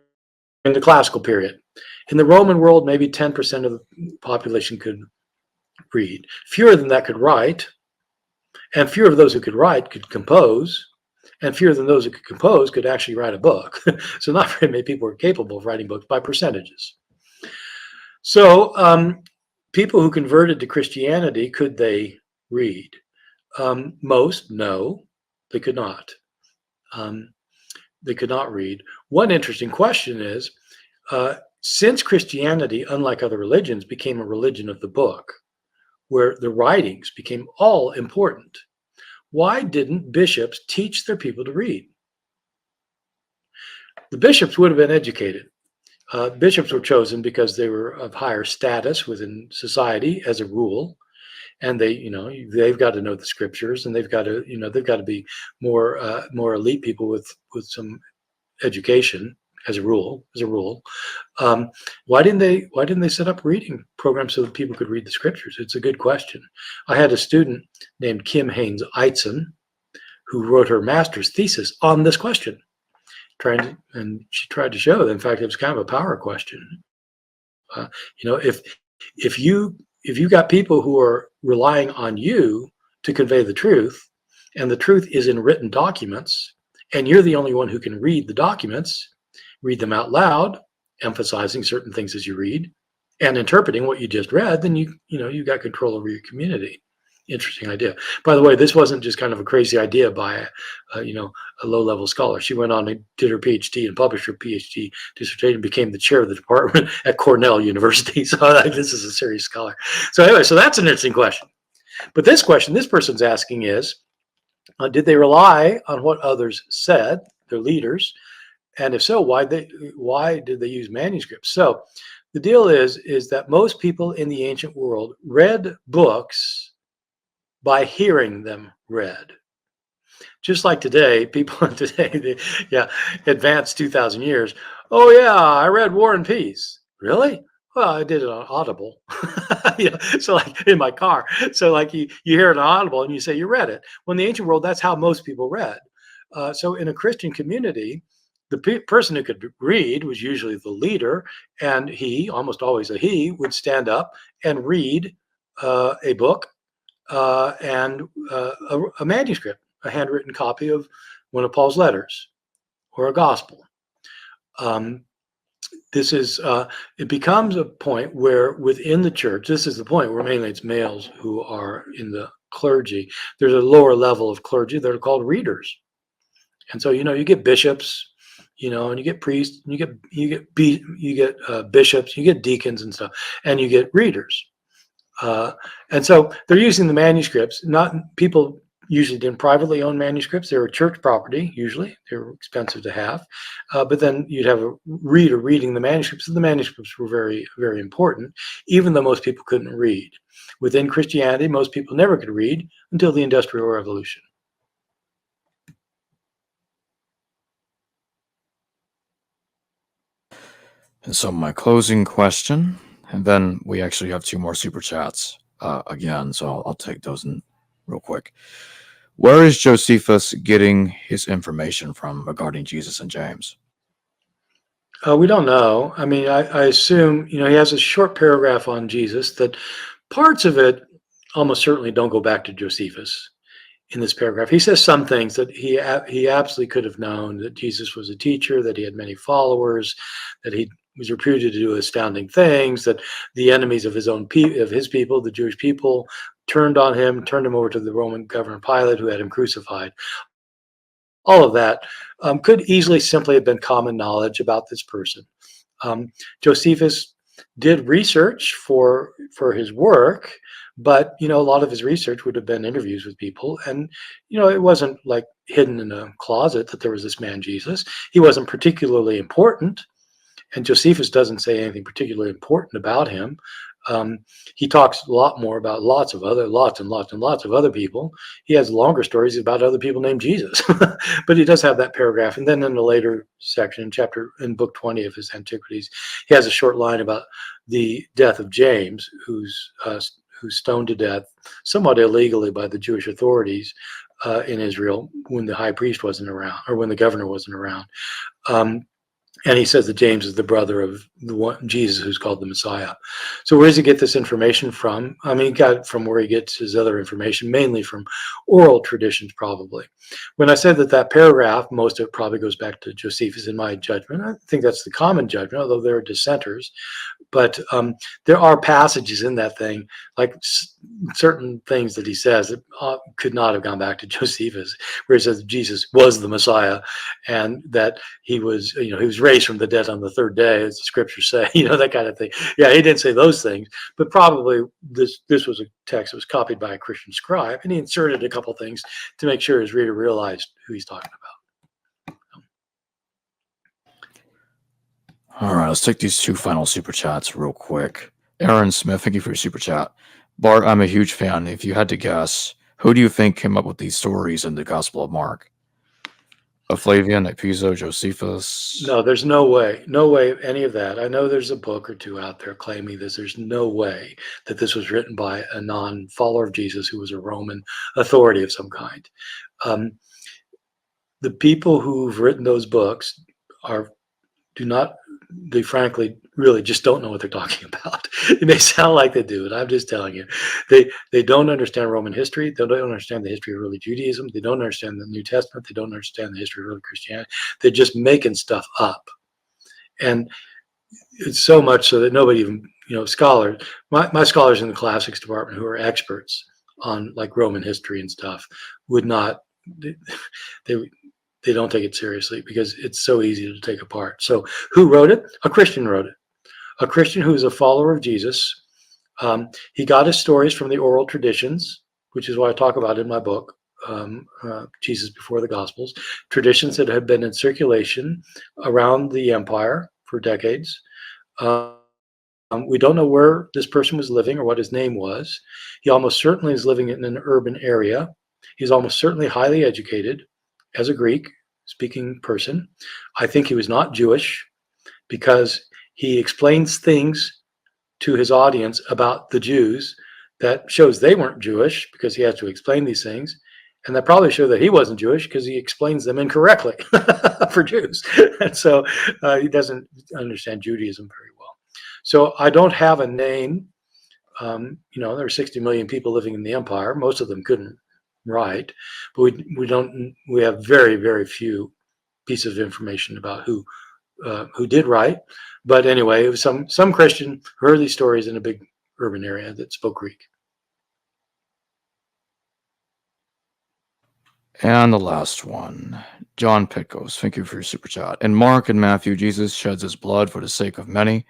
the classical period. In the Roman world, maybe 10% of the population could read. Fewer than that could write, and fewer of those who could write could compose, and fewer than those who could compose could actually write a book. So not very many people were capable of writing books by percentages. So people who converted to Christianity, could they read? Most, no, they could not. They could not read. One interesting question is, since Christianity, unlike other religions, became a religion of the book, where the writings became all important, why didn't bishops teach their people to read? The bishops would have been educated. Bishops were chosen because they were of higher status within society as a rule, and they've got to know the scriptures, and they've got to be more elite people with some education as a rule. Why didn't they set up reading programs so that people could read the scriptures? It's a good question. I had a student named Kim Haynes Eitzen who wrote her master's thesis on this question, and she tried to show that, in fact, it was kind of a power question. If you got people who are relying on you to convey the truth, and the truth is in written documents, and you're the only one who can read the documents, read them out loud, emphasizing certain things as you read, and interpreting what you just read, then you got control over your community. Interesting idea. By the way, this wasn't just kind of a crazy idea by a low-level scholar. She went on and did her PhD and published her PhD dissertation and became the chair of the department at Cornell University. So this is a serious scholar. So anyway, so that's an interesting question. But this question this person's asking is, did they rely on what others said, their leaders? And if so, why did they use manuscripts? So the deal is that most people in the ancient world read books by hearing them read. Just like today, people today, advanced 2,000 years. Oh yeah, I read War and Peace. Really? Well, I did it on Audible. So like in my car. So like you hear it on Audible and you say you read it. Well, in the ancient world, that's how most people read. So in a Christian community, the person who could read was usually the leader, and he, almost always a he, would stand up and read a book and a manuscript, a handwritten copy of one of Paul's letters or a gospel. It becomes a point where within the church, this is the point where mainly it's males who are in the clergy. There's a lower level of clergy that are called readers. And so, you get bishops, and you get priests, and you get bishops, you get deacons and stuff, and you get readers. And so they're using the manuscripts. Not people usually didn't privately own manuscripts. They were church property, usually. They were expensive to have. But then you'd have a reader reading the manuscripts. And the manuscripts were very, very important, even though most people couldn't read. Within Christianity, most people never could read until the Industrial Revolution. And so my closing question, and then we actually have 2 more super chats again, so I'll take those in real quick. Where is Josephus getting his information from regarding Jesus and James? We don't know. I mean, I assume, he has a short paragraph on Jesus that parts of it almost certainly don't go back to Josephus in this paragraph. He says some things that he absolutely could have known, that Jesus was a teacher, that he had many followers, that he was reputed to do astounding things, that the enemies of his people, the Jewish people, turned on him, turned him over to the Roman governor Pilate, who had him crucified. All of that could easily simply have been common knowledge about this person. Josephus did research for his work, but a lot of his research would have been interviews with people, and it wasn't like hidden in a closet that there was this man Jesus. He wasn't particularly important, and Josephus doesn't say anything particularly important about him. He talks a lot more about lots and lots of other people. He has longer stories about other people named Jesus, but he does have that paragraph. And then in the later section, in book 20 of his Antiquities, he has a short line about the death of James, who's stoned to death somewhat illegally by the Jewish authorities in Israel when the high priest wasn't around, or when the governor wasn't around. And he says that James is the brother of the one, Jesus, who's called the Messiah. So where does he get this information from? I mean, he got it from where he gets his other information, mainly from oral traditions, probably. When I said that paragraph, most of it probably goes back to Josephus, in my judgment. I think that's the common judgment, although there are dissenters. But there are passages in that thing, like certain things that he says that could not have gone back to Josephus, where he says Jesus was the Messiah, and that he was raised from the dead on the third day, as the scriptures say, that kind of thing. Yeah, he didn't say those things, but probably this was a text that was copied by a Christian scribe, and he inserted a couple things to make sure his reader realized who he's talking about. All right, let's take these two final super chats real quick. Aaron Smith, thank you for your super chat. Bart, I'm a huge fan. If you had to guess, who do you think came up with these stories in the Gospel of Mark? Flavian, Piso, Josephus? No, there's no way any of that. I know there's a book or two out there claiming this. There's no way that this was written by a non-follower of Jesus who was a Roman authority of some kind. The people who've written those books they frankly really just don't know what they're talking about. It may sound like they do, and I'm just telling you, they don't understand Roman history. They don't understand the history of early Judaism. They don't understand the New Testament. They don't understand the history of early Christianity. They're just making stuff up, and it's so much so that nobody even, scholars. My scholars in the classics department who are experts on like Roman history and stuff would not. They don't take it seriously because it's so easy to take apart. So who wrote it? A Christian wrote it. A Christian who is a follower of Jesus. He got his stories from the oral traditions, which is what I talk about in my book, Jesus Before the Gospels, traditions that have been in circulation around the empire for decades. We don't know where this person was living or what his name was. He almost certainly is living in an urban area. He's almost certainly highly educated as a Greek speaking person. I think he was not Jewish because he explains things to his audience about the Jews that shows they weren't Jewish because he has to explain these things. And that probably show that he wasn't Jewish because he explains them incorrectly for Jews. And so he doesn't understand Judaism very well. So I don't have a name. There are 60 million people living in the empire. Most of them couldn't write, but we have very, very few pieces of information about who did write. But anyway, it was some Christian who heard these stories in a big urban area that spoke Greek. And the last one, John Pitcos, thank you for your super chat. In Mark and Matthew, Jesus sheds his blood for the sake of many,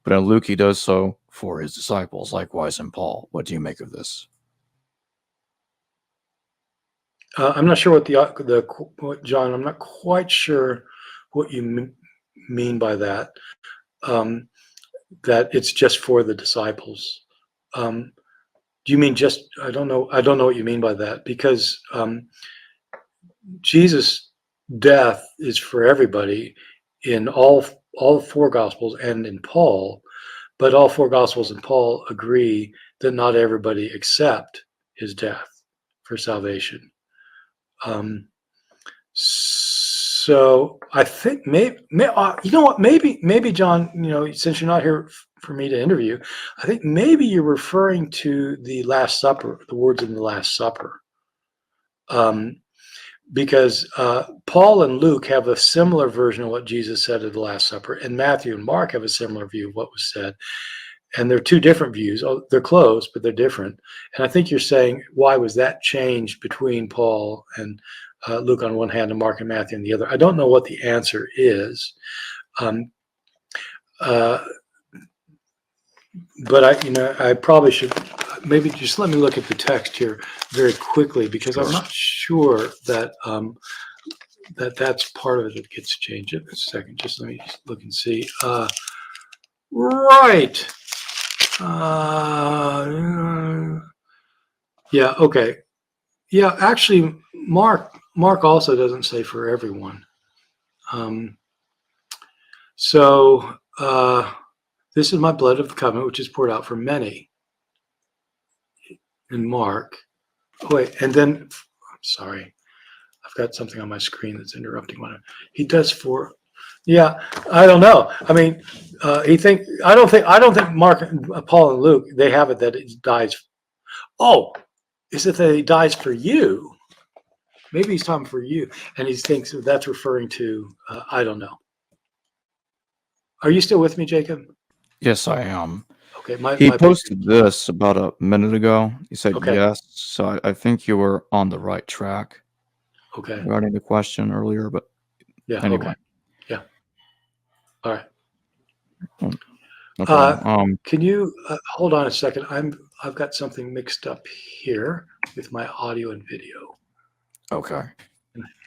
but in Luke, he does so for his disciples, likewise in Paul. What do you make of this? I'm not sure what John. I'm not quite sure what you mean by that. That it's just for the disciples. Do you mean just? I don't know. I don't know what you mean by that because Jesus' death is for everybody in all four Gospels and in Paul, but all four Gospels and Paul agree that not everybody accept his death for salvation. So I think maybe you know what, maybe John, since you're not here for me to interview, I think maybe you're referring to the Last Supper, the words in the Last Supper, because Paul and Luke have a similar version of what Jesus said at the Last Supper, and Matthew and Mark have a similar view of what was said. And they're two different views. Oh, they're close, but they're different. And I think you're saying, why was that changed between Paul and Luke on one hand and Mark and Matthew on the other? I don't know what the answer is. But I probably should maybe just let me look at the text here very quickly because I'm not sure that that's part of it that gets changed. In a second, just let me look and see. Right. Yeah. Okay. Yeah. Actually, Mark also doesn't say for everyone. This is my blood of the covenant, which is poured out for many. In Mark. Oh, wait, and then I'm sorry, I've got something on my screen that's interrupting one. He does for. Yeah, I don't know. I mean, I don't think Mark, Paul, and Luke, they have it that it dies. Oh, is it that he dies for you? Maybe he's talking for you, and he thinks that's referring to. I don't know. Are you still with me, Jacob? Yes, I am. Okay, He posted this about a minute ago. He said yes, so I think you were on the right track. Okay. Regarding the question earlier, but yeah. anyway. Okay. Yeah. All right. No problem. Can you hold on a second? I've got something mixed up here with my audio and video. Okay.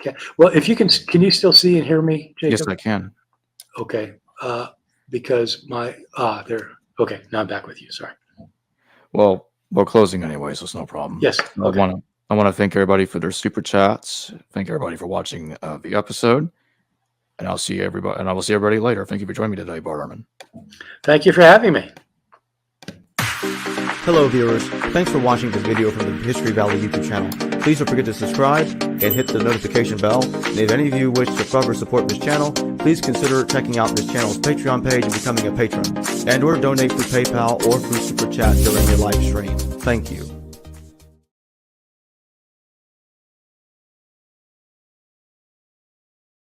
Okay. Well, if you can you still see and hear me, Jacob? Yes, I can. Okay. because there. Okay, now I'm back with you. Sorry. Well, we're closing anyway, so it's no problem. Yes. Okay. I want to thank everybody for their super chats. Thank everybody for watching the episode, and I will see everybody later. Thank you for joining me today, Bart Ehrman. Thank you for having me. Hello viewers, thanks for watching this video from the History Valley YouTube channel. Please don't forget to subscribe and hit the notification bell. And if any of you wish to further support this channel, please consider checking out this channel's Patreon page and becoming a patron. And or donate through PayPal or through Super Chat during your live stream. Thank you.